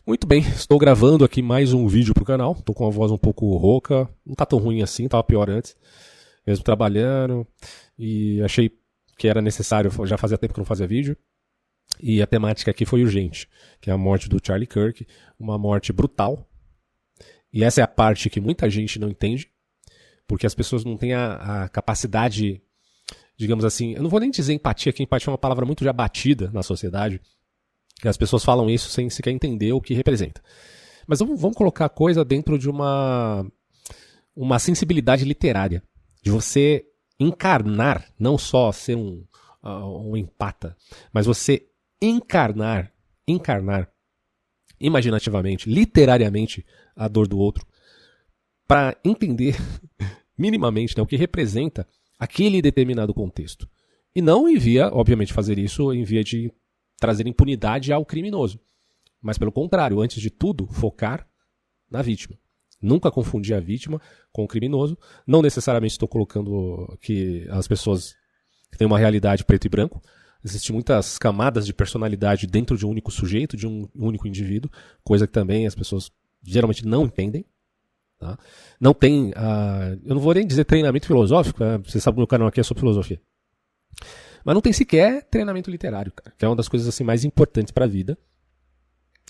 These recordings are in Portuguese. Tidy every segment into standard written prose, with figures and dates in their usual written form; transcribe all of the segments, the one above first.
Muito bem, estou gravando aqui mais um vídeo pro canal. Tô com a voz um pouco rouca, não tá tão ruim assim, tava pior antes. Mesmo trabalhando, e achei que era necessário, já fazia tempo que eu não fazia vídeo. E a temática aqui foi urgente, que é a morte do Charlie Kirk, uma morte brutal. E essa é a parte que muita gente não entende, porque as pessoas não têm a capacidade, digamos assim, eu não vou nem dizer empatia, que empatia é uma palavra muito já batida na sociedade, que as pessoas falam isso sem sequer entender o que representa. Mas vamos colocar a coisa dentro de uma sensibilidade literária, de você encarnar, não só ser um empata, mas você encarnar imaginativamente, literariamente, a dor do outro, para entender minimamente, né, o que representa aquele determinado contexto. E não envia, obviamente, fazer isso em via de trazer impunidade ao criminoso. Mas, pelo contrário, antes de tudo, focar na vítima. Nunca confundir a vítima com o criminoso. Não necessariamente estou colocando que as pessoas têm uma realidade preto e branco. Existem muitas camadas de personalidade dentro de um único sujeito, de um único indivíduo, coisa que também as pessoas geralmente não entendem. Tá? Não tem, eu não vou nem dizer treinamento filosófico, você sabe que o meu canal aqui é sobre filosofia. Mas não tem sequer treinamento literário, cara, que é uma das coisas assim, mais importantes para a vida.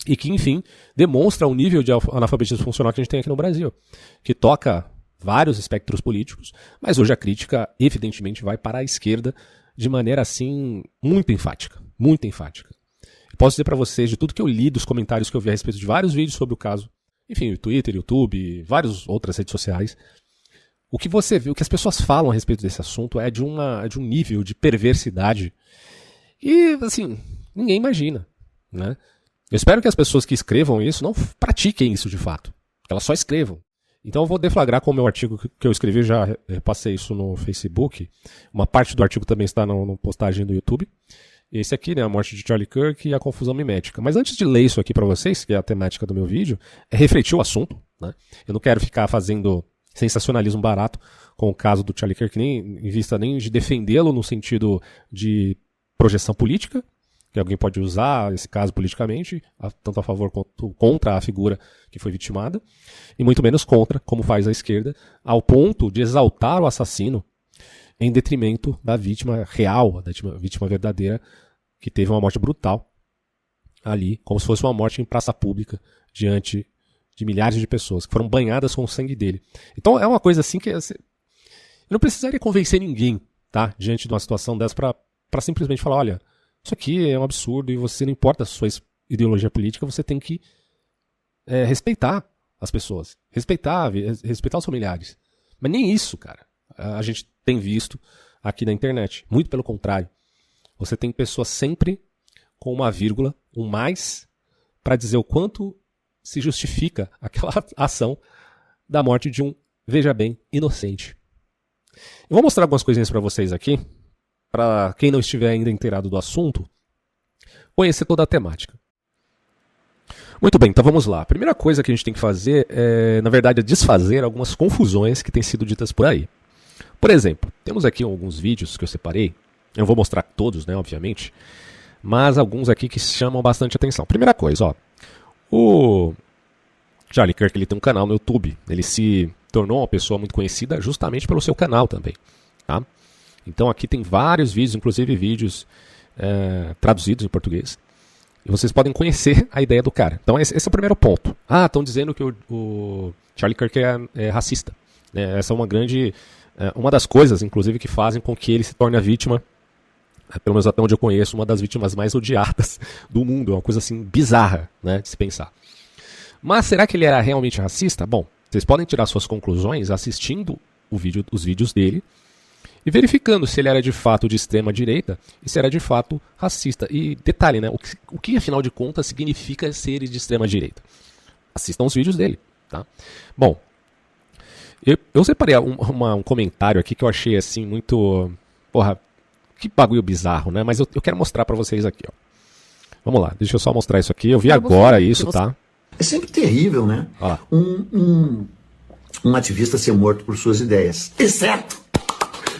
E que, enfim, demonstra o nível de analfabetismo funcional que a gente tem aqui no Brasil. Que toca vários espectros políticos, mas hoje a crítica, evidentemente, vai para a esquerda de maneira, assim, muito enfática. Muito enfática. Eu posso dizer para vocês, de tudo que eu li, dos comentários que eu vi a respeito de vários vídeos sobre o caso, enfim, Twitter, YouTube, várias outras redes sociais, o que você vê, o que as pessoas falam a respeito desse assunto é de um nível de perversidade e, assim, ninguém imagina, né? Eu espero que as pessoas que escrevam isso não pratiquem isso de fato, que elas só escrevam. Então eu vou deflagrar com o meu artigo que eu escrevi, já passei isso no Facebook, uma parte do artigo também está na postagem do YouTube. Esse aqui, né, a morte de Charlie Kirk e a confusão mimética. Mas antes de ler isso aqui para vocês, que é a temática do meu vídeo, é refletir o assunto, né? Eu não quero ficar fazendo sensacionalismo barato com o caso do Charlie Kirk, nem em vista nem de defendê-lo no sentido de projeção política, que alguém pode usar esse caso politicamente, tanto a favor quanto contra a figura que foi vitimada, e muito menos contra, como faz a esquerda, ao ponto de exaltar o assassino em detrimento da vítima real, da vítima verdadeira, que teve uma morte brutal ali, como se fosse uma morte em praça pública, diante de milhares de pessoas, que foram banhadas com o sangue dele. Então é uma coisa assim que eu não precisaria convencer ninguém, tá, diante de uma situação dessa, para simplesmente falar, olha, isso aqui é um absurdo e você, não importa a sua ideologia política, você tem que respeitar as pessoas, respeitar os familiares. Mas nem isso, cara, a gente tem visto aqui na internet. Muito pelo contrário. Você tem pessoas sempre com uma vírgula, um mais, para dizer o quanto se justifica aquela ação da morte de um, veja bem, inocente. Eu vou mostrar algumas coisinhas para vocês aqui, para quem não estiver ainda inteirado do assunto, conhecer toda a temática. Muito bem, então vamos lá. A primeira coisa que a gente tem que fazer é, na verdade, é desfazer algumas confusões que têm sido ditas por aí. Por exemplo, temos aqui alguns vídeos que eu separei, eu não vou mostrar todos, né, obviamente, mas alguns aqui que chamam bastante atenção. Primeira coisa, ó, o Charlie Kirk, ele tem um canal no YouTube, ele se tornou uma pessoa muito conhecida justamente pelo seu canal também, tá? Então aqui tem vários vídeos, inclusive vídeos traduzidos em português, e vocês podem conhecer a ideia do cara. Então esse é o primeiro ponto. Ah, estão dizendo que o Charlie Kirk é racista. Essa é uma das coisas, inclusive, que fazem com que ele se torne a vítima, pelo menos até onde eu conheço, uma das vítimas mais odiadas do mundo. É uma coisa assim bizarra, né, de se pensar. Mas será que ele era realmente racista? Bom, vocês podem tirar suas conclusões assistindo os vídeos dele e verificando se ele era de fato de extrema direita e se era de fato racista. E detalhe, né, o que afinal de contas significa ser de extrema direita? Assistam os vídeos dele, tá? Bom, eu separei um comentário aqui que eu achei assim muito... Porra, que bagulho bizarro, né? Mas eu quero mostrar pra vocês aqui, ó. Vamos lá, deixa eu só mostrar isso aqui. Eu vi agora isso, tá? É sempre terrível, né? Um ativista ser morto por suas ideias. Exceto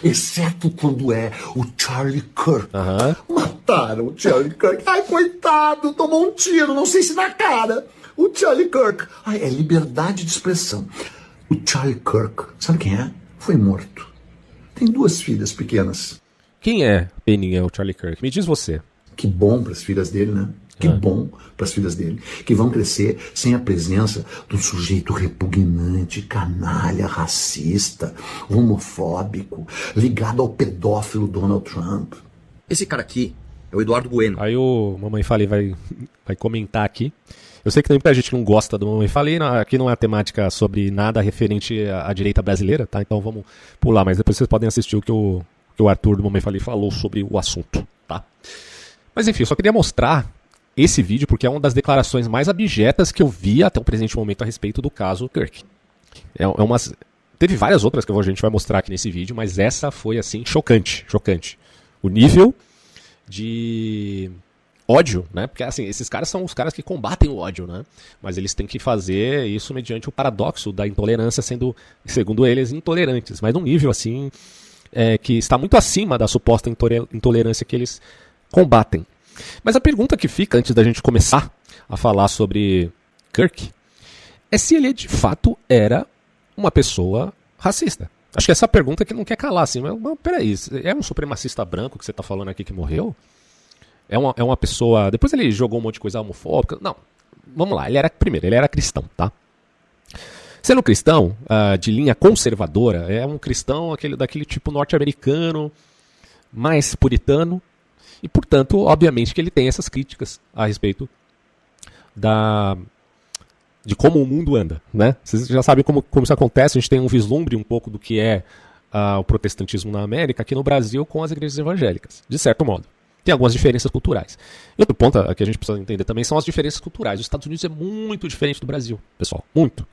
exceto quando é o Charlie Kirk. Aham. Mataram o Charlie Kirk. Ai, coitado, tomou um tiro, não sei se na cara. O Charlie Kirk. Ai, é liberdade de expressão. O Charlie Kirk, sabe quem é? Foi morto. Tem 2 filhas pequenas. Quem é Peninha, o Charlie Kirk? Me diz você. Que bom para as filhas dele, né? Que bom para as filhas dele, que vão crescer sem a presença de um sujeito repugnante, canalha, racista, homofóbico, ligado ao pedófilo Donald Trump. Esse cara aqui é o Eduardo Bueno. Aí o Mamãe Falei vai comentar aqui. Eu sei que tem muita gente que não gosta do Mamãe Falei, aqui não é a temática sobre nada referente à direita brasileira, tá? Então vamos pular, mas depois vocês podem assistir o que o Arthur do Mamãe Falei falou sobre o assunto, tá? Mas enfim, eu só queria mostrar esse vídeo porque é uma das declarações mais abjetas que eu vi até o presente momento a respeito do caso Kirk. Teve várias outras que a gente vai mostrar aqui nesse vídeo, mas essa foi assim chocante. O nível de ódio, né? Porque assim, esses caras são os caras que combatem o ódio, né? Mas eles têm que fazer isso mediante o paradoxo da intolerância, sendo, segundo eles, intolerantes. Mas num nível assim que está muito acima da suposta intolerância que eles combatem. Mas a pergunta que fica antes da gente começar a falar sobre Kirk é se ele de fato era uma pessoa racista. Acho que essa pergunta que não quer calar assim, mas peraí, é um supremacista branco que você está falando aqui que morreu? É uma pessoa... Depois ele jogou um monte de coisa homofóbica. Não, vamos lá, ele era cristão, tá? Sendo cristão, de linha conservadora, é um cristão daquele tipo norte-americano, mais puritano, e, portanto, obviamente que ele tem essas críticas a respeito de como o mundo anda, né? Vocês já sabem como isso acontece, a gente tem um vislumbre um pouco do que é o protestantismo na América, aqui no Brasil, com as igrejas evangélicas, de certo modo. Tem algumas diferenças culturais. E outro ponto que a gente precisa entender também são as diferenças culturais. Os Estados Unidos é muito diferente do Brasil, pessoal, muito.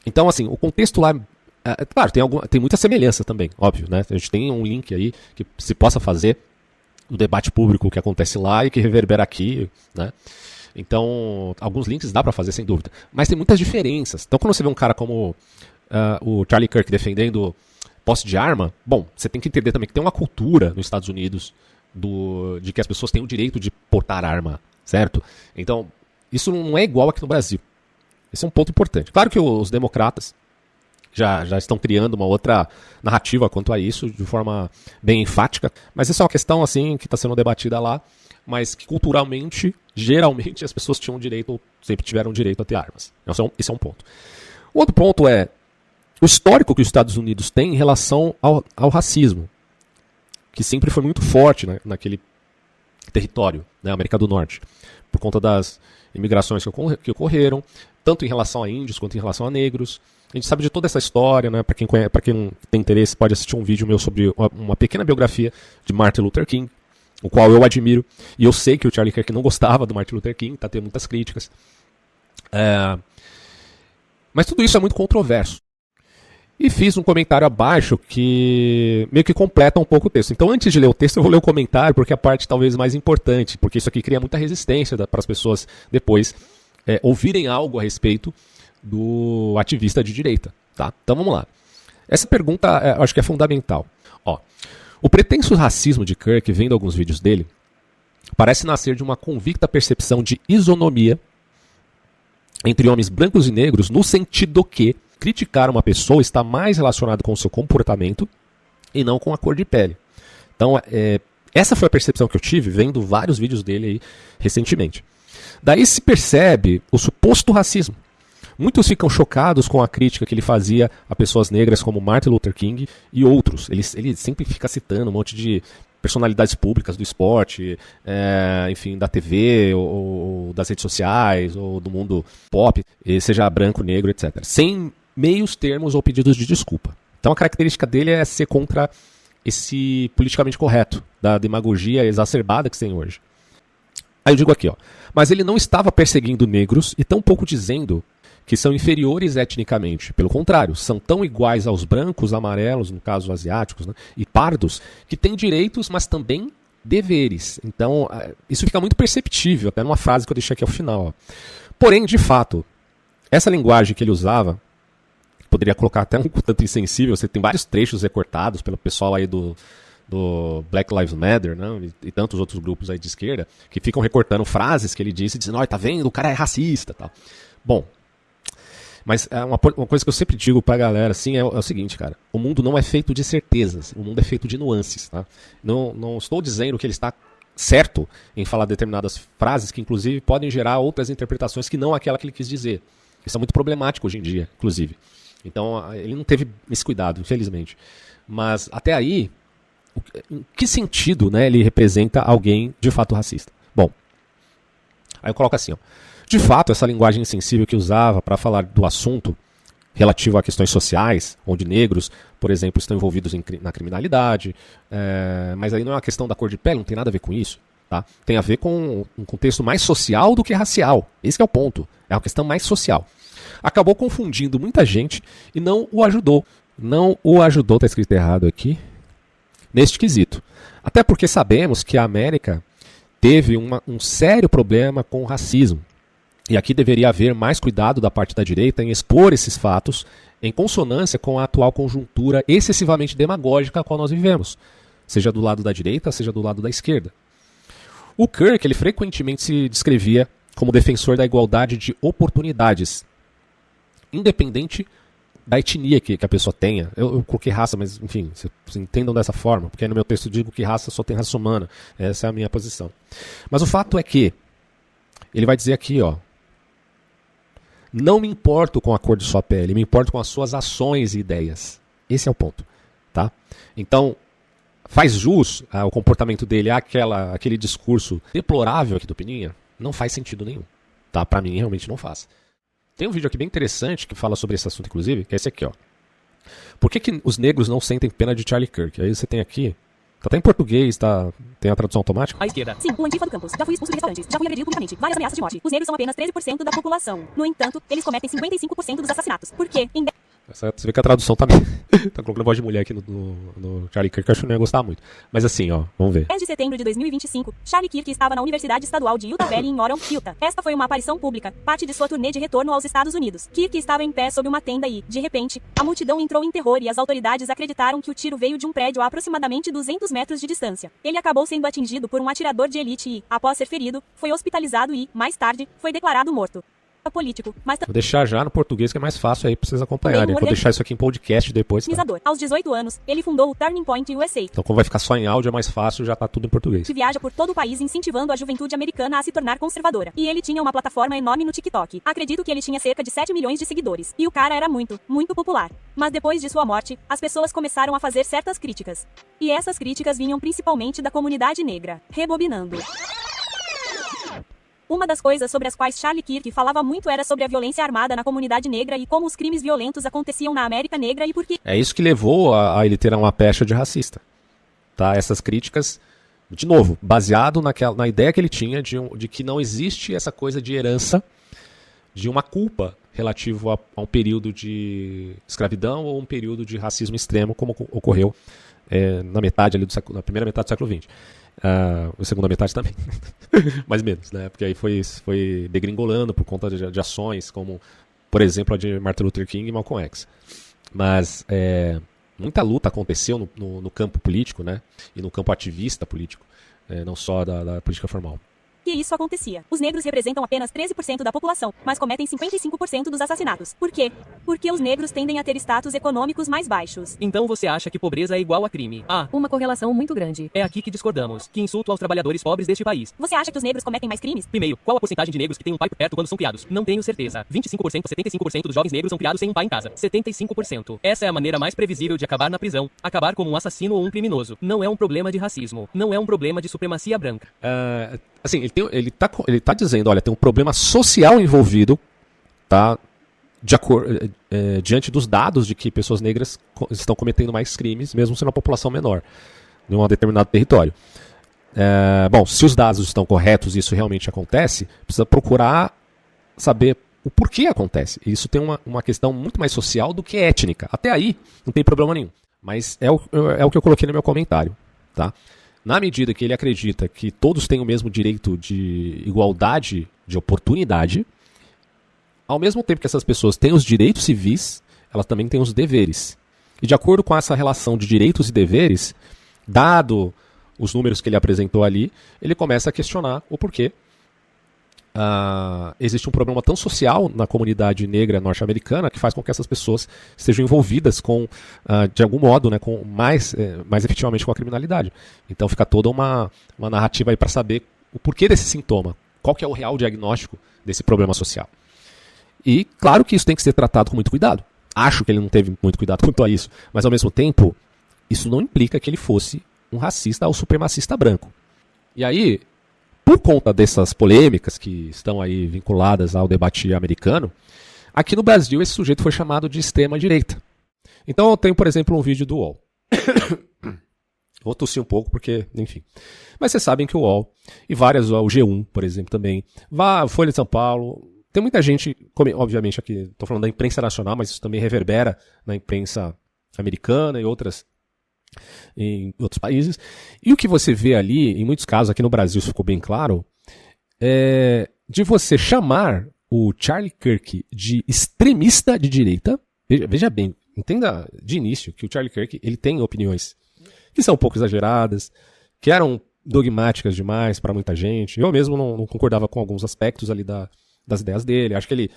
Então, assim, o contexto lá... claro, tem muita semelhança também, óbvio, né? A gente tem um link aí que se possa fazer do debate público que acontece lá e que reverbera aqui, né? Então, alguns links dá pra fazer, sem dúvida. Mas tem muitas diferenças. Então, quando você vê um cara como o Charlie Kirk defendendo posse de arma, bom, você tem que entender também que tem uma cultura nos Estados Unidos de que as pessoas têm o direito de portar arma, certo? Então, isso não é igual aqui no Brasil. Esse é um ponto importante. Claro que os democratas já estão criando uma outra narrativa quanto a isso, de forma bem enfática, mas isso é uma questão assim que está sendo debatida lá, mas que culturalmente, geralmente, as pessoas tinham direito, ou sempre tiveram direito a ter armas. Esse é um ponto. O outro ponto é o histórico que os Estados Unidos têm em relação ao racismo, que sempre foi muito forte, né, naquele território, né, América do Norte, por conta das imigrações que ocorreram, tanto em relação a índios quanto em relação a negros. A gente sabe de toda essa história, né? Para quem tem interesse, pode assistir um vídeo meu sobre uma pequena biografia de Martin Luther King, o qual eu admiro. E eu sei que o Charlie Kirk não gostava do Martin Luther King, tá tendo muitas críticas. Mas tudo isso é muito controverso. E fiz um comentário abaixo que meio que completa um pouco o texto. Então, antes de ler o texto, eu vou ler o comentário, porque é a parte talvez mais importante, porque isso aqui cria muita resistência para as pessoas depois ouvirem algo a respeito do ativista de direita, tá? Então vamos lá. Essa pergunta eu acho que é fundamental. Ó, o pretenso racismo de Kirk, vendo alguns vídeos dele, parece nascer de uma convicta percepção de isonomia entre homens brancos e negros, no sentido que criticar uma pessoa está mais relacionado com o seu comportamento e não com a cor de pele. Então, essa foi a percepção que eu tive vendo vários vídeos dele aí recentemente. Daí se percebe o suposto racismo. Muitos ficam chocados com a crítica que ele fazia a pessoas negras como Martin Luther King e outros. Ele sempre fica citando um monte de personalidades públicas do esporte, enfim, da TV, ou das redes sociais, ou do mundo pop, seja branco, negro, etc. Sem meios termos ou pedidos de desculpa. Então a característica dele é ser contra esse politicamente correto, da demagogia exacerbada que se tem hoje. Aí eu digo aqui, ó, mas ele não estava perseguindo negros e tampouco dizendo que são inferiores etnicamente. Pelo contrário, são tão iguais aos brancos, amarelos, no caso asiáticos, né, e pardos, que têm direitos, mas também deveres. Então, isso fica muito perceptível, até numa frase que eu deixei aqui ao final. Ó. Porém, de fato, essa linguagem que ele usava poderia colocar até um tanto insensível, você tem vários trechos recortados pelo pessoal aí do Black Lives Matter, né, e tantos outros grupos aí de esquerda, que ficam recortando frases que ele disse, dizendo, olha, tá vendo, o cara é racista, tal. Bom, mas uma coisa que eu sempre digo pra galera, assim, é o seguinte, cara, o mundo não é feito de certezas, o mundo é feito de nuances, tá? Não estou dizendo que ele está certo em falar determinadas frases que, inclusive, podem gerar outras interpretações que não aquela que ele quis dizer. Isso é muito problemático hoje em dia, inclusive. Então, ele não teve esse cuidado, infelizmente. Mas, até aí, em que sentido, né, ele representa alguém de fato racista? Bom, aí eu coloco assim, ó. De fato, essa linguagem insensível que usava para falar do assunto relativo a questões sociais, onde negros, por exemplo, estão envolvidos na criminalidade, mas aí não é uma questão da cor de pele, não tem nada a ver com isso. Tá? Tem a ver com um contexto mais social do que racial. Esse que é o ponto. É uma questão mais social. Acabou confundindo muita gente e não o ajudou. Não o ajudou, está escrito errado aqui, neste quesito. Até porque sabemos que a América teve um sério problema com o racismo. E aqui deveria haver mais cuidado da parte da direita em expor esses fatos em consonância com a atual conjuntura excessivamente demagógica a qual nós vivemos, seja do lado da direita, seja do lado da esquerda. O Kirk, ele frequentemente se descrevia como defensor da igualdade de oportunidades, independente da etnia que a pessoa tenha. Eu coloquei raça, mas enfim, vocês entendam dessa forma, porque no meu texto eu digo que raça só tem raça humana. Essa é a minha posição. Mas o fato é que ele vai dizer aqui, ó, não me importo com a cor de sua pele, me importo com as suas ações e ideias. Esse é o ponto, tá? Então, faz jus ao comportamento dele, aquele discurso deplorável aqui do Peninha? Não faz sentido nenhum, tá? Pra mim, realmente não faz. Tem um vídeo aqui bem interessante que fala sobre esse assunto, inclusive, que é esse aqui, ó. Por que os negros não sentem pena de Charlie Kirk? Aí você tem aqui, tá até em português, tem a tradução automática. À esquerda. Sim, o antifa do campus. Já fui expulso de restaurantes. Já fui agredido publicamente. Várias ameaças de morte. Os negros são apenas 13% da população. No entanto, eles cometem 55% dos assassinatos. Por quê? Você vê que a tradução tá colocando voz de mulher aqui no Charlie Kirk, que eu acho que não ia gostar muito. Mas assim, ó, vamos ver. 10 de setembro de 2025, Charlie Kirk estava na Universidade Estadual de Utah Valley em Orem, Utah. Esta foi uma aparição pública, parte de sua turnê de retorno aos Estados Unidos. Kirk estava em pé sob uma tenda e, de repente, a multidão entrou em terror e as autoridades acreditaram que o tiro veio de um prédio a aproximadamente 200 metros de distância. Ele acabou sendo atingido por um atirador de elite e, após ser ferido, foi hospitalizado e, mais tarde, foi declarado morto. Político, mas vou deixar já no português que é mais fácil aí pra vocês acompanharem. Vou deixar isso aqui em podcast depois. Tá? Aos 18 anos, ele fundou o Turning Point USA. Então, como vai ficar só em áudio, é mais fácil, já tá tudo em português. Que viaja por todo o país incentivando a juventude americana a se tornar conservadora. E ele tinha uma plataforma enorme no TikTok. Acredito que ele tinha cerca de 7 milhões de seguidores. E o cara era muito, muito popular. Mas depois de sua morte, as pessoas começaram a fazer certas críticas. E essas críticas vinham principalmente da comunidade negra. Rebobinando. Uma das coisas sobre as quais Charlie Kirk falava muito era sobre a violência armada na comunidade negra e como os crimes violentos aconteciam na América Negra e por que... É isso que levou a ele ter uma pecha de racista. Tá? Essas críticas, de novo, baseado na ideia que ele tinha de que não existe essa coisa de herança, de uma culpa relativo a um período de escravidão ou um período de racismo extremo, como ocorreu na primeira metade do século XX. A segunda metade também, mais menos, né? Porque aí foi degringolando por conta de ações como, por exemplo, a de Martin Luther King e Malcolm X. Mas muita luta aconteceu no campo político, né? E no campo ativista político, não só da política formal. Que isso acontecia. Os negros representam apenas 13% da população, mas cometem 55% dos assassinatos. Por quê? Porque os negros tendem a ter status econômicos mais baixos. Então você acha que pobreza é igual a crime? Uma correlação muito grande. É aqui que discordamos. Que insulto aos trabalhadores pobres deste país. Você acha que os negros cometem mais crimes? Primeiro, qual a porcentagem de negros que tem um pai por perto quando são criados? Não tenho certeza. 25% a 75% dos jovens negros são criados sem um pai em casa. 75%. Essa é a maneira mais previsível de acabar na prisão. Acabar como um assassino ou um criminoso. Não é um problema de racismo. Não é um problema de supremacia branca. Assim, ele tá dizendo, olha, tem um problema social envolvido, tá? Diante dos dados de que pessoas negras estão cometendo mais crimes, mesmo sendo uma população menor, em um determinado território. Bom, se os dados estão corretos e isso realmente acontece, precisa procurar saber o porquê acontece. E isso tem uma questão muito mais social do que étnica. Até aí, não tem problema nenhum. Mas é o que eu coloquei no meu comentário, tá? Na medida que ele acredita que todos têm o mesmo direito de igualdade de oportunidade, ao mesmo tempo que essas pessoas têm os direitos civis, elas também têm os deveres. E de acordo com essa relação de direitos e deveres, dado os números que ele apresentou ali, ele começa a questionar o porquê existe um problema tão social na comunidade negra norte-americana que faz com que essas pessoas estejam envolvidas com, de algum modo, né, com mais efetivamente com a criminalidade. Então fica toda uma narrativa aí para saber o porquê desse sintoma, qual que é o real diagnóstico desse problema social. E claro que isso tem que ser tratado com muito cuidado. Acho que ele não teve muito cuidado quanto a isso, mas ao mesmo tempo, isso não implica que ele fosse um racista ou supremacista branco. E aí, por conta dessas polêmicas que estão aí vinculadas ao debate americano, aqui no Brasil esse sujeito foi chamado de extrema-direita. Então eu tenho, por exemplo, um vídeo do UOL. Vou tossir um pouco porque, enfim. Mas vocês sabem que o UOL e várias, o G1, por exemplo, também, Folha de São Paulo, tem muita gente, obviamente aqui estou falando da imprensa nacional, mas isso também reverbera na imprensa americana e em outros países. E o que você vê ali, em muitos casos, aqui no Brasil isso ficou bem claro, é de você chamar o Charlie Kirk de extremista de direita. Veja bem, entenda de início que o Charlie Kirk ele tem opiniões que são um pouco exageradas, que eram dogmáticas demais para muita gente. Eu mesmo não concordava com alguns aspectos ali das ideias dele. Acho que ele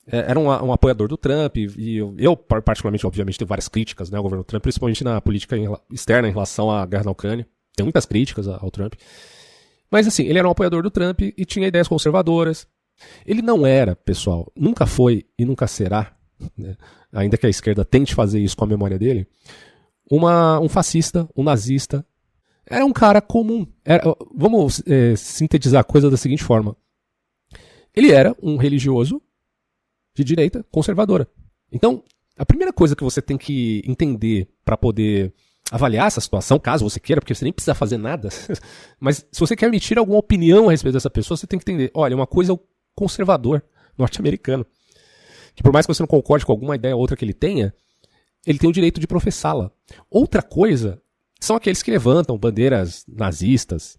era um apoiador do Trump, e eu particularmente, obviamente, tenho várias críticas, né, ao governo Trump, principalmente na política externa em relação à guerra na Ucrânia. Tenho muitas críticas ao Trump. Mas assim, ele era um apoiador do Trump e tinha ideias conservadoras. Ele não era, pessoal, nunca foi e nunca será, né, ainda que a esquerda tente fazer isso com a memória dele, um fascista, um nazista. Era um cara comum. Vamos sintetizar a coisa da seguinte forma. Ele era um religioso de direita conservadora. Então, a primeira coisa que você tem que entender para poder avaliar essa situação, caso você queira, porque você nem precisa fazer nada, mas se você quer emitir alguma opinião a respeito dessa pessoa, você tem que entender, olha, uma coisa é o conservador norte-americano, que por mais que você não concorde com alguma ideia ou outra que ele tem o direito de professá-la. Outra coisa são aqueles que levantam bandeiras nazistas,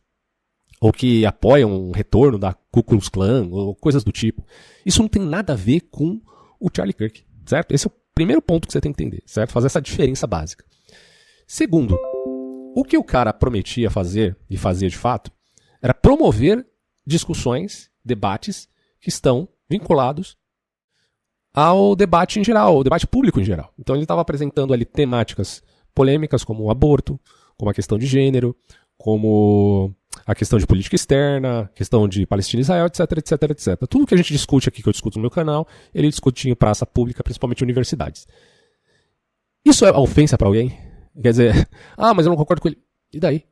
ou que apoiam um retorno da Ku Klux Klan, ou coisas do tipo. Isso não tem nada a ver com o Charlie Kirk, certo? Esse é o primeiro ponto que você tem que entender, certo? Fazer essa diferença básica. Segundo, o que o cara prometia fazer, e fazia de fato, era promover discussões, debates, que estão vinculados ao debate em geral, ao debate público em geral. Então ele estava apresentando ali temáticas polêmicas como o aborto, como a questão de gênero, como a questão de política externa, questão de Palestina e Israel, etc, etc, etc. Tudo que a gente discute aqui, que eu discuto no meu canal, ele discute em praça pública, principalmente em universidades. Isso é ofensa para alguém? Quer dizer, mas eu não concordo com ele. E daí?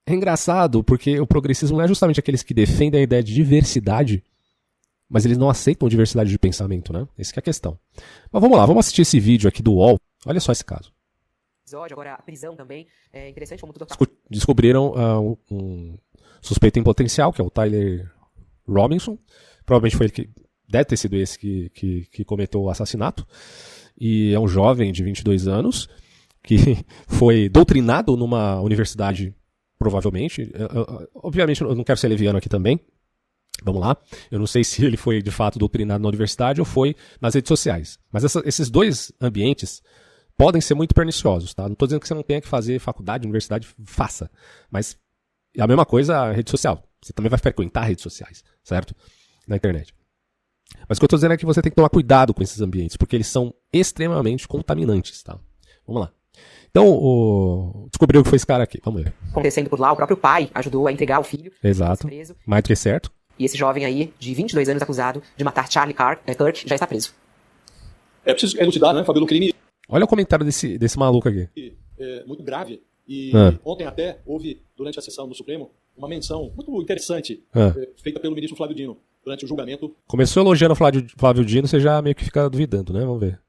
É engraçado, porque o progressismo não é justamente aqueles que defendem a ideia de diversidade, mas eles não aceitam diversidade de pensamento, né? Essa que é a questão. Mas vamos lá, vamos assistir esse vídeo aqui do UOL. Olha só esse caso. Agora a prisão também é interessante como tudo Descobriram um suspeito em potencial, que é o Tyler Robinson. Provavelmente foi ele que deve ter sido esse que cometeu o assassinato. E é um jovem de 22 anos que foi doutrinado numa universidade, provavelmente. Obviamente eu não quero ser leviano aqui também. Vamos lá. Eu não sei se ele foi de fato doutrinado na universidade ou foi nas redes sociais. Mas esses dois ambientes podem ser muito perniciosos, tá? Não estou dizendo que você não tenha que fazer faculdade, universidade, faça. Mas é a mesma coisa a rede social. Você também vai frequentar redes sociais, certo? Na internet. Mas o que eu estou dizendo é que você tem que tomar cuidado com esses ambientes, porque eles são extremamente contaminantes, tá? Vamos lá. Então, descobriu que foi esse cara aqui. Vamos ver. acontecendo por lá, o próprio pai ajudou a entregar o filho. Exato. Preso. Mais do que certo. E esse jovem aí, de 22 anos, acusado de matar Charlie Kirk, já está preso. É preciso elucidar, né, Fabíola, o crime Olha o comentário desse maluco aqui. é muito grave. E ontem até houve, durante a sessão do Supremo, uma menção muito interessante feita pelo ministro Flávio Dino, durante o julgamento. Começou elogiando o Flávio Dino, você já meio que fica duvidando, né? Vamos ver.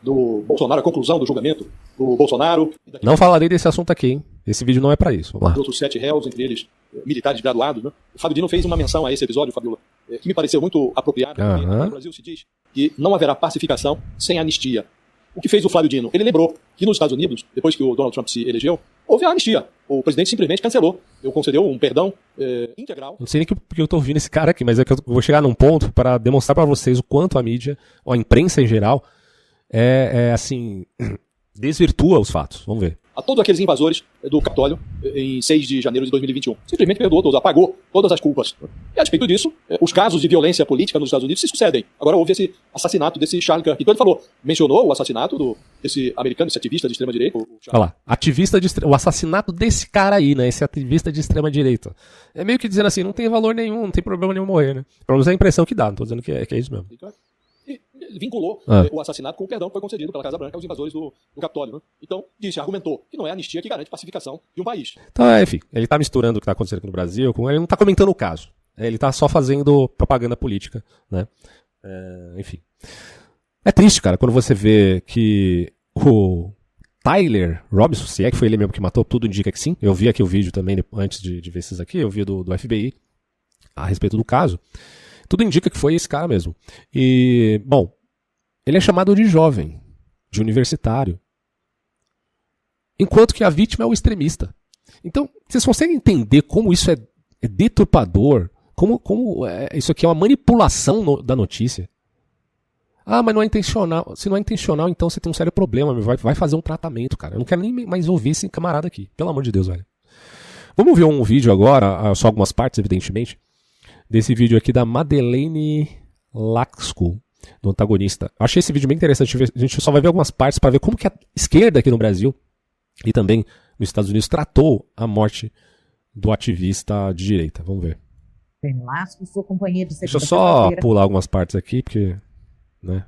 Do Bolsonaro, a conclusão do julgamento do Bolsonaro. Não falarei desse assunto aqui, hein? Esse vídeo não é pra isso. Vamos lá. Dos outros 7 réus, entre eles militares graduados, né? O Flávio Dino fez uma menção a esse episódio, Fabíola, que me pareceu muito apropriada, porque no Brasil se diz que não haverá pacificação sem anistia. O que fez o Flávio Dino? Ele lembrou que nos Estados Unidos, depois que o Donald Trump se elegeu, houve a anistia. O presidente simplesmente cancelou. Ele concedeu um perdão integral. Não sei nem que eu tô ouvindo esse cara aqui, mas é que eu vou chegar num ponto para demonstrar para vocês o quanto a mídia, ou a imprensa em geral, assim, desvirtua os fatos. Vamos ver. A todos aqueles invasores do Capitólio em 6 de janeiro de 2021. Simplesmente perdoou todos, apagou todas as culpas. E a despeito disso, os casos de violência política nos Estados Unidos se sucedem. Agora houve esse assassinato desse Charlie Kirk. Então ele mencionou o assassinato desse americano, esse ativista de extrema-direita. Olha lá, o assassinato desse cara aí, né? Esse ativista de extrema-direita. É meio que dizendo assim, não tem valor nenhum, não tem problema nenhum morrer, né? Pelo menos é a impressão que dá, não tô dizendo que é isso mesmo. E ele vinculou o assassinato com o perdão que foi concedido pela Casa Branca aos invasores do Capitólio. Né? Então, argumentou que não é a anistia que garante pacificação de um país. Então, enfim, ele tá misturando o que tá acontecendo aqui no Brasil, ele não tá comentando o caso. Ele tá só fazendo propaganda política, né? Enfim. É triste, cara, quando você vê que o Tyler Robinson, se é que foi ele mesmo que matou, tudo indica que sim. Eu vi aqui o vídeo também, antes de ver esses aqui, eu vi do FBI a respeito do caso. Tudo indica que foi esse cara mesmo. E, bom, ele é chamado de jovem, de universitário. Enquanto que a vítima é o extremista. Então, vocês conseguem entender como isso é deturpador? Como isso aqui é uma manipulação da notícia? Ah, mas não é intencional. Se não é intencional, então você tem um sério problema. Vai fazer um tratamento, cara. Eu não quero nem mais ouvir esse camarada aqui. Pelo amor de Deus, velho. Vamos ver um vídeo agora, só algumas partes, evidentemente, desse vídeo aqui da Madeleine Laxco, do antagonista. Eu achei esse vídeo bem interessante. A gente só vai ver algumas partes para ver como que a esquerda aqui no Brasil e também nos Estados Unidos tratou a morte do ativista de direita. Vamos ver. Lasco, sou companheiro de Deixa eu só pular algumas partes aqui, porque, né?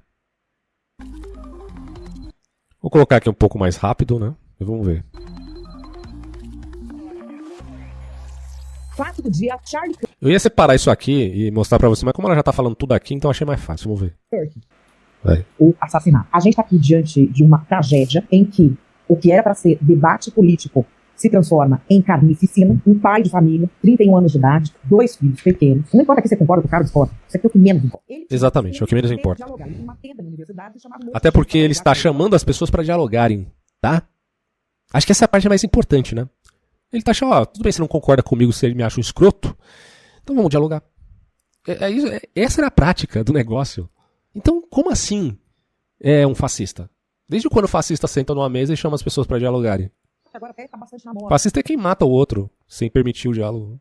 Vou colocar aqui um pouco mais rápido, né? E vamos ver. Fato do dia, Charlie Kirk. Eu ia separar isso aqui e mostrar pra você, mas como ela já tá falando tudo aqui, então achei mais fácil. Vamos ver. O assassinato. A gente tá aqui diante de uma tragédia em que o que era para ser debate político se transforma em carnificina. Um pai de família, 31 anos de idade, 2 filhos pequenos. Não importa que você concorda com o cara, discorda. Isso aqui é o que menos importa. Exatamente, é o que menos importa. Até porque ele está chamando as pessoas para dialogarem, tá? Acho que essa é a parte mais importante, né? Ele tá achando, tudo bem, você não concorda comigo se ele me acha um escroto, então vamos dialogar. Essa era a prática do negócio. Então, como assim é um fascista? Desde quando o fascista senta numa mesa e chama as pessoas para dialogarem? Agora até tá bastante na moda. Fascista é quem mata o outro, sem permitir o diálogo.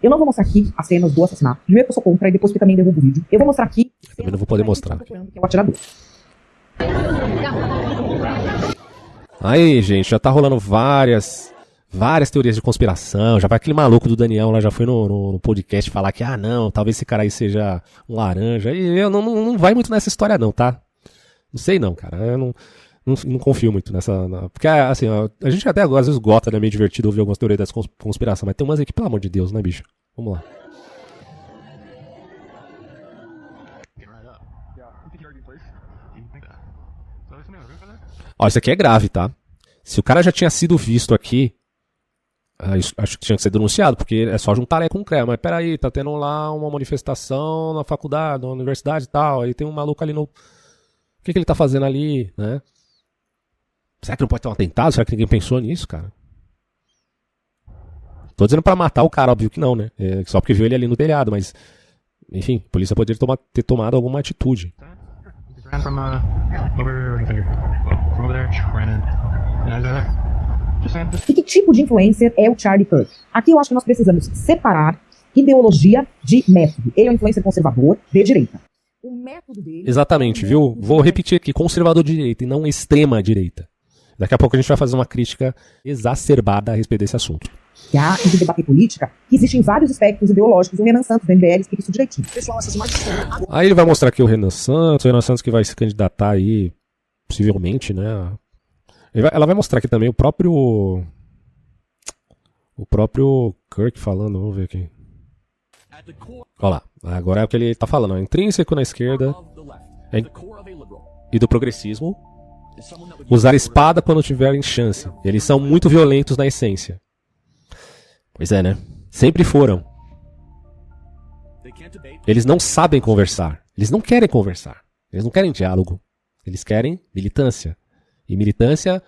Eu não vou mostrar aqui as cenas do assassinato. Primeiro que eu sou contra e depois que também derrubo o vídeo. Eu vou mostrar aqui. Eu também não vou poder mostrar. Que é o atirador. Aí, gente, já tá rolando várias teorias de conspiração. Já vai aquele maluco do Daniel lá, já foi no podcast falar que, não, talvez esse cara aí seja um laranja. E eu não vai muito nessa história não, tá? Não sei não, cara. Eu não confio muito nessa... Porque, assim, a gente até agora às vezes gosta, né? Meio divertido ouvir algumas teorias da conspiração, mas tem umas aqui, pelo amor de Deus, né, bicho? Vamos lá. Ó, isso aqui é grave, tá? Se o cara já tinha sido visto aqui, acho que tinha que ser denunciado, porque é só juntar com o CREA. Mas peraí, tá tendo lá uma manifestação na faculdade, na universidade e tal, aí tem um maluco ali no... O que ele tá fazendo ali, né? Será que não pode ter um atentado? Será que ninguém pensou nisso, cara? Tô dizendo pra matar o cara, óbvio que não, né? Só porque viu ele ali no telhado, mas... Enfim, a polícia poderia ter tomado alguma atitude. E que tipo de influencer é o Charlie Kirk? Aqui eu acho que nós precisamos separar ideologia de método. Ele é um influencer conservador de direita. O método dele... Exatamente, viu? Vou repetir aqui, conservador de direita e não extrema direita. Daqui a pouco a gente vai fazer uma crítica exacerbada a respeito desse assunto. Que há de debater política, que existem vários espectros ideológicos. O Renan Santos, do MBL, explica isso direitinho. Pessoal, essas imagens... Aí ele vai mostrar aqui o Renan Santos que vai se candidatar aí, possivelmente, né? Ela vai mostrar aqui também o próprio Kirk falando, vamos ver aqui. Olha lá, agora é o que ele tá falando, intrínseco na esquerda e do progressismo, usar espada quando tiverem chance. Eles são muito violentos na essência. Pois é, né? Sempre foram. Eles não sabem conversar. Eles não querem conversar. Eles não querem diálogo. Eles querem militância. E militância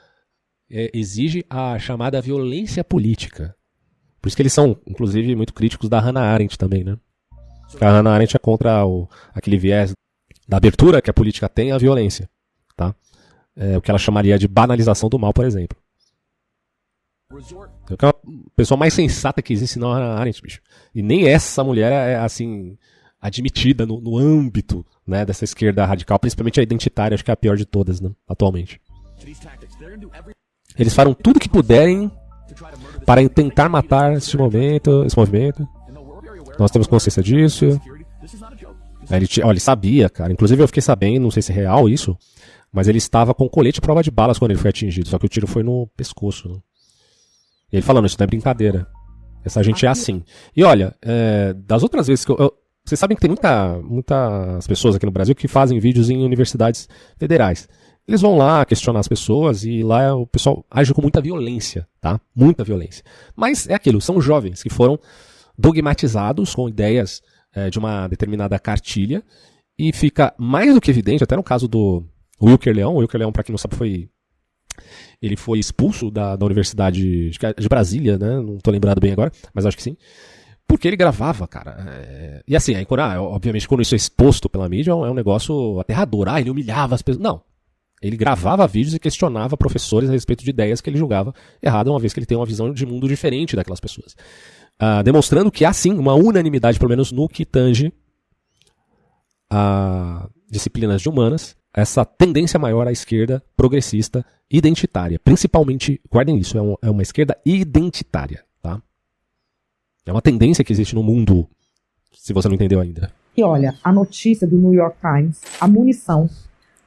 exige a chamada violência política. Por isso que eles são, inclusive, muito críticos da Hannah Arendt também, né? A Hannah Arendt é contra aquele viés da abertura que a política tem à violência, tá? O que ela chamaria de banalização do mal, por exemplo. É uma pessoa mais sensata que existe, não a Arendt, bicho. E nem essa mulher é, assim, admitida no âmbito, né, dessa esquerda radical, principalmente a identitária, acho que é a pior de todas, né, atualmente. Eles farão tudo que puderem para tentar matar esse movimento. Nós temos consciência disso. Ele sabia, cara. Inclusive eu fiquei sabendo, não sei se é real isso, mas ele estava com colete prova de balas quando ele foi atingido, só que o tiro foi no pescoço, né? E ele falando, isso não é brincadeira. Essa gente é assim. E olha, das outras vezes que vocês sabem que tem muitas pessoas aqui no Brasil que fazem vídeos em universidades federais. Eles vão lá questionar as pessoas e lá o pessoal age com muita violência, tá? Muita violência. Mas é aquilo, são jovens que foram dogmatizados com ideias de uma determinada cartilha e fica mais do que evidente, até no caso do Wilker Leão. O Wilker Leão, para quem não sabe, ele foi expulso da Universidade de Brasília, né? Não tô lembrado bem agora, mas acho que sim. Porque ele gravava, cara. E assim, aí, obviamente, quando isso é exposto pela mídia, é um negócio aterrador. Ele humilhava as pessoas. Não. Ele gravava vídeos e questionava professores a respeito de ideias que ele julgava erradas, uma vez que ele tem uma visão de mundo diferente daquelas pessoas. Demonstrando que há, sim, uma unanimidade, pelo menos no que tange a disciplinas de humanas, essa tendência maior à esquerda progressista identitária. Principalmente, guardem isso, é uma esquerda identitária, tá? É uma tendência que existe no mundo, se você não entendeu ainda. E olha, a notícia do New York Times, a munição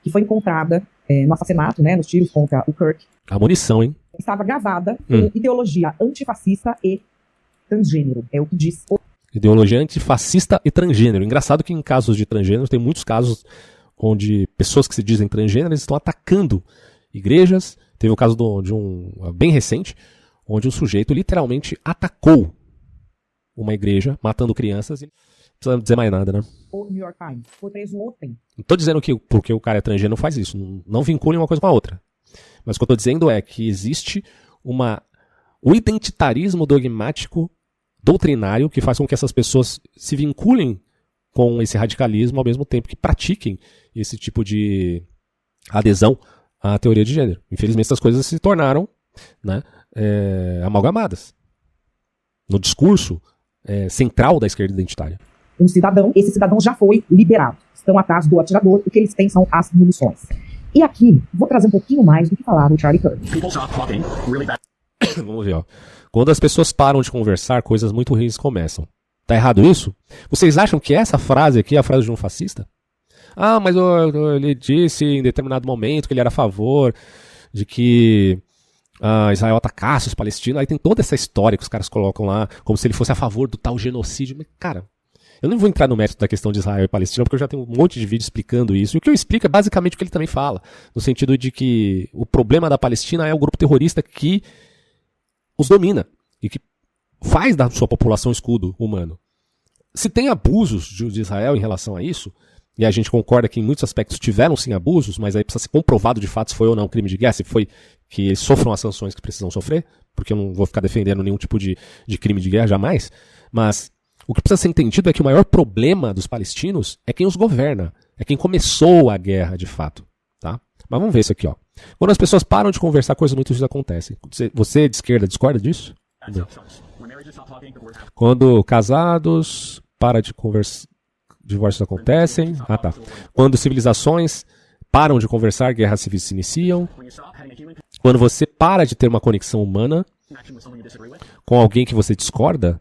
que foi encontrada no assassinato, né, nos tiros contra o Kirk. A munição, hein? Estava gravada com ideologia antifascista e transgênero, é o que diz. Ideologia antifascista e transgênero. Engraçado que em casos de transgênero, tem muitos casos onde pessoas que se dizem transgêneros estão atacando igrejas. Teve o caso de um bem recente, onde um sujeito literalmente atacou uma igreja, matando crianças, e não precisa dizer mais nada, né? O New York Times foi preso ontem. Não estou dizendo que porque o cara é transgênero não faz isso, não vincule uma coisa com a outra. Mas o que eu estou dizendo é que existe o identitarismo dogmático, doutrinário, que faz com que essas pessoas se vinculem com esse radicalismo ao mesmo tempo que pratiquem esse tipo de adesão à teoria de gênero. Infelizmente essas coisas se tornaram, né, amalgamadas no discurso central da esquerda identitária. Esse cidadão já foi liberado. Estão atrás do atirador, o que eles têm são as munições. E aqui, vou trazer um pouquinho mais do que falaram o Charlie Kirk. Vamos ver, ó. Quando as pessoas param de conversar, coisas muito ruins começam. Tá errado isso? Vocês acham que essa frase aqui é a frase de um fascista? Mas ele disse em determinado momento que ele era a favor de que Israel atacasse os palestinos. Aí tem toda essa história que os caras colocam lá, como se ele fosse a favor do tal genocídio. Mas, cara, eu não vou entrar no mérito da questão de Israel e Palestina, porque eu já tenho um monte de vídeo explicando isso. E o que eu explico é basicamente o que ele também fala, no sentido de que o problema da Palestina é o grupo terrorista que os domina e que faz da sua população escudo humano. Se tem abusos de Israel em relação a isso, e a gente concorda que em muitos aspectos tiveram sim abusos, mas aí precisa ser comprovado de fato se foi ou não crime de guerra, se foi que eles sofram as sanções que precisam sofrer, porque eu não vou ficar defendendo nenhum tipo de crime de guerra jamais, mas o que precisa ser entendido é que o maior problema dos palestinos é quem os governa, é quem começou a guerra de fato, tá? Mas vamos ver isso aqui, ó. Quando as pessoas param de conversar, coisas muito ruins acontecem. Você de esquerda discorda disso? Não. Quando casados para de conversar, divórcios acontecem. Tá. Quando civilizações param de conversar, guerras civis se iniciam. Quando você para de ter uma conexão humana com alguém que você discorda,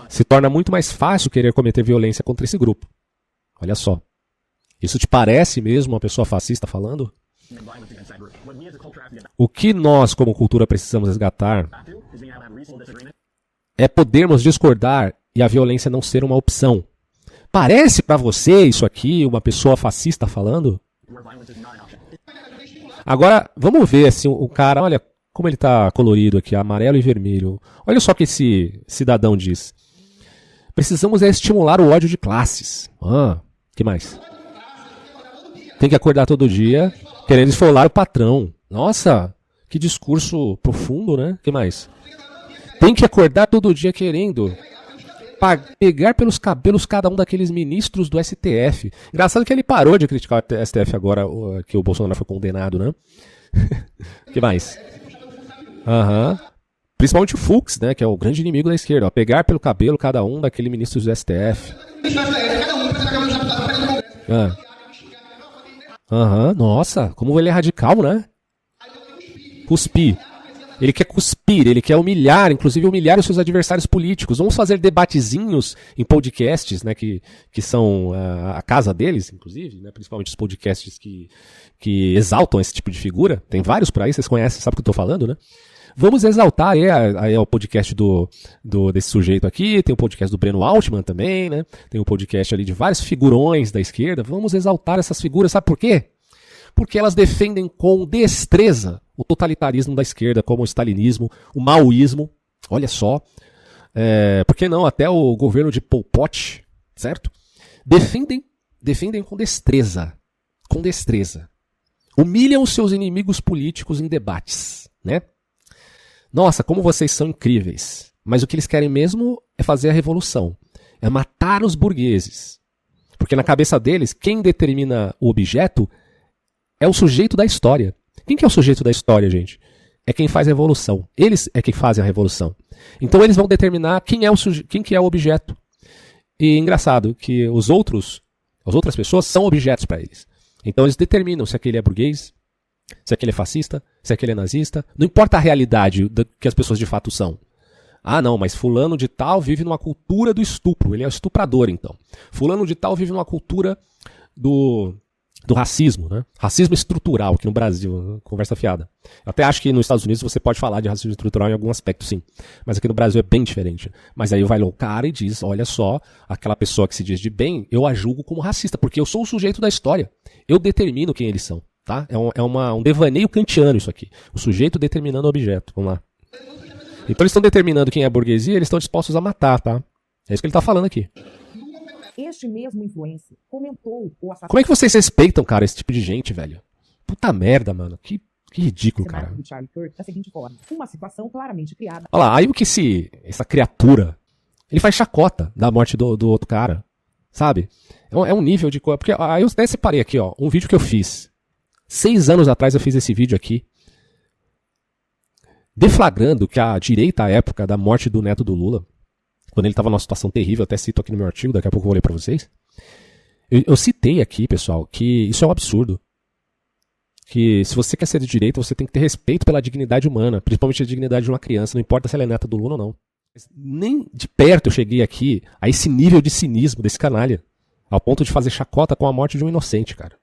se torna muito mais fácil querer cometer violência contra esse grupo. Olha só. Isso te parece mesmo uma pessoa fascista falando? O que nós, como cultura, precisamos resgatar é podermos discordar e a violência não ser uma opção. Parece pra você isso aqui, uma pessoa fascista falando? Agora, vamos ver assim, o cara, olha como ele tá colorido aqui, amarelo e vermelho. Olha só o que esse cidadão diz. Precisamos estimular o ódio de classes. Que mais? Tem que acordar todo dia querendo esfolar o patrão. Nossa, que discurso profundo, né? Que mais? Tem que acordar todo dia querendo pegar pelos cabelos cada um daqueles ministros do STF. Engraçado que ele parou de criticar o STF agora que o Bolsonaro foi condenado, né? Que mais? Principalmente o Fux, né? Que é o grande inimigo da esquerda. Ó, pegar pelo cabelo cada um daqueles ministros do STF. Nossa, como ele é radical, né? Cuspir. Ele quer cuspir, ele quer humilhar, inclusive humilhar os seus adversários políticos. Vamos fazer debatezinhos em podcasts, né, que são a casa deles, inclusive, né, principalmente os podcasts que exaltam esse tipo de figura. Tem vários por aí, vocês conhecem, sabe o que eu tô falando, né? Vamos exaltar aí o podcast desse sujeito aqui, tem o podcast do Breno Altman também, né? Tem o podcast ali de vários figurões da esquerda. Vamos exaltar essas figuras, sabe por quê? Porque elas defendem com destreza o totalitarismo da esquerda, como o stalinismo, o maoísmo, olha só, por que não até o governo de Pol Pot, certo? Defendem com destreza, humilham os seus inimigos políticos em debates, né? Nossa, como vocês são incríveis, mas o que eles querem mesmo é fazer a revolução, é matar os burgueses, porque na cabeça deles, quem determina o objeto é o sujeito da história. Quem que é o sujeito da história, gente? É quem faz a revolução. Eles é quem fazem a revolução. Então eles vão determinar quem que é o objeto. E engraçado que as outras pessoas são objetos para eles. Então eles determinam se aquele é burguês, se aquele é fascista, se aquele é nazista. Não importa a realidade que as pessoas de fato são. Ah, não, mas fulano de tal vive numa cultura do estupro. Ele é o estuprador, então. Fulano de tal vive numa cultura do racismo, né? Racismo estrutural aqui no Brasil, conversa fiada. Eu até acho que nos Estados Unidos você pode falar de racismo estrutural em algum aspecto, sim. Mas aqui no Brasil é bem diferente. Mas aí vai lá o cara e diz, olha só, aquela pessoa que se diz de bem, eu a julgo como racista, porque eu sou o sujeito da história. Eu determino quem eles são, tá? É um devaneio kantiano isso aqui. O sujeito determinando o objeto. Vamos lá. Então eles estão determinando quem é a burguesia, eles estão dispostos a matar, tá? É isso que ele está falando aqui. Este mesmo influencer comentou o assassinato. Como é que vocês respeitam, cara, esse tipo de gente, velho? Puta merda, mano. Que ridículo, cara. Do Charlie Kirk da seguinte forma: uma situação claramente criada. Olha lá, aí o que essa criatura, ele faz chacota da morte do outro cara, sabe? É um nível de coisa. Porque aí eu até separei aqui, ó, um vídeo que eu fiz. 6 anos atrás eu fiz esse vídeo aqui, deflagrando que a direita à época da morte do neto do Lula, quando ele estava numa situação terrível, até cito aqui no meu artigo, daqui a pouco eu vou ler para vocês. Eu citei aqui, pessoal, que isso é um absurdo. Que se você quer ser de direita, você tem que ter respeito pela dignidade humana, principalmente a dignidade de uma criança, não importa se ela é neta do Lula ou não. Nem de perto eu cheguei aqui a esse nível de cinismo desse canalha, ao ponto de fazer chacota com a morte de um inocente, cara.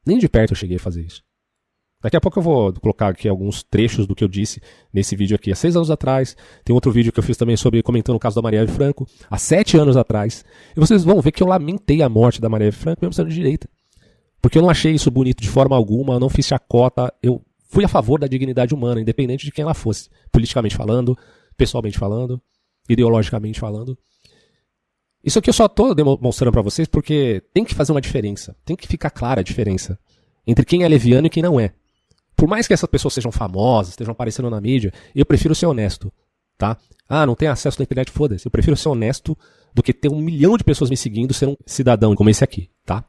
Nem de perto eu cheguei a fazer isso. Daqui a pouco eu vou colocar aqui alguns trechos do que eu disse nesse vídeo aqui há 6 anos atrás. Tem outro vídeo que eu fiz também comentando o caso da Marielle Franco, há 7 anos atrás. E vocês vão ver que eu lamentei a morte da Marielle Franco mesmo sendo de direita. Porque eu não achei isso bonito de forma alguma, eu não fiz chacota, eu fui a favor da dignidade humana, independente de quem ela fosse. Politicamente falando, pessoalmente falando, ideologicamente falando. Isso aqui eu só estou demonstrando para vocês porque tem que fazer uma diferença. Tem que ficar clara a diferença entre quem é leviano e quem não é. Por mais que essas pessoas sejam famosas, estejam aparecendo na mídia, eu prefiro ser honesto, tá? Ah, não tem acesso na internet, foda-se. Eu prefiro ser honesto do que ter 1 milhão de pessoas me seguindo ser um cidadão como esse aqui, tá?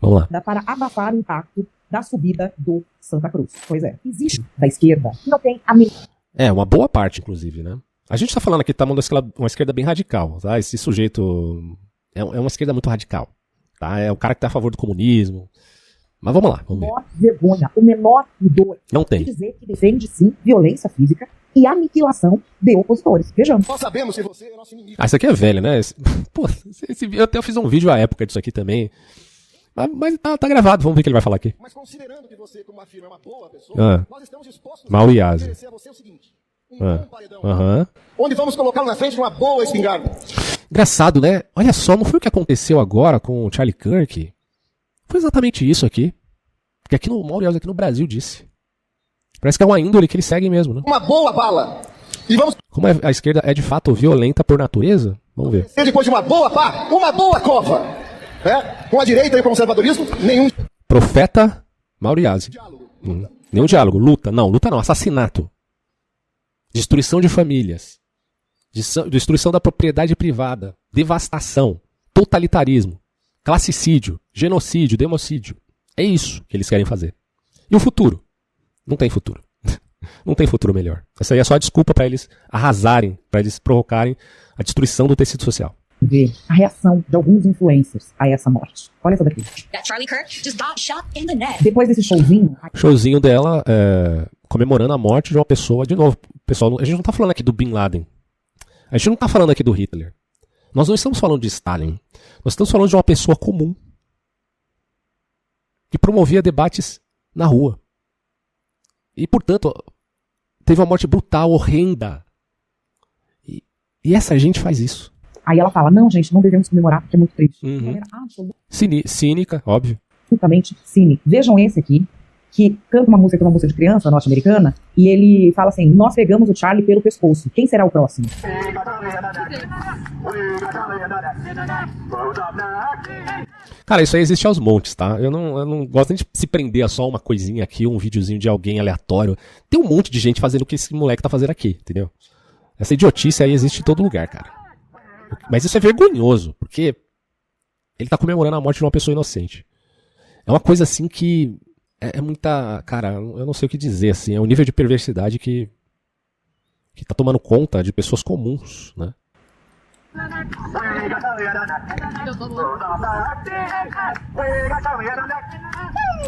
Vamos lá. Dá para abafar o impacto da subida do Santa Cruz. Pois é, existe da esquerda que não tem a uma boa parte, inclusive, né? A gente tá falando aqui, tá uma esquerda bem radical, tá? Esse sujeito é uma esquerda muito radical, tá? É o cara que tá a favor do comunismo. Mas vamos lá, vamos ver. Vergonha, o menor pudor. Não tem. Dizer que defende, sim, violência física e aniquilação de opositores. Vejamos. Nós sabemos que você é nosso inimigo. Ah, isso aqui é velho, né? Pô, eu até fiz um vídeo à época disso aqui também. Mas tá gravado, vamos ver o que ele vai falar aqui. Mas considerando que você, como afirma, é uma boa pessoa, nós estamos dispostos a oferecer a você o seguinte. Um bom paredão, onde vamos colocá-lo na frente de uma boa espingarda. Engraçado, né? Olha só, não foi o que aconteceu agora com o Charlie Kirk? Foi exatamente isso aqui. Que aqui no Mauriel, aqui no Brasil, disse. Parece que é uma índole que eles seguem mesmo, né? Uma boa bala. E vamos... Como a esquerda é de fato violenta por natureza, vamos ver. Depois de uma boa pá, uma boa cova. Com a direita e o conservadorismo, nenhum... Profeta Mauriase. Nenhum diálogo. Luta não, assassinato. Destruição de famílias. destruição da propriedade privada, devastação, totalitarismo, classicídio, genocídio, democídio. É isso que eles querem fazer. E o futuro? Não tem futuro. Não tem futuro melhor. Essa aí é só a desculpa para eles arrasarem, para eles provocarem a destruição do tecido social. Ver a reação de alguns influencers a essa morte. Olha essa daqui. Depois desse showzinho... Showzinho dela comemorando a morte de uma pessoa. De novo, pessoal, a gente não tá falando aqui do Bin Laden. A gente não tá falando aqui do Hitler. Nós não estamos falando de Stalin. Nós estamos falando de uma pessoa comum que promovia debates na rua. E, portanto, teve uma morte brutal, horrenda. E essa gente faz isso. Aí ela fala, não, gente, não devemos comemorar porque é muito triste. Cínica, óbvio. Absolutamente cínica. Vejam esse aqui, que canta uma música de criança norte-americana, e ele fala assim, nós pegamos o Charlie pelo pescoço. Quem será o próximo? Cara, isso aí existe aos montes, tá? Eu não gosto nem de se prender a só uma coisinha aqui, um videozinho de alguém aleatório. Tem um monte de gente fazendo o que esse moleque tá fazendo aqui, entendeu? Essa idiotice aí existe em todo lugar, cara. Mas isso é vergonhoso, porque ele tá comemorando a morte de uma pessoa inocente. É uma coisa assim que é muita... Cara, eu não sei o que dizer, assim. É um nível de perversidade que tá tomando conta de pessoas comuns, né?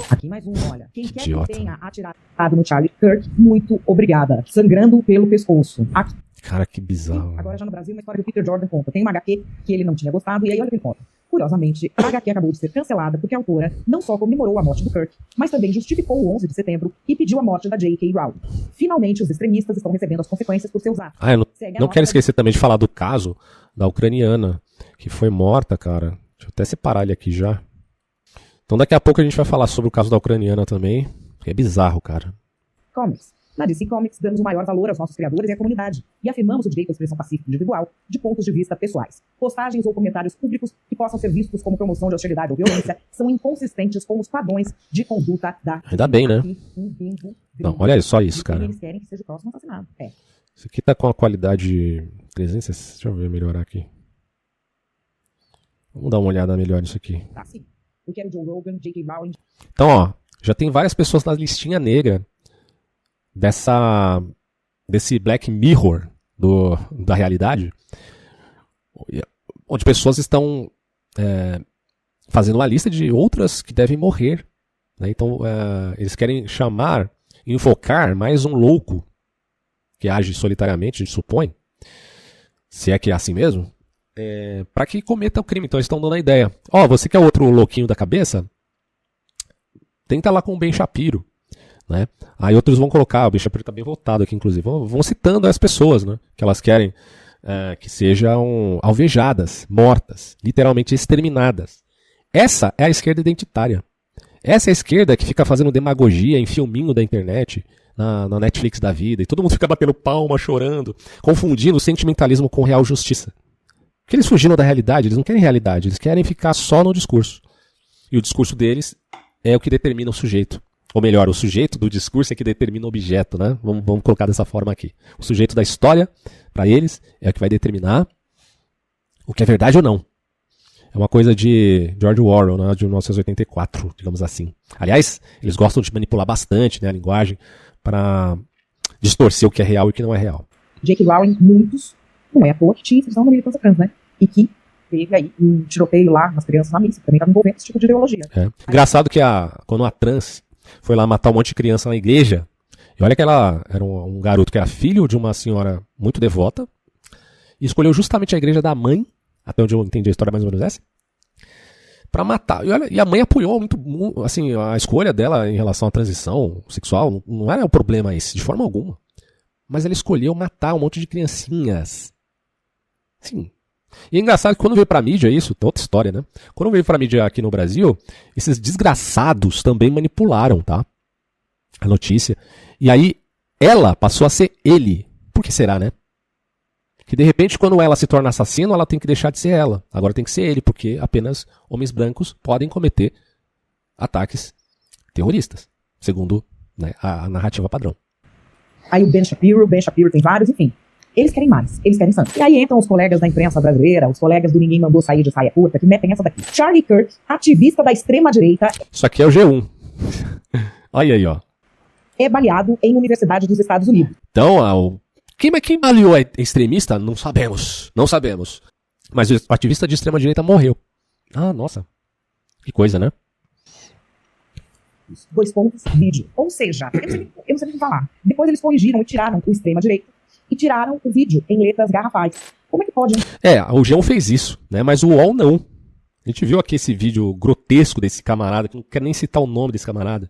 Aqui mais um, olha. Quem quer que tenha atirado no Charlie Kirk, muito obrigada. Sangrando pelo pescoço. Aqui. Cara, que bizarro. Agora já no Brasil, uma história que o Peter Jordan conta. Tem uma HQ que ele não tinha gostado, e aí olha o que ele conta. Curiosamente, a HQ acabou de ser cancelada porque a autora não só comemorou a morte do Kirk, mas também justificou o 11 de setembro e pediu a morte da J.K. Rowling. Finalmente, os extremistas estão recebendo as consequências por seus atos. Eu não quero esquecer também de falar do caso da ucraniana, que foi morta, cara. Deixa eu até separar ele aqui já. Então daqui a pouco a gente vai falar sobre o caso da ucraniana também, que é bizarro, cara. Comics. Na DC Comics, damos o maior valor aos nossos criadores e à comunidade, e afirmamos o direito à expressão pacífica individual de pontos de vista pessoais. Postagens ou comentários públicos que possam ser vistos como promoção de hostilidade ou violência são inconsistentes com os padrões de conduta da... Ainda bem, né? Não, olha só isso, cara. Eles querem que seja o próximo assassinado. Isso aqui tá com a qualidade 300... Deixa eu ver, melhorar aqui. Vamos dar uma olhada melhor nisso aqui. Tá, sim. Eu quero Joe Rogan, J.K. Rowling... Então, ó, já tem várias pessoas na listinha negra desse Black Mirror da realidade, onde pessoas estão fazendo uma lista de outras que devem morrer, né? Então eles querem chamar, invocar mais um louco que age solitariamente, a gente supõe, se é que é assim mesmo, para que cometa o crime. Então eles estão dando a ideia, você que é outro louquinho da cabeça, tenta lá com o Ben Shapiro. Né? Aí outros vão colocar, o Ben Shapiro está bem votado aqui, inclusive, vão citando as pessoas, né? Que elas querem que sejam alvejadas, mortas, literalmente exterminadas. Essa é a esquerda identitária. Essa é a esquerda que fica fazendo demagogia em filminho da internet, na Netflix da vida, e todo mundo fica batendo palma, chorando, confundindo o sentimentalismo com real justiça. Porque eles fugiram da realidade, eles não querem realidade, eles querem ficar só no discurso. E o discurso deles é o que determina o sujeito. Ou melhor, o sujeito do discurso é que determina o objeto, né? Vamos colocar dessa forma aqui. O sujeito da história, para eles, é o que vai determinar o que é verdade ou não. É uma coisa de George Orwell, né? De 1984, digamos assim. Aliás, eles gostam de manipular bastante, né, a linguagem para distorcer o que é real e o que não é real. J.K. Rowling, muitos, não é à toa que tinha inscrição na militância trans, né? E que teve aí um tiroteio lá nas crianças na missa, também estava envolvendo esse tipo de ideologia. Engraçado que quando a trans foi lá matar um monte de criança na igreja, e olha que ela era um garoto que era filho de uma senhora muito devota, e escolheu justamente a igreja da mãe, até onde eu entendi a história mais ou menos essa, pra matar. E a mãe apoiou muito, assim, a escolha dela em relação à transição sexual, não era o problema esse, de forma alguma. Mas ela escolheu matar um monte de criancinhas. Sim. E é engraçado que quando veio pra mídia isso, outra história, né? Quando veio pra mídia aqui no Brasil, esses desgraçados também manipularam, tá? A notícia. E aí, ela passou a ser ele. Por que será, né? Que de repente, quando ela se torna assassino, ela tem que deixar de ser ela. Agora tem que ser ele, porque apenas homens brancos podem cometer ataques terroristas, segundo, né, a narrativa padrão. Aí o Ben Shapiro tem vários, enfim. Eles querem mais, eles querem sangue. E aí entram os colegas da imprensa brasileira, os colegas do Ninguém Mandou Sair de Saia Curta, que metem essa daqui. Charlie Kirk, ativista da extrema-direita. Isso aqui é o G1. Olha aí, ó. É baleado em universidade dos Estados Unidos. Então, quem baleou é extremista? Não sabemos. Não sabemos. Mas o ativista de extrema-direita morreu. Ah, nossa. Que coisa, né? 2 pontos, vídeo. Ou seja, eu não sei o que falar. Depois eles corrigiram e tiraram o extrema-direita e tiraram o vídeo em letras garrafais. Como é que pode? O G1 fez isso, né? Mas o UOL não. A gente viu aqui esse vídeo grotesco desse camarada, que não quero nem citar o nome desse camarada.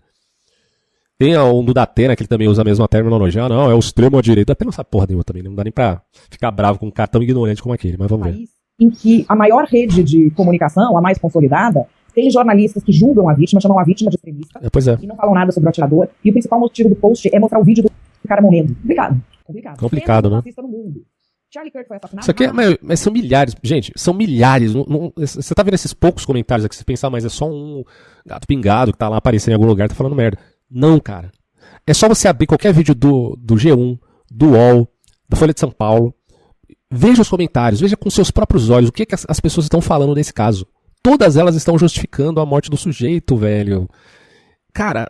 Tem um do Datena, que ele também usa a mesma terminologia. Não, é o extremo-direita. Datena não sabe porra nenhuma também. Não dá nem pra ficar bravo com um cara tão ignorante como aquele. Mas vamos ver. Em que a maior rede de comunicação, a mais consolidada, tem jornalistas que julgam a vítima, chamam a vítima de extremista. Pois é. E não falam nada sobre o atirador. E o principal motivo do post é mostrar o vídeo do cara morrendo. Complicado, né? No mundo. Charlie Kirk foi assassinado. Isso aqui mas são milhares. Gente, são milhares. Você tá vendo esses poucos comentários aqui, você pensar, mas é só um gato pingado que tá lá aparecendo em algum lugar, tá falando merda. Não, cara. É só você abrir qualquer vídeo do G1, do UOL, da Folha de São Paulo. Veja os comentários, veja com seus próprios olhos o que as pessoas estão falando nesse caso. Todas elas estão justificando a morte do sujeito, velho. Cara,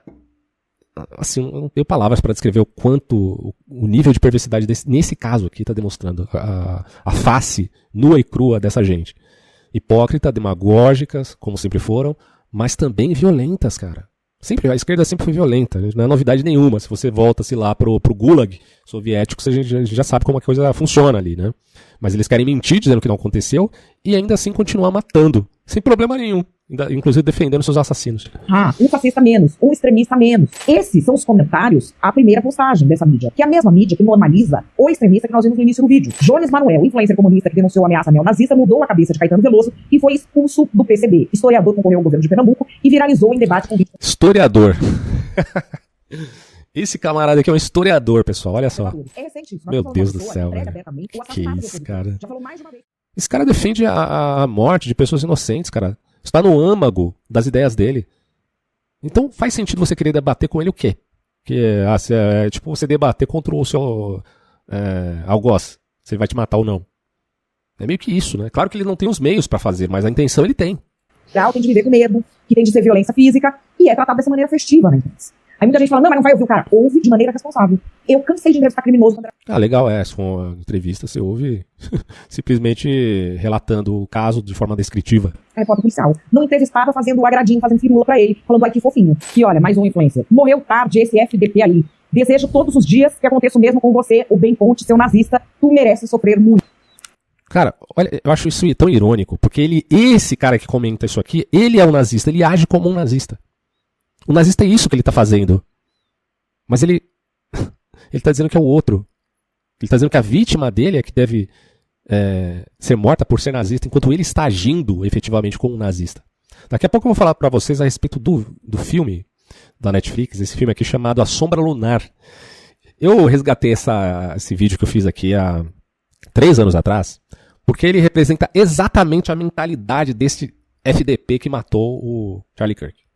assim, eu não tenho palavras para descrever o quanto o nível de perversidade nesse caso aqui está demonstrando a face nua e crua dessa gente. Hipócrita, demagógicas, como sempre foram, mas também violentas, cara. A esquerda sempre foi violenta, não é novidade nenhuma. Se você volta-se lá pro Gulag soviético, você já sabe como a coisa funciona ali, né? Mas eles querem mentir dizendo que não aconteceu e ainda assim continuar matando, sem problema nenhum, inclusive defendendo seus assassinos. Um fascista menos, um extremista menos. Esses são os comentários à primeira postagem dessa mídia, que é a mesma mídia que normaliza o extremista que nós vimos no início do vídeo. Jones Manuel, influencer comunista que denunciou a ameaça neonazista, mudou a cabeça de Caetano Veloso e foi expulso do PCB. Historiador concorreu ao governo de Pernambuco e viralizou em debate com... Historiador. Esse camarada aqui é um historiador, pessoal, olha só. Meu Deus do céu, velho. Que isso, cara. Esse cara defende a morte de pessoas inocentes, cara. Está no âmago das ideias dele. Então faz sentido você querer debater com ele o quê? Tipo você debater contra o seu algoz, se ele vai te matar ou não. É meio que isso, né? Claro que ele não tem os meios pra fazer, mas a intenção ele tem. Tem de viver com medo, que tem de ser violência física, e é tratado dessa maneira festiva, né? Aí muita gente fala, não, mas não vai ouvir o cara. Ouve de maneira responsável. Eu cansei de entrevistar criminoso. Legal, se for uma entrevista, você ouve simplesmente relatando o caso de forma descritiva. Repórter policial. Não entrevistava fazendo o agradinho, fazendo firula pra ele, falando, ai que fofinho. Que olha, mais um influencer. Morreu tarde esse FDP aí. Desejo todos os dias que aconteça o mesmo com você, o Ben Ponte, seu nazista. Tu merece sofrer muito. Cara, olha, eu acho isso tão irônico, porque esse cara que comenta isso aqui, ele é um nazista, ele age como um nazista. O nazista é isso que ele está fazendo. Mas ele está dizendo que é o outro. Ele está dizendo que a vítima dele é que deve ser morta por ser nazista, enquanto ele está agindo efetivamente como um nazista. Daqui a pouco eu vou falar para vocês a respeito do filme da Netflix, esse filme aqui chamado A Sombra Lunar. Eu resgatei esse vídeo que eu fiz aqui há 3 anos atrás, porque ele representa exatamente a mentalidade desse FDP que matou o Charlie Kirk.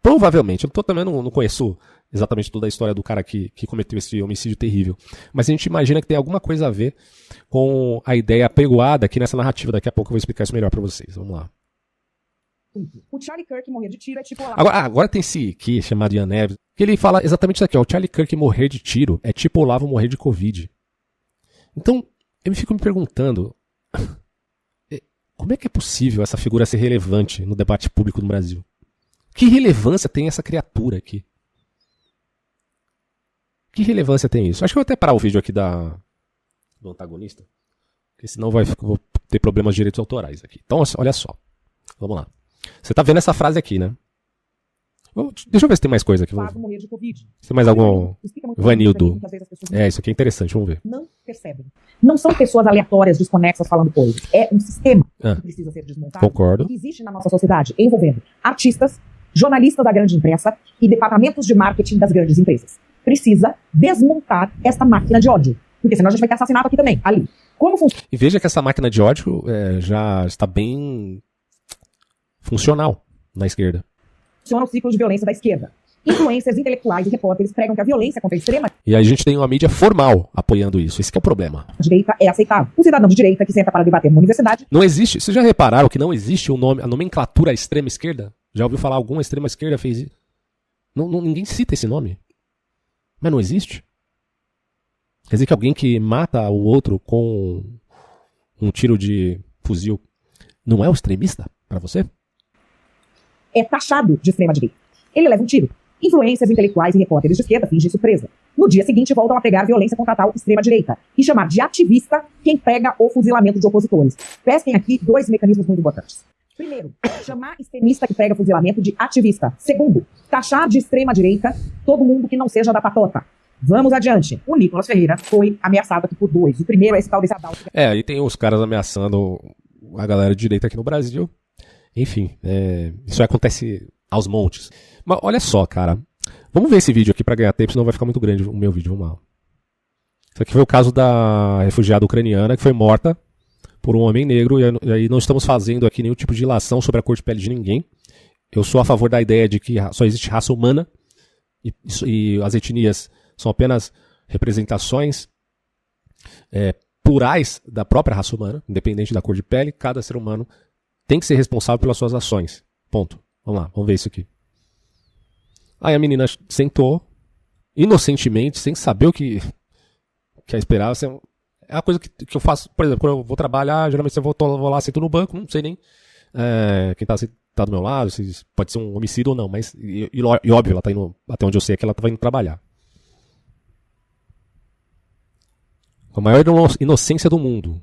Provavelmente, eu também não conheço exatamente toda a história do cara que cometeu esse homicídio terrível, mas a gente imagina que tem alguma coisa a ver com a ideia apregoada aqui nessa narrativa. Daqui a pouco eu vou explicar isso melhor pra vocês. Vamos lá. O Charlie Kirk morrer de tiro é tipo... Agora tem esse aqui, chamado Ian Neves, que ele fala exatamente isso aqui, ó, o Charlie Kirk morrer de tiro é tipo o Olavo morrer de Covid. Então, eu fico me perguntando, como é que é possível essa figura ser relevante no debate público no Brasil? Que relevância tem essa criatura aqui? Que relevância tem isso? Acho que eu vou até parar o vídeo aqui do antagonista, porque senão vou ter problemas de direitos autorais aqui. Então, olha só. Vamos lá. Você tá vendo essa frase aqui, né? Deixa eu ver se tem mais coisa aqui. Se tem mais algum... Vanildo. Isso aqui é interessante, vamos ver. Não percebem. Não são pessoas aleatórias, desconexas falando coisas. É um sistema que precisa ser desmontado. Concordo. Que existe na nossa sociedade, envolvendo artistas, jornalistas da grande imprensa e departamentos de marketing das grandes empresas. Precisa desmontar esta máquina de ódio. Porque senão a gente vai ter assassinato aqui também, ali. Como funciona? E veja que essa máquina de ódio já está bem funcional na esquerda. Funciona o ciclo de violência da esquerda. Influências intelectuais e repórteres pregam que a violência contra a extrema E aí a gente tem uma mídia formal apoiando isso. Esse que é o problema. direita é aceitável. O cidadão de direita que senta para debater numa universidade Não existe. Vocês já repararam que não existe o nome, a nomenclatura extrema esquerda? Já ouviu falar alguma extrema esquerda fez isso? Ninguém cita esse nome. Mas não existe. Quer dizer que alguém que mata o outro com um tiro de fuzil não é o extremista para você? é taxado de extrema direita. Ele leva um tiro. Influências intelectuais e repórteres de esquerda fingem surpresa. No dia seguinte, voltam a pregar violência contra a tal extrema-direita e chamar de ativista quem prega o fuzilamento de opositores. Pesquem aqui 2 mecanismos muito importantes. Primeiro, chamar extremista que prega fuzilamento de ativista. Segundo, taxar de extrema-direita todo mundo que não seja da patota. Vamos adiante. O Nicolas Ferreira foi ameaçado aqui por 2. O primeiro é esse tal desse Adalto. Aí tem os caras ameaçando a galera de direita aqui no Brasil. Enfim, isso acontece aos montes. Mas olha só, cara. Vamos ver esse vídeo aqui pra ganhar tempo, senão vai ficar muito grande o meu vídeo. Vamos lá. Isso aqui foi o caso da refugiada ucraniana que foi morta por um homem negro. E aí não estamos fazendo aqui nenhum tipo de ilação sobre a cor de pele de ninguém. Eu sou a favor da ideia de que só existe raça humana. E as etnias são apenas representações plurais da própria raça humana, independente da cor de pele. Cada ser humano tem que ser responsável pelas suas ações. Ponto. Vamos lá, vamos ver isso aqui. Aí a menina sentou, inocentemente, sem saber o que ia esperar. É uma coisa que eu faço, por exemplo, quando eu vou trabalhar, geralmente eu vou lá, sento no banco, não sei nem quem tá do meu lado, se pode ser um homicídio ou não, mas e óbvio, ela tá indo, até onde eu sei, que ela tava indo trabalhar. A maior inocência do mundo.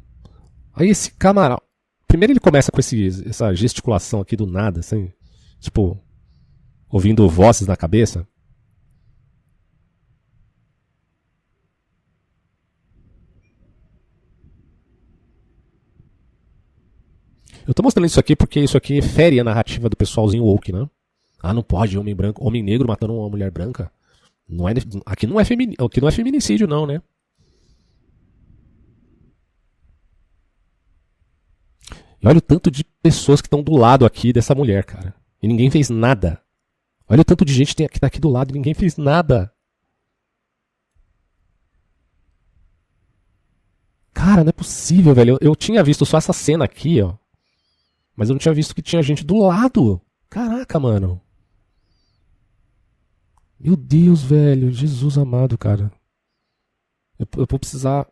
Aí esse camarada, primeiro ele começa com essa gesticulação aqui do nada, assim, tipo, ouvindo vozes na cabeça. Eu tô mostrando isso aqui porque isso aqui fere a narrativa do pessoalzinho woke, né? Ah, não pode homem negro matando uma mulher branca. Aqui não é feminicídio não, né? E olha o tanto de pessoas que estão do lado aqui dessa mulher, cara. E ninguém fez nada. Olha o tanto de gente que tá aqui do lado e ninguém fez nada. Cara, não é possível, velho. Eu tinha visto só essa cena aqui, ó. Mas eu não tinha visto que tinha gente do lado. Caraca, mano. Meu Deus, velho. Jesus amado, cara. Eu vou precisar...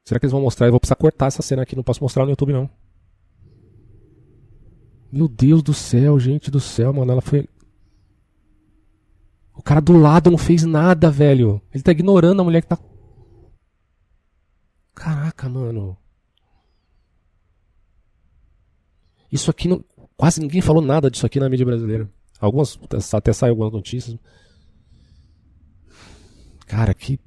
Será que eles vão mostrar? Eu vou precisar cortar essa cena aqui. Não posso mostrar no YouTube, não. Meu Deus do céu, gente do céu, mano. Ela foi... O cara do lado não fez nada, velho. Ele tá ignorando a mulher que tá... Caraca, mano. Isso aqui não... Quase ninguém falou nada disso aqui na mídia brasileira. Algumas... Até saiu algumas notícias. Cara, que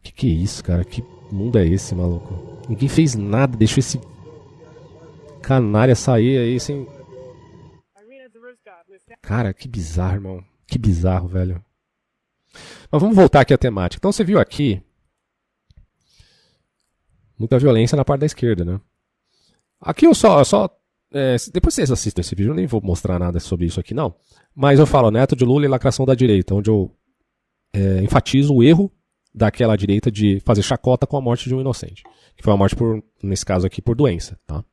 é isso, cara? Que mundo é esse, maluco? Ninguém fez nada, deixou esse canalha sair aí sem... Cara, que bizarro, irmão. Que bizarro, velho. Mas vamos voltar aqui à temática. Então você viu aqui muita violência na parte da esquerda, né? Aqui eu só depois vocês assistem esse vídeo, eu nem vou mostrar nada sobre isso aqui, não. Mas eu falo neto de Lula e lacração da direita, onde eu enfatizo o erro daquela direita de fazer chacota com a morte de um inocente. Que foi uma morte, nesse caso aqui, por doença, tá?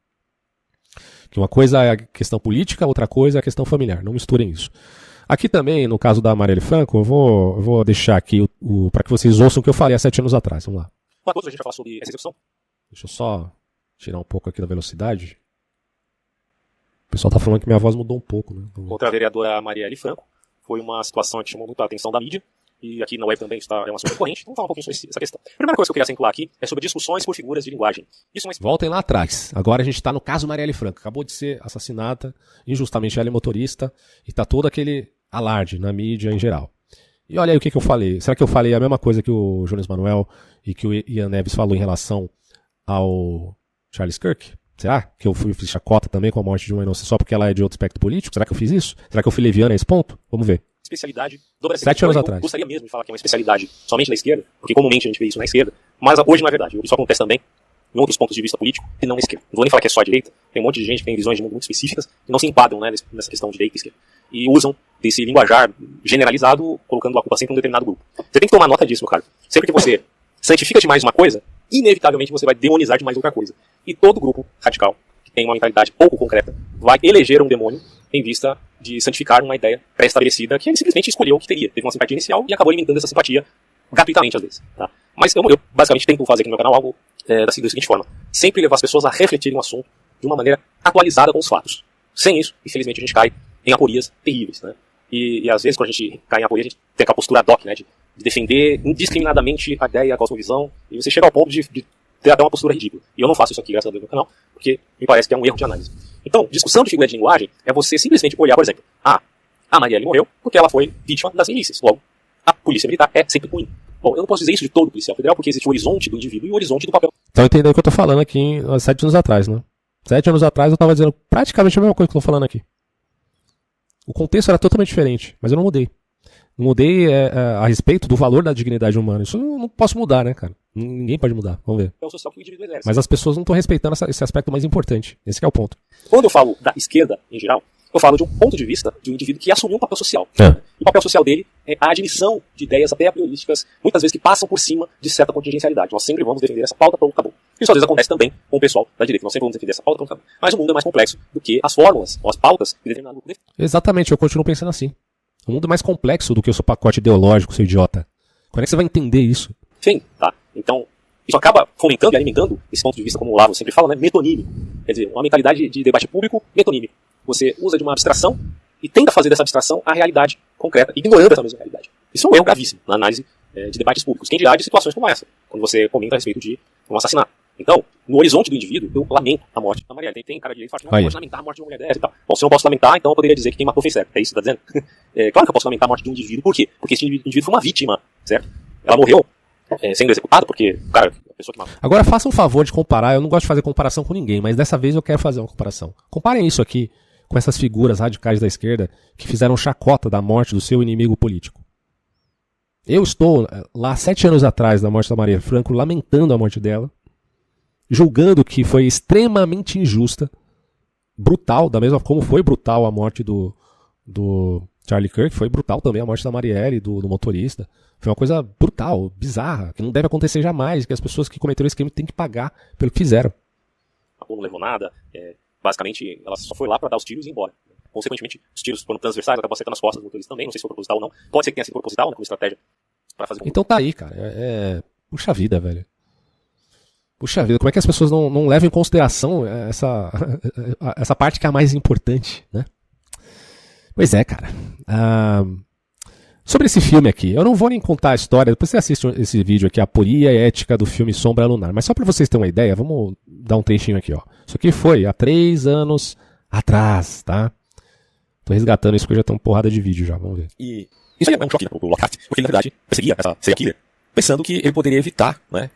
Que uma coisa é a questão política, outra coisa é a questão familiar. Não misturem isso. Aqui também, no caso da Marielle Franco, eu vou deixar aqui para que vocês ouçam o que eu falei há 7 anos atrás. Vamos lá. Uma coisa a gente vai falar sobre essa execução. Deixa eu só tirar um pouco aqui da velocidade. O pessoal tá falando que minha voz mudou um pouco, né? Contra a vereadora Marielle Franco. Foi uma situação que chamou muito a atenção da mídia. E aqui na web também é um assunto recorrente. Vamos falar um pouquinho sobre essa questão. A primeira coisa que eu queria acentuar aqui é sobre discussões por figuras de linguagem. Voltem lá atrás. Agora a gente está no caso Marielle Franco. Acabou de ser assassinada injustamente, ela é motorista. E tá todo aquele alarde na mídia em geral. E olha aí o que eu falei. Será que eu falei a mesma coisa que o Jones Manuel e que o Ian Neves falou em relação ao Charles Kirk? Será que eu fiz chacota também com a morte de uma inocente só porque ela é de outro espectro político? Será que eu fiz isso? Será que eu fui leviano a esse ponto? Vamos ver. Especialidade do Brasil. 7 anos atrás. Gostaria mesmo de falar que é uma especialidade somente da esquerda, porque comumente a gente vê isso na esquerda, mas hoje não é verdade. Isso acontece também em outros pontos de vista político e não na esquerda. Não vou nem falar que é só a direita, tem um monte de gente que tem visões de mundo muito específicas e não se enquadram, né, nessa questão de direita e esquerda. E usam desse linguajar generalizado, colocando a culpa sempre em um determinado grupo. Você tem que tomar nota disso, meu cara. Sempre que você santifica demais uma coisa, inevitavelmente você vai demonizar demais outra coisa. E todo grupo radical, que tem uma mentalidade pouco concreta, vai eleger um demônio em vista de santificar uma ideia pré-estabelecida que ele simplesmente escolheu o que teria. Teve uma simpatia inicial e acabou alimentando essa simpatia gratuitamente, às vezes. Tá? Mas eu basicamente tento fazer aqui no meu canal algo da seguinte forma. Sempre levar as pessoas a refletirem o assunto de uma maneira atualizada com os fatos. Sem isso, infelizmente, a gente cai em aporias terríveis. Né? E às vezes, quando a gente cai em aporia, a gente tem aquela postura ad hoc, né? De defender indiscriminadamente a ideia, a cosmovisão, e você chega ao ponto de ter até uma postura ridícula. E eu não faço isso aqui, graças a Deus, no canal, porque me parece que é um erro de análise. Então, discussão de figura de linguagem é você simplesmente olhar, por exemplo, a Marielle morreu porque ela foi vítima das milícias. Logo, a polícia militar é sempre ruim. Bom, eu não posso dizer isso de todo policial federal, porque existe o horizonte do indivíduo e o horizonte do papel. Então entendeu o que eu tô falando aqui 7 anos atrás, né? 7 anos atrás eu tava dizendo praticamente a mesma coisa que eu tô falando aqui. O contexto era totalmente diferente, mas eu não mudei. Não mudei a respeito do valor da dignidade humana. Isso eu não posso mudar, né, cara? Ninguém pode mudar. Vamos ver. É o social que o indivíduo exerce. Mas as pessoas não estão respeitando esse aspecto mais importante. Esse que é o ponto. Quando eu falo da esquerda, em geral, eu falo de um ponto de vista de um indivíduo que assumiu um papel social. E o papel social dele é a admissão de ideias até a priorísticas, muitas vezes que passam por cima de certa contingencialidade. Nós sempre vamos defender essa pauta, pronto, acabou. Isso às vezes acontece também com o pessoal da direita. Nós sempre vamos defender essa pauta, pronto, acabou. Mas o mundo é mais complexo do que as fórmulas ou as pautas que determinado grupo defende. Exatamente, eu continuo pensando assim. O mundo é mais complexo do que o seu pacote ideológico, seu idiota. Quando é que você vai entender isso? Sim, tá. Então, isso acaba fomentando e alimentando esse ponto de vista, como o Lavo sempre fala, né, metonímico. Quer dizer, uma mentalidade de debate público metonímico. Você usa de uma abstração e tenta fazer dessa abstração a realidade concreta, ignorando essa mesma realidade. Isso é um erro gravíssimo na análise de debates públicos. Quem dirá de situações como essa, quando você comenta a respeito de um assassinato. Então, no horizonte do indivíduo, eu lamento a morte da Marielle. Tem cara de direito que fala, não pode lamentar a morte de uma mulher dessa e tal. Bom, se eu não posso lamentar, então eu poderia dizer que quem matou foi cego. É isso que você está dizendo? Claro que eu posso lamentar a morte de um indivíduo. Por quê? Porque esse indivíduo foi uma vítima, certo? Ela morreu sendo executada porque, cara, a pessoa que matou. Agora, faça um favor de comparar. Eu não gosto de fazer comparação com ninguém, mas dessa vez eu quero fazer uma comparação. Comparem isso aqui com essas figuras radicais da esquerda que fizeram chacota da morte do seu inimigo político. Eu estou lá 7 anos atrás da morte da Maria Franco, lamentando a morte dela, julgando que foi extremamente injusta, brutal, da mesma como foi brutal a morte do Charlie Kirk, foi brutal também a morte da Marielle, do motorista. Foi uma coisa brutal, bizarra, que não deve acontecer jamais, que as pessoas que cometeram esse crime têm que pagar pelo que fizeram. Não levou nada, basicamente ela só foi lá para dar os tiros e ir embora. Consequentemente, os tiros foram transversais, acabou acertando as costas do motorista também, não sei se foi proposital ou não. Pode ser que tenha sido proposital, né, como estratégia para fazer... Então tá aí, cara, puxa vida, velho. Puxa vida, como é que as pessoas não levam em consideração essa parte que é a mais importante, né? Pois é, cara. Sobre esse filme aqui, eu não vou nem contar a história, depois você assiste esse vídeo aqui, a aporia ética do filme Sombra Lunar. Mas só pra vocês terem uma ideia, vamos dar um trechinho aqui, ó. Isso aqui foi há 3 anos atrás, tá? Tô resgatando isso porque já tem uma porrada de vídeo já, vamos ver. E isso aí é um choque, né, pro Lockhart, porque ele, na verdade, perseguia essa serial killer, pensando que ele poderia evitar, né,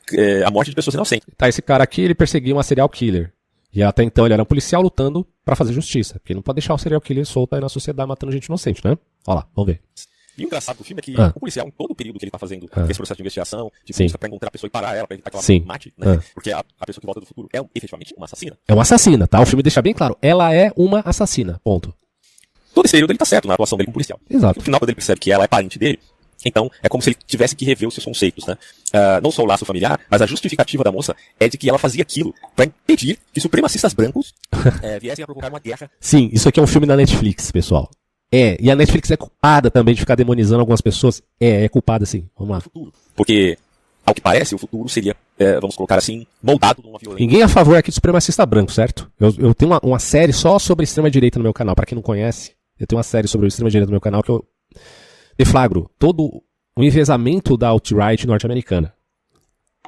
a morte de pessoas inocentes. Tá, esse cara aqui, ele perseguia uma serial killer. E até então ele era um policial lutando pra fazer justiça. Porque ele não pode deixar o serial killer solto aí na sociedade matando gente inocente, né? Olha lá, vamos ver. E o engraçado do filme é que o policial, em todo o período que ele tá fazendo esse processo de investigação, de busca pra encontrar a pessoa e parar ela, pra evitar que ela mate, né? Porque a pessoa que volta do futuro é efetivamente uma assassina. É uma assassina, tá? O filme deixa bem claro. Ela é uma assassina, ponto. Todo esse período ele tá certo na atuação dele como policial. Exato. No final, quando ele percebe que ela é parente dele, então é como se ele tivesse que rever os seus conceitos, né? Não só o laço familiar, mas a justificativa da moça é de que ela fazia aquilo pra impedir que supremacistas brancos viessem a provocar uma guerra. Sim, isso aqui é um filme da Netflix, pessoal. E a Netflix é culpada também de ficar demonizando algumas pessoas. É culpada sim, vamos lá. Futuro. Porque, ao que parece, o futuro seria, vamos colocar assim, moldado numa violência. Ninguém é a favor aqui de supremacista branco, certo? Eu tenho uma série só sobre extrema-direita no meu canal, pra quem não conhece. Eu tenho uma série sobre extrema-direita no meu canal que eu deflagro todo o enviesamento da alt-right norte-americana.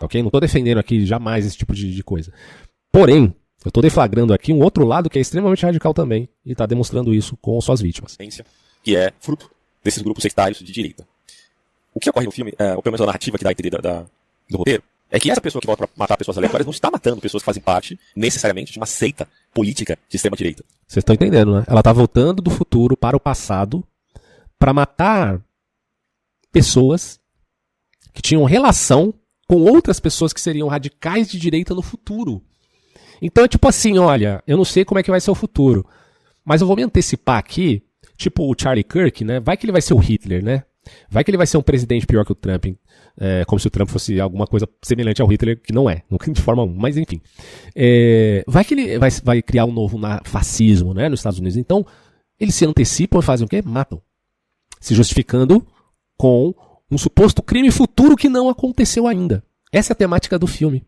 Ok? Não tô defendendo aqui jamais esse tipo de coisa. Porém, eu tô deflagrando aqui um outro lado que é extremamente radical também e tá demonstrando isso com suas vítimas. Que é fruto desses grupos sectários de direita. O que ocorre no filme, ou pelo menos a narrativa que dá a entender do roteiro, é que essa pessoa que volta pra matar pessoas aleatórias não está matando pessoas que fazem parte, necessariamente, de uma seita política de extrema-direita. Vocês estão entendendo, né? Ela tá voltando do futuro para o passado para matar pessoas que tinham relação com outras pessoas que seriam radicais de direita no futuro. Então é tipo assim, olha, eu não sei como é que vai ser o futuro, mas eu vou me antecipar aqui tipo o Charlie Kirk, né? Vai que ele vai ser o Hitler, né? Vai que ele vai ser um presidente pior que o Trump, como se o Trump fosse alguma coisa semelhante ao Hitler, que não é, de forma alguma, mas enfim. Vai que ele vai criar um novo fascismo, né, nos Estados Unidos. Então, eles se antecipam e fazem o quê? Matam. Se justificando com um suposto crime futuro que não aconteceu ainda. Essa é a temática do filme.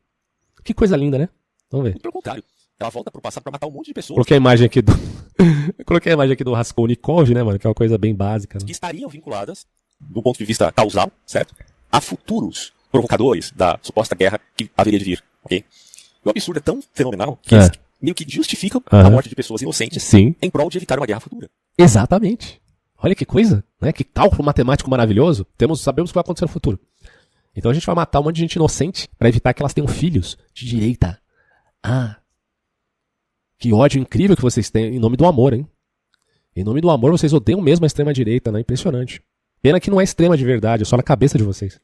Que coisa linda, né? Vamos ver. Pelo contrário. Ela volta pro passado pra matar um monte de pessoas. Coloquei a imagem aqui do Raskolnikov, né, mano? Que é uma coisa bem básica. Né? Que estariam vinculadas, do ponto de vista causal, certo? A futuros provocadores da suposta guerra que haveria de vir, ok? O absurdo é tão fenomenal que eles meio que justificam a morte de pessoas inocentes em prol de evitar uma guerra futura. Exatamente. Olha que coisa, né? Que cálculo matemático maravilhoso. Sabemos o que vai acontecer no futuro. Então a gente vai matar um monte de gente inocente pra evitar que elas tenham filhos de direita. Que ódio incrível que vocês têm em nome do amor, hein? Em nome do amor, vocês odeiam mesmo a extrema-direita, né? Impressionante. Pena que não é extrema de verdade, é só na cabeça de vocês.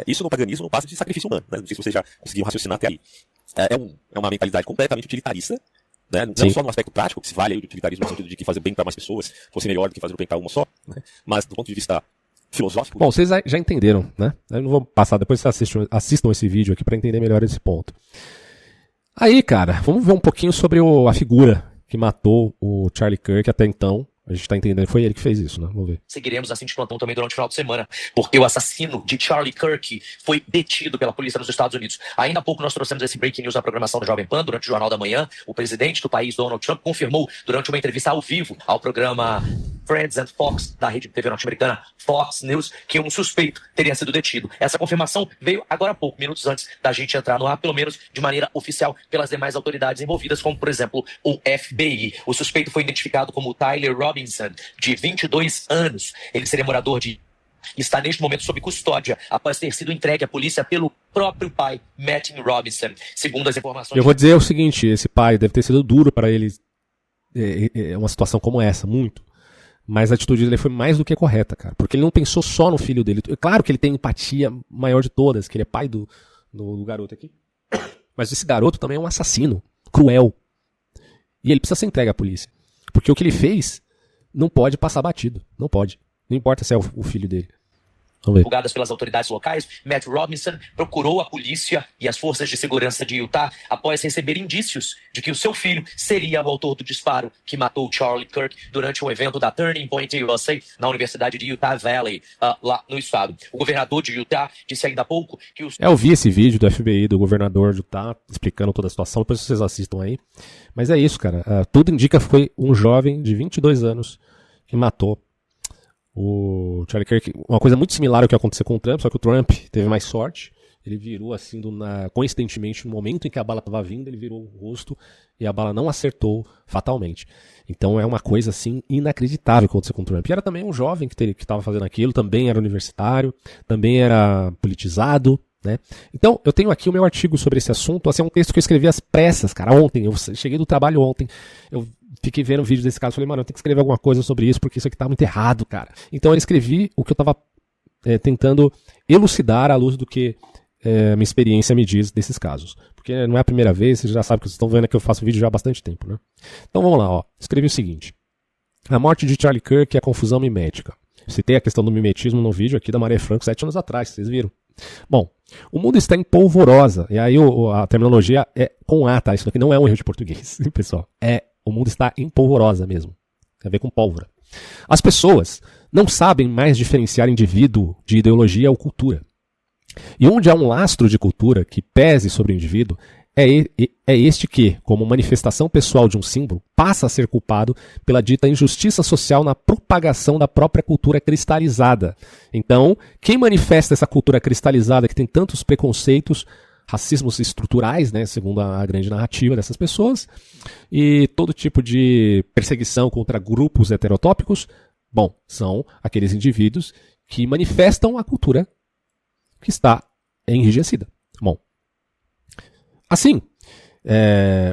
Isso no paganismo passa de sacrifício humano, né? Não sei se vocês já conseguiram raciocinar até aí. É uma mentalidade completamente utilitarista, né? Não só no aspecto prático, que se vale aí do utilitarismo no sentido de que fazer bem para mais pessoas fosse melhor do que fazer o bem para uma só, né? Mas do ponto de vista filosófico... Bom, vocês já entenderam, né? Eu não vou passar, depois vocês assistam esse vídeo aqui para entender melhor esse ponto. Aí, cara, vamos ver um pouquinho sobre a figura que matou o Charlie Kirk até então. A gente tá entendendo, foi ele que fez isso, né? Vamos ver. Seguiremos assim de plantão também durante o final de semana, porque o assassino de Charlie Kirk foi detido pela polícia dos Estados Unidos. Ainda há pouco nós trouxemos esse breaking news na programação do Jovem Pan, durante o Jornal da Manhã. O presidente do país, Donald Trump, confirmou durante uma entrevista ao vivo ao programa Friends and Fox, da rede de TV norte-americana Fox News, que um suspeito teria sido detido. Essa confirmação veio agora há pouco, minutos antes da gente entrar no ar, pelo menos de maneira oficial, pelas demais autoridades envolvidas, como, por exemplo, o FBI. O suspeito foi identificado como Tyler Robinson, de 22 anos. Ele seria morador de... está neste momento sob custódia, após ter sido entregue à polícia pelo próprio pai, Matthew Robinson. Segundo as informações... Eu vou dizer o seguinte, esse pai deve ter sido duro para ele, uma situação como essa, muito. Mas a atitude dele foi mais do que correta, cara. Porque ele não pensou só no filho dele. Claro que ele tem empatia maior de todas, que ele é pai do garoto aqui. Mas esse garoto também é um assassino, cruel. E ele precisa ser entregue à polícia. Porque o que ele fez não pode passar batido. Não pode. Não importa se é o filho dele. Vamos ver. Divulgadas pelas autoridades locais, Matt Robinson procurou a polícia e as forças de segurança de Utah após receber indícios de que o seu filho seria o autor do disparo que matou Charlie Kirk durante um evento da Turning Point USA na Universidade de Utah Valley, lá no estado. O governador de Utah disse ainda há pouco que os... Eu vi esse vídeo do FBI, do governador de Utah, explicando toda a situação, depois vocês assistam aí. Mas é isso, cara. Tudo indica que foi um jovem de 22 anos que matou o Charlie Kirk. Uma coisa muito similar ao que aconteceu com o Trump, só que o Trump teve mais sorte. Ele virou assim, coincidentemente, no momento em que a bala estava vindo, ele virou o rosto e a bala não acertou fatalmente. Então é uma coisa assim inacreditável que aconteceu com o Trump. E era também um jovem que estava fazendo aquilo, também era universitário, também era politizado, né? Então eu tenho aqui o meu artigo sobre esse assunto. Assim, é um texto que eu escrevi às pressas, cara, ontem. Eu cheguei do trabalho ontem, eu fiquei vendo vídeo desse caso, falei, mano, eu tenho que escrever alguma coisa sobre isso, porque isso aqui tá muito errado, cara. Então eu escrevi o que eu tava tentando elucidar à luz do que minha experiência me diz desses casos. Porque não é a primeira vez, vocês já sabem que vocês estão vendo que eu faço vídeo já há bastante tempo, né? Então vamos lá, ó. Escrevi o seguinte. A morte de Charlie Kirk é confusão mimética. Citei a questão do mimetismo no vídeo aqui da Maria Franco 7 anos atrás, vocês viram? Bom, o mundo está em polvorosa. E aí a terminologia é com A, tá? Isso aqui não é um erro de português, pessoal. O mundo está em polvorosa mesmo. Tem a ver com pólvora. As pessoas não sabem mais diferenciar indivíduo de ideologia ou cultura. E onde há um lastro de cultura que pese sobre o indivíduo, é este que, como manifestação pessoal de um símbolo, passa a ser culpado pela dita injustiça social na propagação da própria cultura cristalizada. Então, quem manifesta essa cultura cristalizada que tem tantos preconceitos, racismos estruturais, né, segundo a grande narrativa dessas pessoas, e todo tipo de perseguição contra grupos heterotópicos, bom, são aqueles indivíduos que manifestam a cultura que está enrijecida. Bom, assim,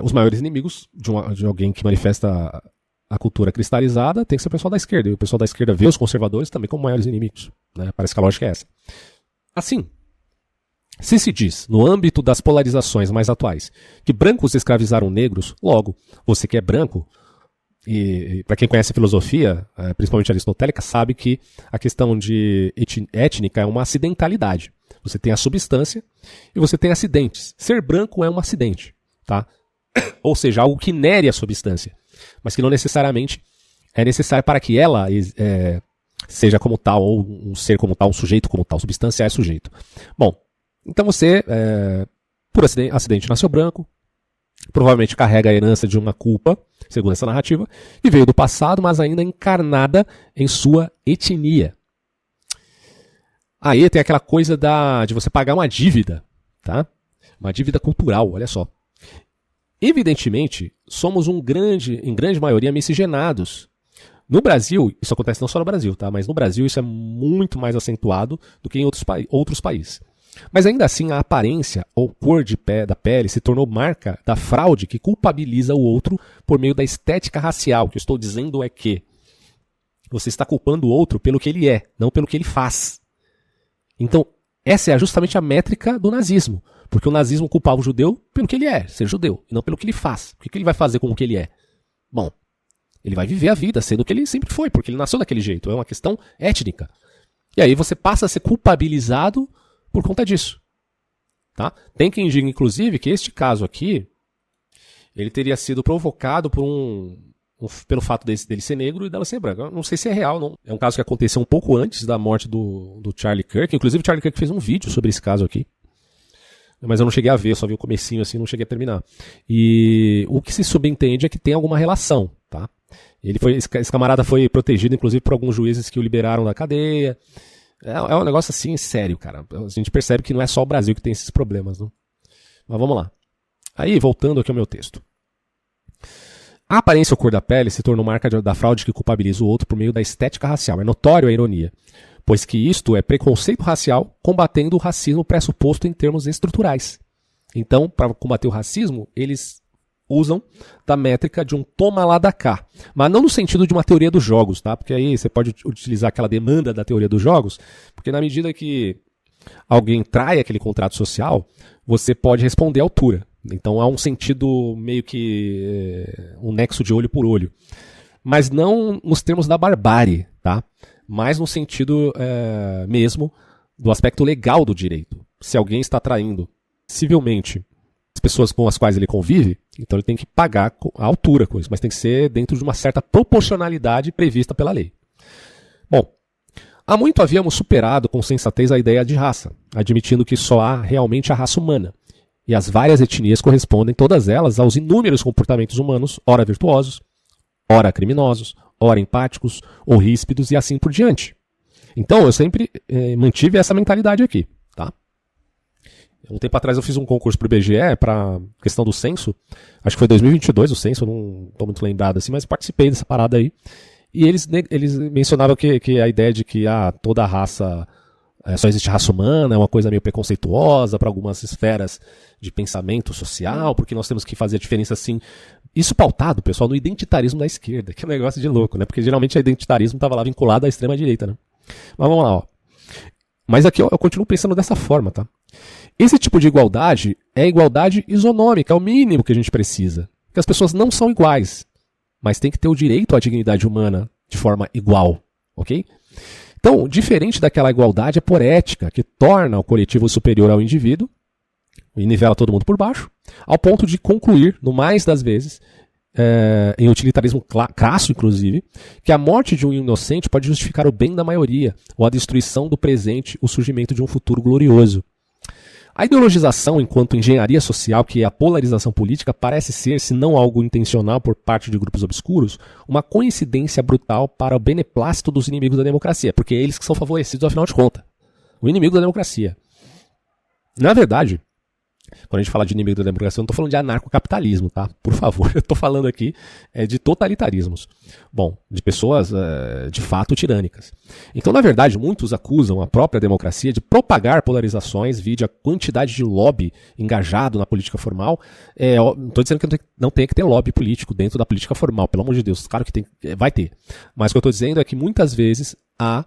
os maiores inimigos de alguém que manifesta a cultura cristalizada tem que ser o pessoal da esquerda, e o pessoal da esquerda vê os conservadores também como maiores inimigos, né? Parece que a lógica é essa. Assim, se diz, no âmbito das polarizações mais atuais, que brancos escravizaram negros, logo, você que é branco E para quem conhece filosofia, principalmente aristotélica, sabe que a questão de étnica é uma acidentalidade. Você tem a substância e você tem acidentes. Ser branco é um acidente, tá? Ou seja, algo que nere a substância, mas que não necessariamente é necessário para que ela seja como tal, ou um ser como tal, um sujeito como tal. Substância é sujeito. Bom, então você, por acidente, nasceu branco, provavelmente carrega a herança de uma culpa, segundo essa narrativa, e veio do passado, mas ainda encarnada em sua etnia. Aí tem aquela coisa de você pagar uma dívida, tá? Uma dívida cultural, olha só. Evidentemente, somos em grande maioria, miscigenados. No Brasil, isso acontece não só no Brasil, tá? Mas no Brasil isso é muito mais acentuado do que em outros países. Mas ainda assim, a aparência ou cor da pele se tornou marca da fraude que culpabiliza o outro por meio da estética racial. O que eu estou dizendo é que você está culpando o outro pelo que ele é, não pelo que ele faz. Então, essa é justamente a métrica do nazismo. Porque o nazismo culpava o judeu pelo que ele é, ser judeu, e não pelo que ele faz. O que ele vai fazer com o que ele é? Bom, ele vai viver a vida sendo o que ele sempre foi, porque ele nasceu daquele jeito. É uma questão étnica. E aí você passa a ser culpabilizado por conta disso. Tá? Tem quem diga, inclusive, que este caso aqui, ele teria sido provocado pelo fato dele ser negro e dela ser branca. Eu não sei se é real, não. É um caso que aconteceu um pouco antes da morte do Charlie Kirk. Inclusive, o Charlie Kirk fez um vídeo sobre esse caso aqui. Mas eu não cheguei a ver, só vi o comecinho assim, não cheguei a terminar. E o que se subentende é que tem alguma relação, tá? Esse camarada foi protegido, inclusive, por alguns juízes que o liberaram da cadeia. É um negócio assim, sério, cara. A gente percebe que não é só o Brasil que tem esses problemas, não? Mas vamos lá. Aí, voltando aqui ao meu texto. A aparência ou cor da pele se tornou marca da fraude que culpabiliza o outro por meio da estética racial. É notório a ironia, pois que isto é preconceito racial combatendo o racismo pressuposto em termos estruturais. Então, para combater o racismo, eles usam da métrica de um toma lá da cá. Mas não no sentido de uma teoria dos jogos, tá? Porque aí você pode utilizar aquela demanda da teoria dos jogos, porque na medida que alguém trai aquele contrato social, você pode responder à altura. Então há um sentido meio que um nexo de olho por olho. Mas não nos termos da barbárie, tá? Mas no sentido mesmo do aspecto legal do direito. Se alguém está traindo civilmente as pessoas com as quais ele convive, então ele tem que pagar a altura com isso, mas tem que ser dentro de uma certa proporcionalidade prevista pela lei. Bom, há muito havíamos superado com sensatez a ideia de raça, admitindo que só há realmente a raça humana, e as várias etnias correspondem, todas elas, aos inúmeros comportamentos humanos, ora virtuosos, ora criminosos, ora empáticos, ou ríspidos e assim por diante. Então eu sempre mantive essa mentalidade aqui, tá? Um tempo atrás eu fiz um concurso para o IBGE, para questão do censo, acho que foi 2022 o censo, eu não estou muito lembrado assim, mas participei dessa parada aí. E eles mencionavam que a ideia de que toda raça, só existe raça humana, é uma coisa meio preconceituosa para algumas esferas de pensamento social, porque nós temos que fazer a diferença assim. Isso pautado, pessoal, no identitarismo da esquerda, que é um negócio de louco, né? Porque geralmente o identitarismo estava lá vinculado à extrema-direita, né? Mas vamos lá, ó. Mas aqui eu continuo pensando dessa forma, tá? Esse tipo de igualdade é igualdade isonômica, é o mínimo que a gente precisa. Porque as pessoas não são iguais, mas tem que ter o direito à dignidade humana de forma igual, ok? Então, diferente daquela igualdade é por ética, que torna o coletivo superior ao indivíduo, e nivela todo mundo por baixo, ao ponto de concluir, no mais das vezes, em utilitarismo crasso, inclusive, que a morte de um inocente pode justificar o bem da maioria, ou a destruição do presente, o surgimento de um futuro glorioso. A ideologização enquanto engenharia social, que é a polarização política, parece ser, se não algo intencional por parte de grupos obscuros, uma coincidência brutal para o beneplácito dos inimigos da democracia, porque é eles que são favorecidos, afinal de contas. O inimigo da democracia. Na verdade, quando a gente fala de inimigo da democracia, eu não estou falando de anarcocapitalismo, tá? Por favor, eu estou falando aqui de totalitarismos. Bom, de pessoas de fato tirânicas. Então, na verdade, muitos acusam a própria democracia de propagar polarizações, vide a quantidade de lobby engajado na política formal. Não estou dizendo que não tem que ter lobby político dentro da política formal, pelo amor de Deus, claro que vai ter. Mas o que eu estou dizendo é que muitas vezes há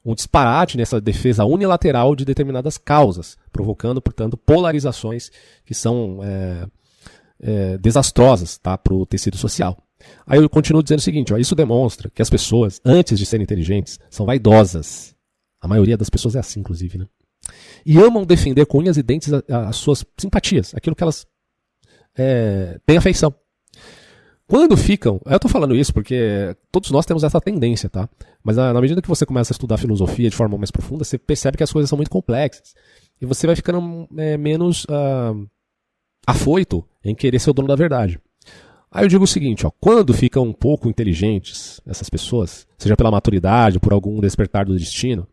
um disparate nessa defesa unilateral de determinadas causas, provocando, portanto, polarizações que são desastrosas, tá, para o tecido social. Aí eu continuo dizendo o seguinte, ó, isso demonstra que as pessoas, antes de serem inteligentes, são vaidosas. A maioria das pessoas é assim, inclusive, né? E amam defender com unhas e dentes as suas simpatias, aquilo que elas têm afeição. Quando ficam, eu tô falando isso porque todos nós temos essa tendência, tá? Mas na medida que você começa a estudar filosofia de forma mais profunda, você percebe que as coisas são muito complexas. E você vai ficando menos afoito em querer ser o dono da verdade. Aí eu digo o seguinte, ó, quando ficam um pouco inteligentes, essas pessoas, seja pela maturidade, por algum despertar do destino,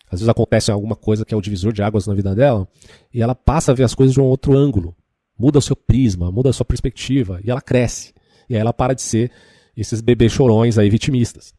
às vezes acontece alguma coisa que é o divisor de águas na vida dela, e ela passa a ver as coisas de um outro ângulo, muda o seu prisma, muda a sua perspectiva, e ela cresce. E aí ela para de ser esses bebês chorões aí vitimistas.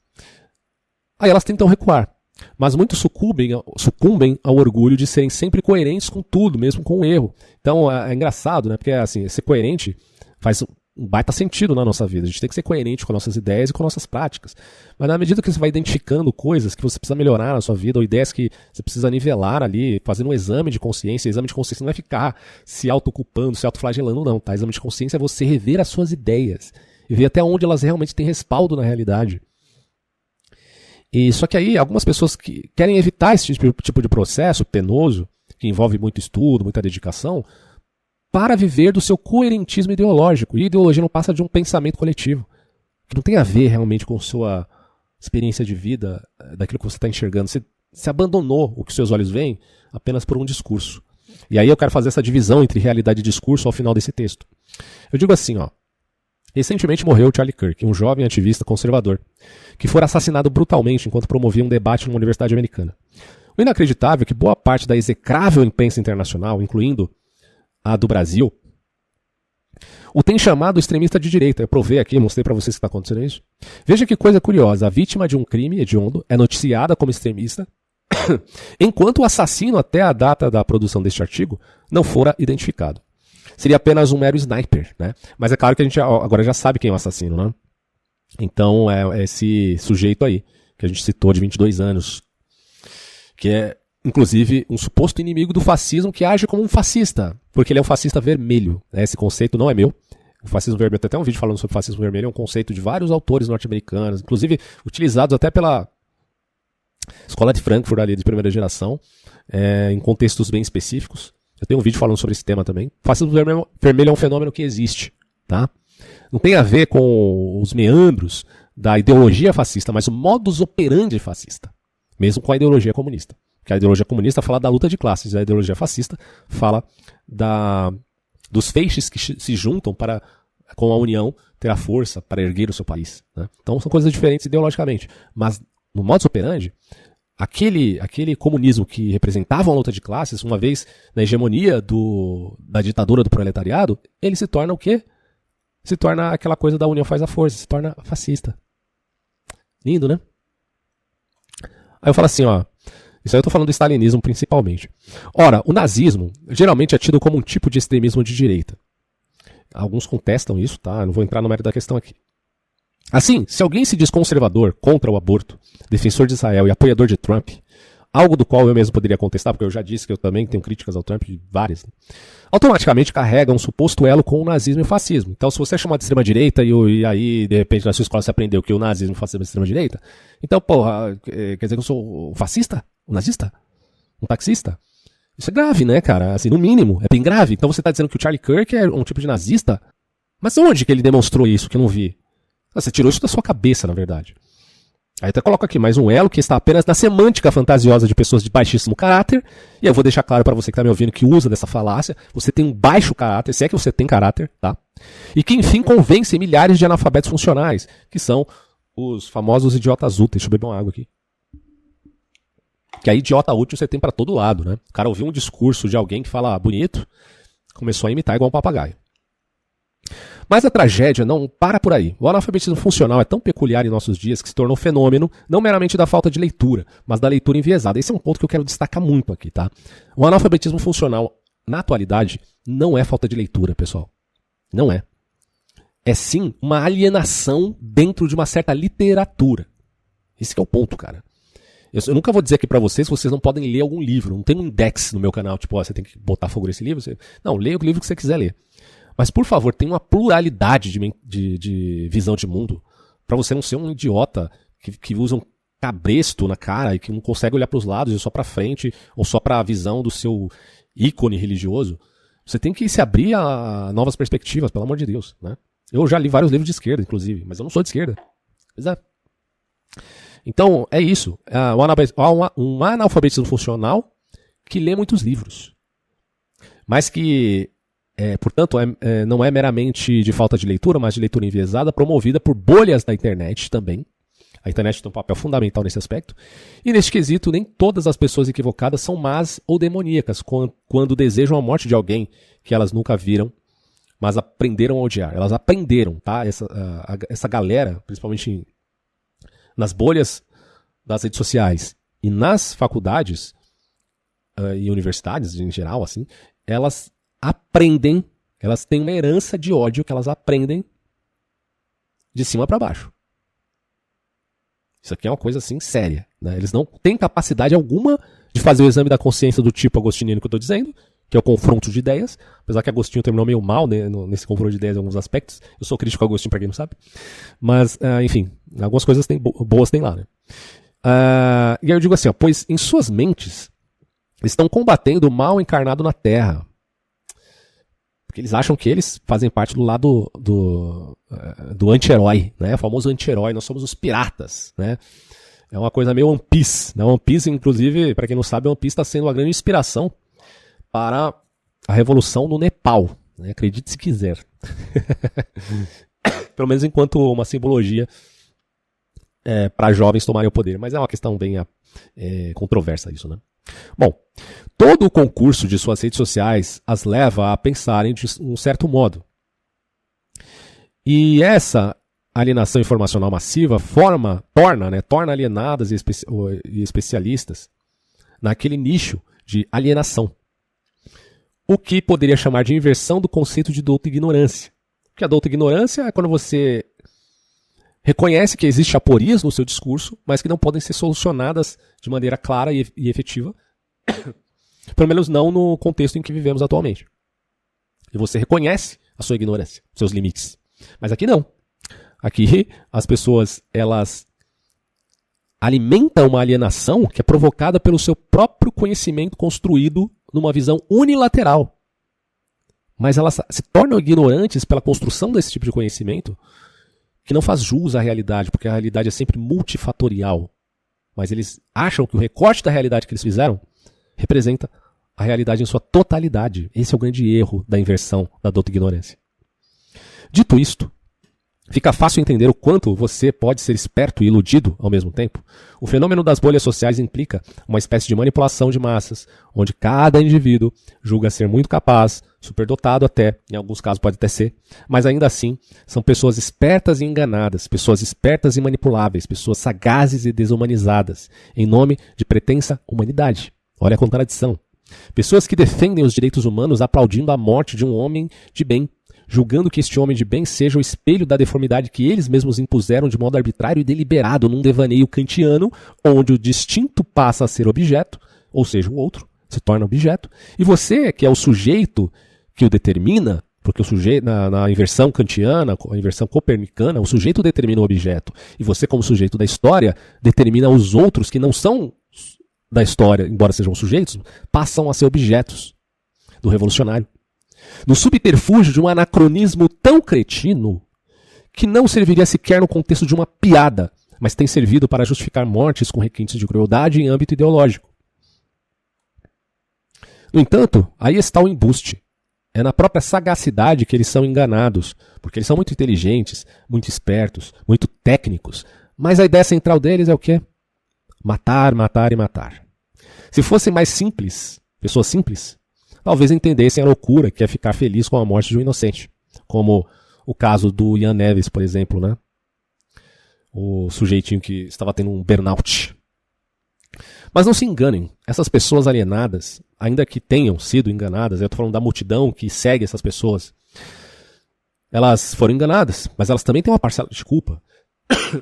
Aí elas tentam recuar, mas muitos sucumbem ao orgulho de serem sempre coerentes com tudo, mesmo com o erro. Então é engraçado, né? Porque assim, ser coerente faz um baita sentido na nossa vida. A gente tem que ser coerente com nossas ideias e com nossas práticas. Mas na medida que você vai identificando coisas que você precisa melhorar na sua vida, ou ideias que você precisa nivelar ali, fazendo um exame de consciência, exame de consciência não é ficar se autoculpando, se autoflagelando, não, tá? Exame de consciência é você rever as suas ideias e ver até onde elas realmente têm respaldo na realidade. E só que aí, algumas pessoas que querem evitar esse tipo de processo penoso, que envolve muito estudo, muita dedicação, para viver do seu coerentismo ideológico. E a ideologia não passa de um pensamento coletivo, que não tem a ver realmente com sua experiência de vida, daquilo que você está enxergando. Você se abandonou o que seus olhos veem apenas por um discurso. E aí eu quero fazer essa divisão entre realidade e discurso ao final desse texto. Eu digo assim, ó. Recentemente morreu Charlie Kirk, um jovem ativista conservador, que foi assassinado brutalmente enquanto promovia um debate numa universidade americana. O inacreditável é que boa parte da execrável imprensa internacional, incluindo a do Brasil, o tem chamado extremista de direita. Eu provei aqui, mostrei para vocês que está acontecendo isso. Veja que coisa curiosa, a vítima de um crime hediondo é noticiada como extremista, enquanto o assassino, até a data da produção deste artigo, não fora identificado. Seria apenas um mero sniper, né? Mas é claro que a gente agora já sabe quem é o assassino, né? Então é esse sujeito aí, que a gente citou, de 22 anos, que é, inclusive, um suposto inimigo do fascismo que age como um fascista, porque ele é um fascista vermelho. Né? Esse conceito não é meu. O fascismo vermelho, tem até um vídeo falando sobre o fascismo vermelho, é um conceito de vários autores norte-americanos, inclusive utilizados até pela Escola de Frankfurt ali, de primeira geração, em contextos bem específicos. Eu tenho um vídeo falando sobre esse tema também. O fascismo vermelho é um fenômeno que existe, tá? Não tem a ver com os meandros da ideologia fascista, mas o modus operandi fascista, mesmo com a ideologia comunista. Porque a ideologia comunista fala da luta de classes, a ideologia fascista fala dos feixes que se juntam para, com a união, ter a força para erguer o seu país. Né? Então são coisas diferentes ideologicamente. Mas no modus operandi, aquele comunismo que representava uma luta de classes, uma vez na hegemonia da ditadura do proletariado, ele se torna o quê? Se torna aquela coisa da união faz a força, se torna fascista. Lindo, né? Aí eu falo assim, ó. Isso aí eu tô falando do stalinismo principalmente. Ora, o nazismo geralmente é tido como um tipo de extremismo de direita. Alguns contestam isso, tá? Eu não vou entrar no mérito da questão aqui. Assim, se alguém se diz conservador, contra o aborto, defensor de Israel e apoiador de Trump, algo do qual eu mesmo poderia contestar, porque eu já disse que eu também tenho críticas ao Trump, várias, né? Automaticamente carrega um suposto elo com o nazismo e o fascismo. Então, se você é chamado de extrema-direita e aí, de repente, na sua escola você aprendeu que o nazismo e o fascismo é extrema-direita, então, porra, quer dizer que eu sou um fascista? Um nazista? Um taxista? Isso é grave, né, cara? Assim, no mínimo, é bem grave. Então você tá dizendo que o Charlie Kirk é um tipo de nazista? Mas onde que ele demonstrou isso que eu não vi? Você tirou isso da sua cabeça, na verdade. Aí até coloco aqui mais um elo que está apenas na semântica fantasiosa de pessoas de baixíssimo caráter. E eu vou deixar claro para você que está me ouvindo que usa dessa falácia. Você tem um baixo caráter, se é que você tem caráter, tá? E que enfim convence milhares de analfabetos funcionais, que são os famosos idiotas úteis. Deixa eu beber uma água aqui. Que aí idiota útil você tem para todo lado, né? O cara ouviu um discurso de alguém que fala bonito, começou a imitar igual um papagaio. Mas a tragédia não para por aí. O analfabetismo funcional é tão peculiar em nossos dias que se tornou fenômeno não meramente da falta de leitura, mas da leitura enviesada. Esse é um ponto que eu quero destacar muito aqui, tá? O analfabetismo funcional, na atualidade, não é falta de leitura, pessoal. Não é. É sim uma alienação dentro de uma certa literatura. Esse que é o ponto, cara. Eu nunca vou dizer aqui pra vocês que vocês não podem ler algum livro. Não tem um index no meu canal, tipo, ó, você tem que botar fogo nesse livro. Não, leia o livro que você quiser ler. Mas, por favor, tenha uma pluralidade de visão de mundo, para você não ser um idiota que usa um cabresto na cara e que não consegue olhar para os lados e só para frente ou só para a visão do seu ícone religioso. Você tem que se abrir a novas perspectivas, pelo amor de Deus, né? Eu já li vários livros de esquerda, inclusive, mas eu não sou de esquerda. Pois é. Então, é isso. Um analfabetismo funcional que lê muitos livros. Mas que, portanto, não é meramente de falta de leitura, mas de leitura enviesada, promovida por bolhas da internet também. A internet tem um papel fundamental nesse aspecto. E neste quesito, nem todas as pessoas equivocadas são más ou demoníacas quando desejam a morte de alguém que elas nunca viram, mas aprenderam a odiar. Elas aprenderam, tá? Essa galera, principalmente nas bolhas das redes sociais e nas faculdades e universidades em geral, assim, elas aprendem, elas têm uma herança de ódio que elas aprendem de cima para baixo. Isso aqui é uma coisa assim séria, né? Eles não têm capacidade alguma de fazer o exame da consciência do tipo agostiniano que eu estou dizendo, que é o confronto de ideias, apesar que Agostinho terminou meio mal, né, nesse confronto de ideias em alguns aspectos. Eu sou crítico a Agostinho, para quem não sabe. Mas, enfim, algumas coisas boas tem lá, né? E aí eu digo assim, ó, pois em suas mentes eles estão combatendo o mal encarnado na Terra. Porque eles acham que eles fazem parte do lado do anti-herói, né? O famoso anti-herói, nós somos os piratas, né? É uma coisa meio One Piece, né? One Piece, inclusive, para quem não sabe, One Piece está sendo uma grande inspiração para a revolução no Nepal, né? Acredite se quiser. Pelo menos enquanto uma simbologia para jovens tomarem o poder. Mas é uma questão bem controversa isso, né? Bom, todo o concurso de suas redes sociais as leva a pensarem de um certo modo. E essa alienação informacional massiva torna alienadas e especialistas naquele nicho de alienação. O que poderia chamar de inversão do conceito de douta ignorância. Porque a douta ignorância é quando você reconhece que existe aporias no seu discurso, mas que não podem ser solucionadas de maneira clara e efetiva, pelo menos não no contexto em que vivemos atualmente. E você reconhece a sua ignorância, seus limites. Mas aqui não. Aqui as pessoas, elas alimentam uma alienação que é provocada pelo seu próprio conhecimento construído numa visão unilateral. Mas elas se tornam ignorantes pela construção desse tipo de conhecimento que não faz jus à realidade, porque a realidade é sempre multifatorial. Mas eles acham que o recorte da realidade que eles fizeram representa a realidade em sua totalidade. Esse é o grande erro da inversão da douta ignorância. Dito isto, fica fácil entender o quanto você pode ser esperto e iludido ao mesmo tempo. O fenômeno das bolhas sociais implica uma espécie de manipulação de massas, onde cada indivíduo julga ser muito capaz, superdotado até, em alguns casos pode até ser, mas ainda assim são pessoas espertas e enganadas, pessoas espertas e manipuláveis, pessoas sagazes e desumanizadas, em nome de pretensa humanidade. Olha a contradição. Pessoas que defendem os direitos humanos aplaudindo a morte de um homem de bem, julgando que este homem de bem seja o espelho da deformidade que eles mesmos impuseram de modo arbitrário e deliberado num devaneio kantiano, onde o distinto passa a ser objeto, ou seja, o outro se torna objeto, e você, que é o sujeito que o determina, porque o sujeito, na inversão kantiana, a inversão copernicana, o sujeito determina o objeto, e você, como sujeito da história, determina os outros que não são da história, embora sejam sujeitos, passam a ser objetos do revolucionário. No subterfúgio de um anacronismo tão cretino que não serviria sequer no contexto de uma piada, mas tem servido para justificar mortes com requintes de crueldade em âmbito ideológico. No entanto, aí está o embuste. É na própria sagacidade que eles são enganados, porque eles são muito inteligentes, muito espertos, muito técnicos, mas a ideia central deles é o quê? Matar, matar e matar. Se fossem mais simples, pessoas simples, talvez entendessem a loucura que é ficar feliz com a morte de um inocente. Como o caso do Ian Neves, por exemplo, né? O sujeitinho que estava tendo um burnout. Mas não se enganem, essas pessoas alienadas, ainda que tenham sido enganadas, eu estou falando da multidão que segue essas pessoas, elas foram enganadas, mas elas também têm uma parcela de culpa.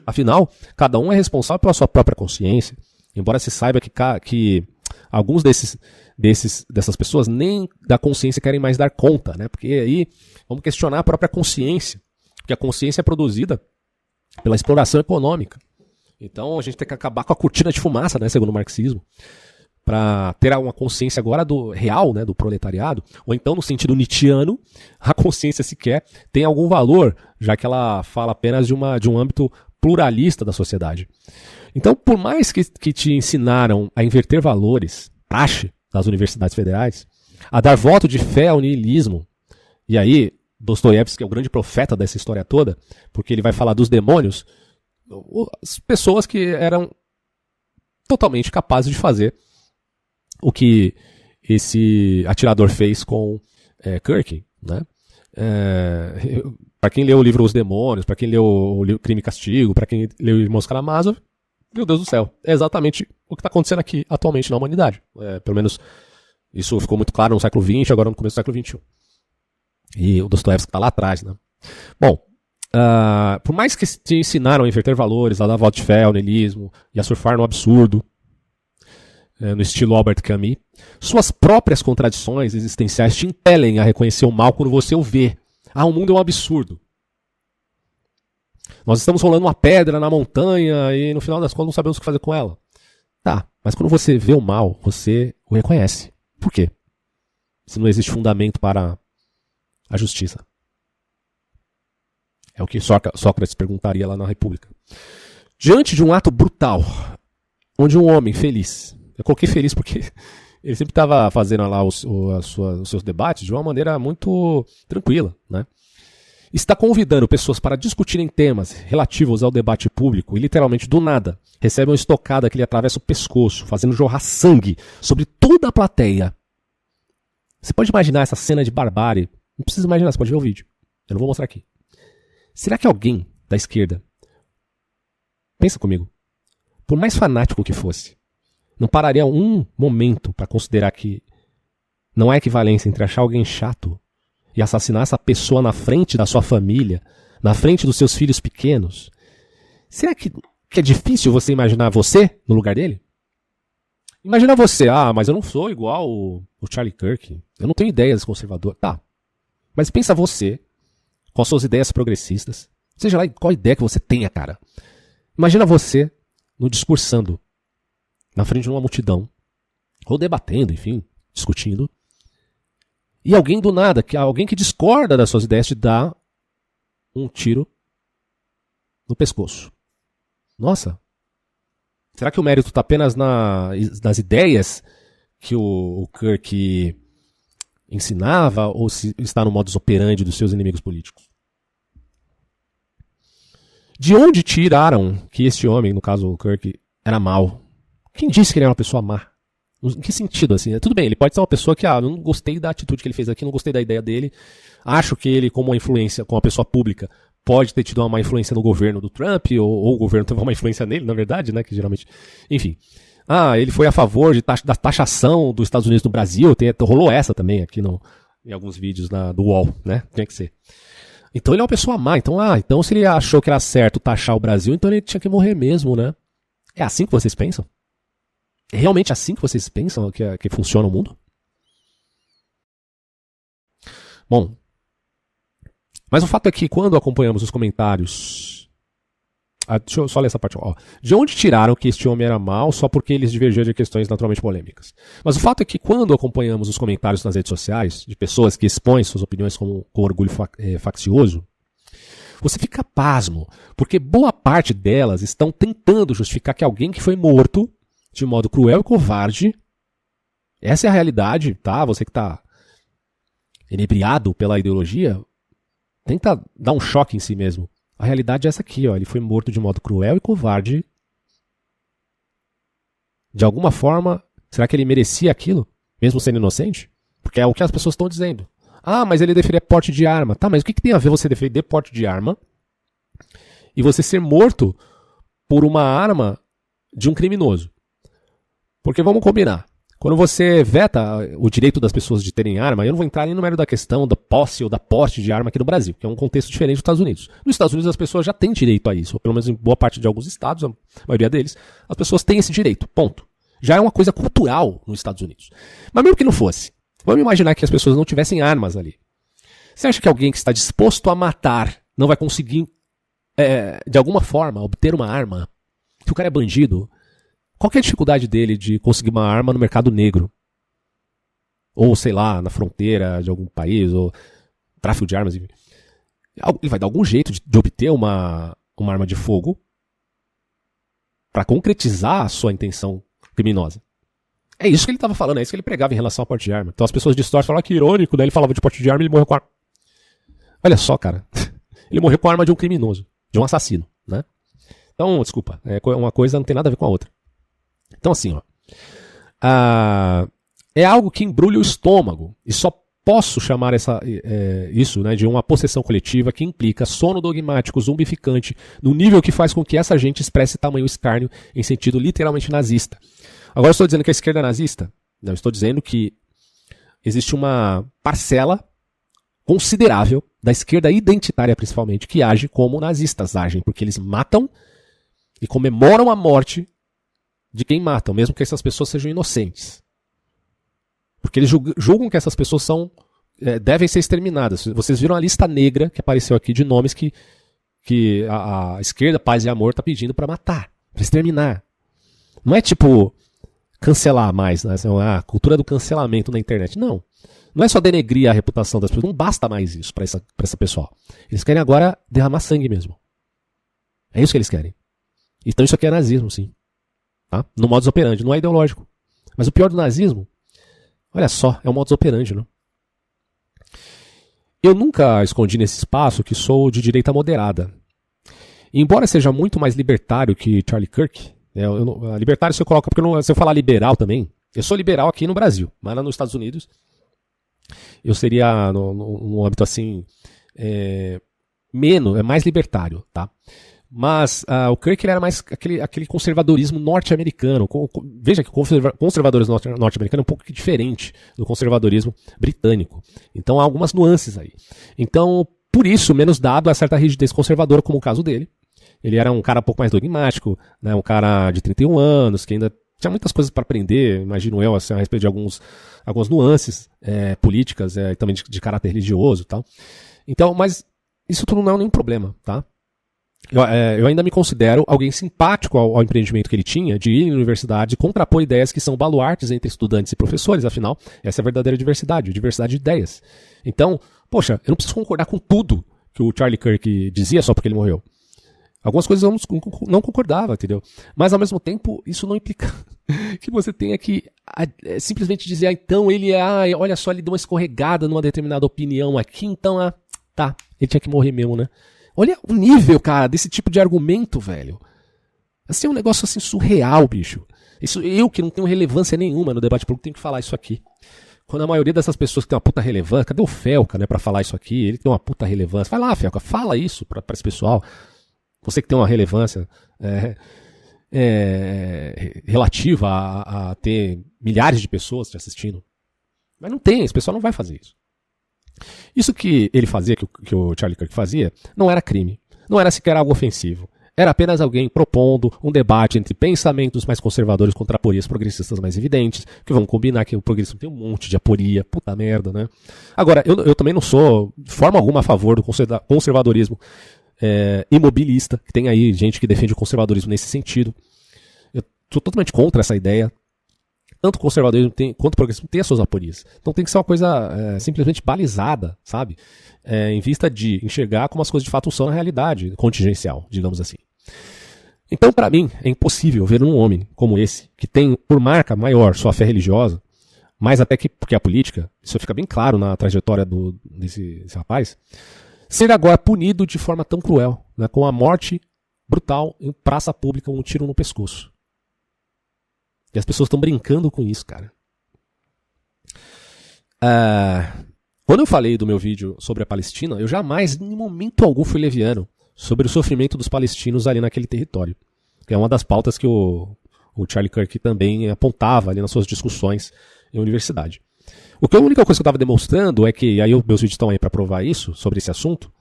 Afinal, cada um é responsável pela sua própria consciência, embora se saiba que alguns dessas pessoas nem da consciência querem mais dar conta, né? Porque aí vamos questionar a própria consciência, porque a consciência é produzida pela exploração econômica. Então a gente tem que acabar com a cortina de fumaça, né, segundo o marxismo, para ter uma consciência agora do real, né, do proletariado, ou então no sentido nietzschiano, a consciência sequer tem algum valor, já que ela fala apenas de um âmbito pluralista da sociedade. Então, por mais que te ensinaram a inverter valores, taxe das universidades federais, a dar voto de fé ao niilismo, e aí Dostoiévski é o grande profeta dessa história toda, porque ele vai falar dos demônios, as pessoas que eram totalmente capazes de fazer o que esse atirador fez com Kirk, né? Para quem leu o livro Os Demônios, para quem leu o livro Crime e Castigo, para quem leu Irmãos Karamazov, meu Deus do céu, é exatamente o que está acontecendo aqui atualmente na humanidade. Pelo menos isso ficou muito claro no século XX, agora no começo do século XXI. E o Dostoiévski está lá atrás, né? Bom, por mais que te ensinaram a inverter valores, a dar voto de fé ao niilismo e a surfar no absurdo, no estilo Albert Camus, suas próprias contradições existenciais te impelem a reconhecer o mal quando você o vê. O mundo é um absurdo. Nós estamos rolando uma pedra na montanha e no final das contas não sabemos o que fazer com ela. Tá, mas quando você vê o mal, você o reconhece. Por quê? Se não existe fundamento para a justiça. É o que Sócrates perguntaria lá na República. Diante de um ato brutal, onde um homem feliz, eu coloquei feliz porque ele sempre estava fazendo lá os seus debates de uma maneira muito tranquila, né? Está convidando pessoas para discutirem temas relativos ao debate público e literalmente do nada recebe uma estocada que lhe atravessa o pescoço, fazendo jorrar sangue sobre toda a plateia. Você pode imaginar essa cena de barbárie? Não precisa imaginar, você pode ver o vídeo. Eu não vou mostrar aqui. Será que alguém da esquerda, pensa comigo, por mais fanático que fosse, não pararia um momento para considerar que não há equivalência entre achar alguém chato e assassinar essa pessoa na frente da sua família, na frente dos seus filhos pequenos? Será que é difícil você imaginar você no lugar dele? Imagina você, mas eu não sou igual o Charlie Kirk, eu não tenho ideias conservadoras. Tá, mas pensa você, com as suas ideias progressistas, seja lá qual ideia que você tenha, cara. Imagina você no discursando, na frente de uma multidão, ou debatendo, enfim, discutindo, e alguém do nada, alguém que discorda das suas ideias, te dá um tiro no pescoço. Nossa, será que o mérito está apenas nas ideias que o Kirk ensinava, ou se está no modus operandi dos seus inimigos políticos? De onde tiraram que este homem, no caso o Kirk, era mau? Quem disse que ele era uma pessoa má? Em que sentido, assim? Tudo bem, ele pode ser uma pessoa que, não gostei da atitude que ele fez aqui, não gostei da ideia dele, acho que ele, como uma influência, como uma pessoa pública, pode ter tido uma má influência no governo do Trump, ou o governo teve uma influência nele, na verdade, né, que geralmente, enfim. Ele foi a favor da taxação dos Estados Unidos no Brasil, rolou essa também aqui em alguns vídeos do UOL, né, tinha que ser. Então ele é uma pessoa má, então se ele achou que era certo taxar o Brasil, então ele tinha que morrer mesmo, né? É assim que vocês pensam? É realmente assim que vocês pensam que funciona o mundo? Bom, mas o fato é que quando acompanhamos os comentários... deixa eu só ler essa parte. De onde tiraram que este homem era mau só porque eles divergiam de questões naturalmente polêmicas? Mas o fato é que quando acompanhamos os comentários nas redes sociais, de pessoas que expõem suas opiniões com orgulho faccioso, você fica pasmo, porque boa parte delas estão tentando justificar que alguém que foi morto de modo cruel e covarde, essa é a realidade, tá? Você que está inebriado pela ideologia, tenta dar um choque em si mesmo. A realidade é essa aqui, ele foi morto de modo cruel e covarde. De alguma forma, será que ele merecia aquilo, mesmo sendo inocente? Porque é o que as pessoas estão dizendo. Mas ele defendia porte de arma. Tá, mas o que tem a ver você defender porte de arma e você ser morto por uma arma de um criminoso? Porque vamos combinar. Quando você veta o direito das pessoas de terem arma, eu não vou entrar nem no mérito da questão da posse ou da porte de arma aqui no Brasil, que é um contexto diferente dos Estados Unidos. Nos Estados Unidos as pessoas já têm direito a isso, ou pelo menos em boa parte de alguns estados, a maioria deles, as pessoas têm esse direito, ponto. Já é uma coisa cultural nos Estados Unidos. Mas mesmo que não fosse, vamos imaginar que as pessoas não tivessem armas ali. Você acha que alguém que está disposto a matar não vai conseguir, de alguma forma, obter uma arma? Se o cara é bandido, qual que é a dificuldade dele de conseguir uma arma no mercado negro? Ou, sei lá, na fronteira de algum país, ou tráfico de armas. Ele vai dar algum jeito de obter uma arma de fogo para concretizar a sua intenção criminosa. É isso que ele estava falando, é isso que ele pregava em relação ao porte de arma. Então as pessoas distorcem, falam que irônico, daí ele falava de porte de arma e ele morreu com a arma. Olha só, cara. Ele morreu com a arma de um criminoso, de um assassino, né? Então, desculpa, uma coisa não tem nada a ver com a outra. Então assim, ó. É algo que embrulha o estômago. E só posso chamar isso, né, de uma possessão coletiva que implica sono dogmático, zumbificante, no nível que faz com que essa gente expresse tamanho escárnio em sentido literalmente nazista. Agora eu estou dizendo que a esquerda é nazista? Não, estou dizendo que existe uma parcela considerável da esquerda identitária, principalmente, que age como nazistas agem, porque eles matam e comemoram a morte de quem matam, mesmo que essas pessoas sejam inocentes. Porque eles julgam que essas pessoas devem ser exterminadas. Vocês viram a lista negra que apareceu aqui de nomes que a esquerda, paz e amor, está pedindo para matar, para exterminar. Não é tipo cancelar mais, né? A cultura do cancelamento na internet. Não. Não é só denegrir a reputação das pessoas. Não basta mais isso para essa pessoa. Eles querem agora derramar sangue mesmo. É isso que eles querem. Então isso aqui é nazismo, sim. Tá? No modus operandi, não é ideológico. Mas o pior do nazismo, olha só, é o modus operandi, né? Eu nunca escondi nesse espaço que sou de direita moderada. E embora seja muito mais libertário que Charlie Kirk, libertário você coloca, porque se eu falar liberal também, eu sou liberal aqui no Brasil, mas lá nos Estados Unidos eu seria, no âmbito assim, mais libertário, tá? Mas o Kirk ele era mais aquele conservadorismo norte-americano. Veja que o conservadorismo norte-americano é um pouco diferente do conservadorismo britânico. Então há algumas nuances aí. Então, por isso, menos dado a certa rigidez conservadora, como o caso dele. Ele era um cara um pouco mais dogmático, né, um cara de 31 anos, que ainda tinha muitas coisas para aprender, imagino eu, assim, a respeito de algumas nuances políticas e também de caráter religioso e tal. Então, mas isso tudo não é nenhum problema, tá? Eu ainda me considero alguém simpático ao empreendimento que ele tinha de ir à universidade e contrapor ideias que são baluartes entre estudantes e professores, afinal, essa é a verdadeira diversidade de ideias. Então, poxa, eu não preciso concordar com tudo que o Charlie Kirk dizia só porque ele morreu. Algumas coisas eu não concordava, entendeu? Mas ao mesmo tempo, isso não implica que você tenha que simplesmente dizer, então ele olha só, ele deu uma escorregada numa determinada opinião aqui, então, tá, ele tinha que morrer mesmo, né? Olha o nível, cara, desse tipo de argumento, velho. Assim, é um negócio assim surreal, bicho. Isso, eu que não tenho relevância nenhuma no debate público tenho que falar isso aqui. Quando a maioria dessas pessoas que tem uma puta relevância, cadê o Felca, né, pra falar isso aqui? Ele tem uma puta relevância. Vai lá, Felca, fala isso pra esse pessoal. Você que tem uma relevância relativa a ter milhares de pessoas te assistindo. Mas não tem, esse pessoal não vai fazer isso. Isso que ele fazia, que o Charlie Kirk fazia, não era crime. Não era sequer algo ofensivo. Era apenas alguém propondo um debate entre pensamentos mais conservadores contra aporias progressistas mais evidentes, que vão combinar que o progressismo tem um monte de aporia, puta merda, né? Agora, eu também não sou de forma alguma a favor do conservadorismo imobilista, que tem aí gente que defende o conservadorismo nesse sentido. Eu sou totalmente contra essa ideia. Tanto o conservadorismo quanto o progressismo tem as suas aporias. Então tem que ser uma coisa simplesmente balizada, sabe? Em vista de enxergar como as coisas de fato são na realidade, contingencial, digamos assim. Então, para mim, é impossível ver um homem como esse, que tem por marca maior sua fé religiosa, mais até que porque a política, isso fica bem claro na trajetória desse rapaz, ser agora punido de forma tão cruel, né, com a morte brutal em praça pública, um tiro no pescoço. E as pessoas estão brincando com isso, cara. Quando eu falei do meu vídeo sobre a Palestina, eu jamais, em momento algum, fui leviano sobre o sofrimento dos palestinos ali naquele território. Que é uma das pautas que o Charlie Kirk também apontava ali nas suas discussões em universidade. A única coisa que eu estava demonstrando é que, aí meus vídeos estão aí para provar isso, sobre esse assunto,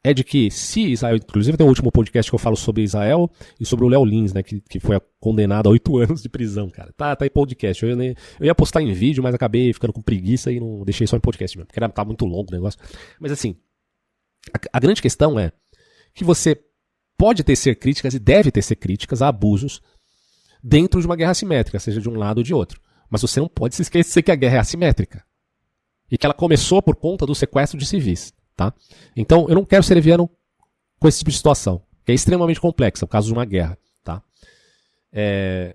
é de que se Israel, inclusive tem um último podcast que eu falo sobre Israel e sobre o Léo Lins, né, que foi condenado a 8 anos de prisão, cara. Tá em podcast. Eu ia postar em vídeo, mas acabei ficando com preguiça e não deixei só em podcast mesmo, porque tá muito longo o negócio. Mas assim, a grande questão é que você pode tecer críticas e deve tecer críticas a abusos dentro de uma guerra assimétrica, seja de um lado ou de outro. Mas você não pode se esquecer que a guerra é assimétrica. E que ela começou por conta do sequestro de civis. Tá? Então, eu não quero ser leviano com esse tipo de situação, que é extremamente complexa, o caso de uma guerra. Tá?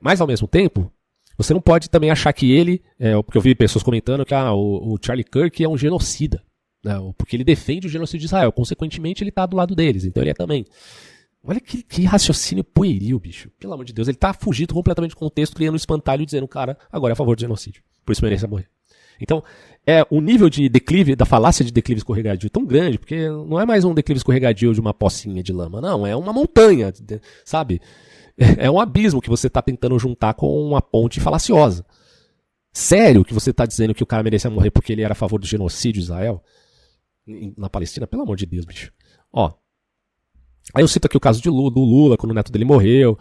Mas, ao mesmo tempo, você não pode também achar que ele, porque eu vi pessoas comentando que o Charlie Kirk é um genocida, né? Porque ele defende o genocídio de Israel, consequentemente ele está do lado deles, então ele é também. Olha que raciocínio pueril, bicho. Pelo amor de Deus, ele está fugindo completamente do contexto, criando um espantalho e dizendo, cara, agora é a favor do genocídio, por isso merece morrer. Então, o nível de declive, da falácia de declive escorregadio tão grande, porque não é mais um declive escorregadio de uma pocinha de lama, não, é uma montanha, sabe? É um abismo que você está tentando juntar com uma ponte falaciosa. Sério que você está dizendo que o cara merecia morrer porque ele era a favor do genocídio de Israel na Palestina? Pelo amor de Deus, bicho. Ó, aí eu cito aqui o caso do Lula, quando o neto dele morreu.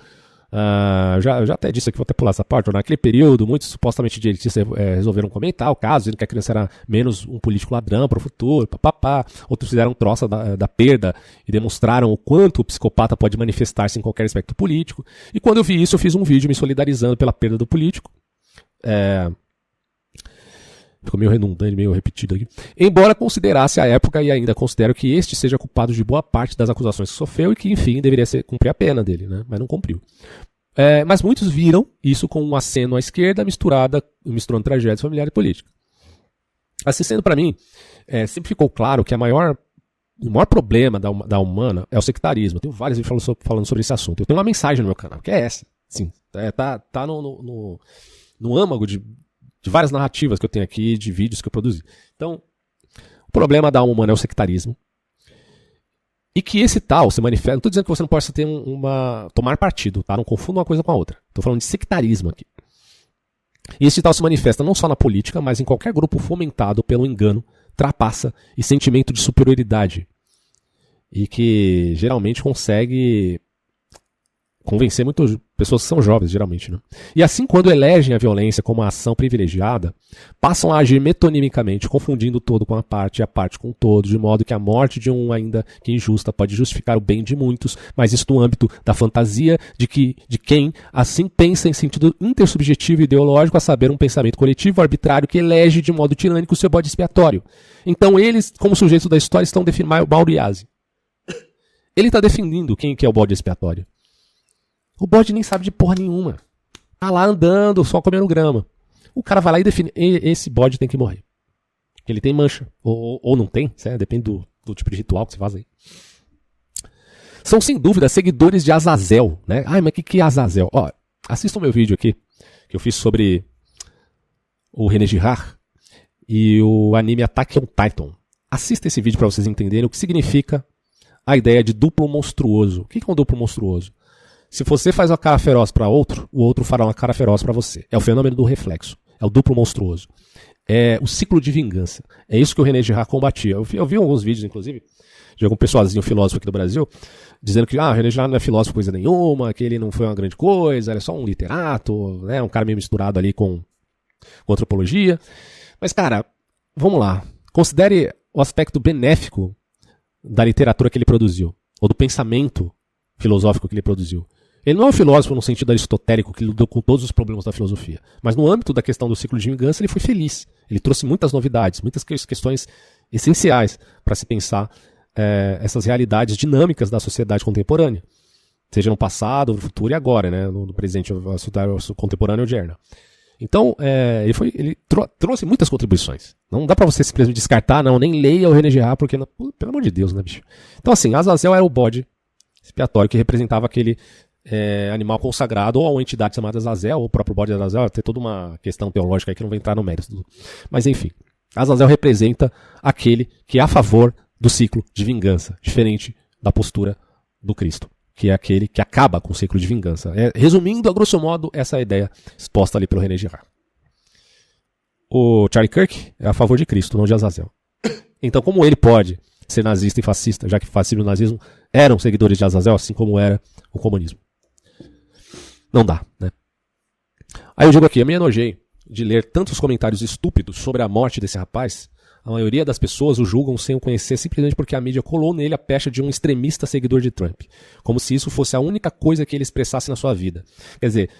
Já até disse aqui, vou até pular essa parte. Naquele período, muitos supostamente direitistas resolveram comentar o caso, dizendo que a criança era menos um político ladrão para o futuro, papapá. Outros fizeram troça da perda e demonstraram o quanto o psicopata pode manifestar-se em qualquer aspecto político. E quando eu vi isso, eu fiz um vídeo me solidarizando pela perda do político. Ficou meio redundante, meio repetido aqui. Embora considerasse a época e ainda considero que este seja culpado de boa parte das acusações que sofreu e que, enfim, deveria cumprir a pena dele, né? Mas não cumpriu. Mas muitos viram isso com um aceno à esquerda misturando tragédias familiares e política. Assim sendo, para mim, sempre ficou claro que o maior problema da humana é o sectarismo. Eu tenho vários vídeos falando sobre esse assunto. Eu tenho uma mensagem no meu canal, que é essa. Sim, tá no âmago de várias narrativas que eu tenho aqui, de vídeos que eu produzi. Então, o problema da alma humana é o sectarismo. E que esse tal se manifesta... Não estou dizendo que você não possa ter tomar partido, tá? Não confunda uma coisa com a outra. Estou falando de sectarismo aqui. E esse tal se manifesta não só na política, mas em qualquer grupo fomentado pelo engano, trapaça e sentimento de superioridade. E que geralmente consegue convencer muitas pessoas que são jovens, geralmente, né? E assim, quando elegem a violência como uma ação privilegiada, passam a agir metonimicamente, confundindo o todo com a parte e a parte com o todo, de modo que a morte de um, ainda que injusta, pode justificar o bem de muitos, mas isso no âmbito da fantasia de quem assim pensa em sentido intersubjetivo e ideológico, a saber, um pensamento coletivo arbitrário que elege de modo tirânico o seu bode expiatório. Então eles, como sujeitos da história, estão definindo Mauro Iasi. Ele está definindo quem que é o bode expiatório. O bode nem sabe de porra nenhuma. Tá lá andando, só comendo grama. O cara vai lá e define, esse bode tem que morrer. Porque ele tem mancha. Ou não tem, depende do tipo de ritual que você faz aí. São, sem dúvida, seguidores de Azazel, né? Ai, mas o que é Azazel? Ó, assista o meu vídeo aqui, que eu fiz sobre o René Girard e o anime Attack on Titan. Assista esse vídeo para vocês entenderem o que significa a ideia de duplo monstruoso. O que é um duplo monstruoso? Se você faz uma cara feroz para outro, o outro fará uma cara feroz para você. É o fenômeno do reflexo. É o duplo monstruoso. É o ciclo de vingança. É isso que o René Girard combatia. Eu vi alguns vídeos, inclusive, de algum pessoalzinho filósofo aqui do Brasil, dizendo que o René Girard não é filósofo coisa nenhuma, que ele não foi uma grande coisa, ele é só um literato, né, um cara meio misturado ali com antropologia. Mas, cara, vamos lá. Considere o aspecto benéfico da literatura que ele produziu, ou do pensamento filosófico que ele produziu. Ele não é um filósofo no sentido aristotélico que lidou com todos os problemas da filosofia, mas no âmbito da questão do ciclo de vingança ele foi feliz. Ele trouxe muitas novidades, muitas questões essenciais para se pensar essas realidades dinâmicas da sociedade contemporânea, seja no passado, no futuro e agora, né? No presente, a sociedade contemporânea odierna. Então, ele trouxe muitas contribuições. Não dá para você simplesmente descartar, não, nem leia o René Girard, porque, pelo amor de Deus, né, bicho? Então, assim, Azazel era o bode expiatório que representava aquele animal consagrado, ou uma entidade chamada Azazel, ou o próprio bode de Azazel, tem toda uma questão teológica aí que não vai entrar no mérito. Mas enfim, Azazel representa aquele que é a favor do ciclo de vingança, diferente da postura do Cristo, que é aquele que acaba com o ciclo de vingança. Resumindo, a grosso modo, essa é a ideia exposta ali pelo René Girard. O Charlie Kirk é a favor de Cristo, não de Azazel. Então, como ele pode ser nazista e fascista, já que fascismo e nazismo eram seguidores de Azazel, assim como era o comunismo. Não dá, né? Aí eu digo aqui, eu me enojei de ler tantos comentários estúpidos sobre a morte desse rapaz. A maioria das pessoas o julgam sem o conhecer simplesmente porque a mídia colou nele a pecha de um extremista seguidor de Trump. Como se isso fosse a única coisa que ele expressasse na sua vida. Quer dizer,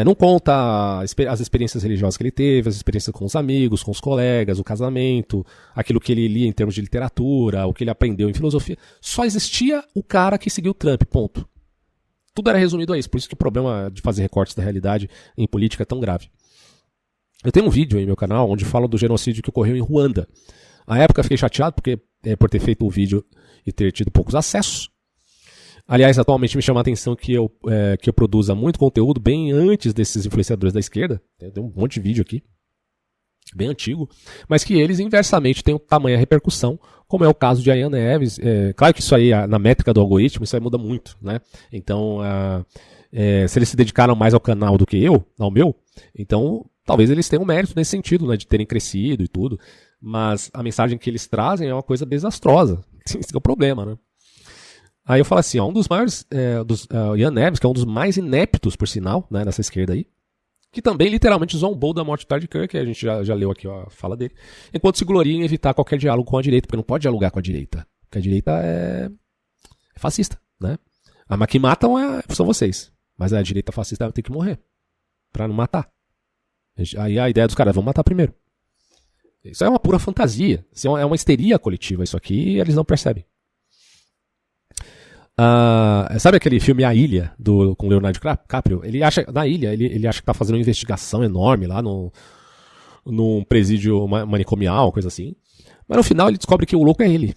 não conta as experiências religiosas que ele teve, as experiências com os amigos, com os colegas, o casamento, aquilo que ele lia em termos de literatura, o que ele aprendeu em filosofia. Só existia o cara que seguiu Trump, ponto. Tudo era resumido a isso, por isso que o problema de fazer recortes da realidade em política é tão grave. Eu tenho um vídeo aí no meu canal onde falo do genocídio que ocorreu em Ruanda. Na época eu fiquei chateado por ter feito o vídeo e ter tido poucos acessos. Aliás, atualmente me chama a atenção que eu produza muito conteúdo bem antes desses influenciadores da esquerda. Tem um monte de vídeo aqui, bem antigo, mas que eles inversamente têm tamanha repercussão, como é o caso de Ayan Neves. Claro que isso aí, na métrica do algoritmo, isso aí muda muito, né? Então, se eles se dedicaram mais ao canal do que ao meu, então talvez eles tenham mérito nesse sentido, né, de terem crescido e tudo, mas a mensagem que eles trazem é uma coisa desastrosa. Esse é o problema, né? Aí eu falo assim, um dos maiores, Ayan Neves, que é um dos mais ineptos, por sinal, né, nessa esquerda aí, que também literalmente zombou da morte do Charlie Kirk, que a gente já leu aqui a fala dele, enquanto se gloria em evitar qualquer diálogo com a direita, porque não pode dialogar com a direita, porque a direita é fascista, né? Mas que matam são vocês, mas a direita fascista tem que morrer, pra não matar. Aí a ideia dos caras, vamos matar primeiro. Isso é uma pura fantasia, isso é uma histeria coletiva, isso aqui, e eles não percebem. Sabe aquele filme A Ilha, com Leonardo DiCaprio? Ele acha, na ilha, ele acha que está fazendo uma investigação enorme lá num presídio manicomial, coisa assim. Mas no final ele descobre que o louco é ele.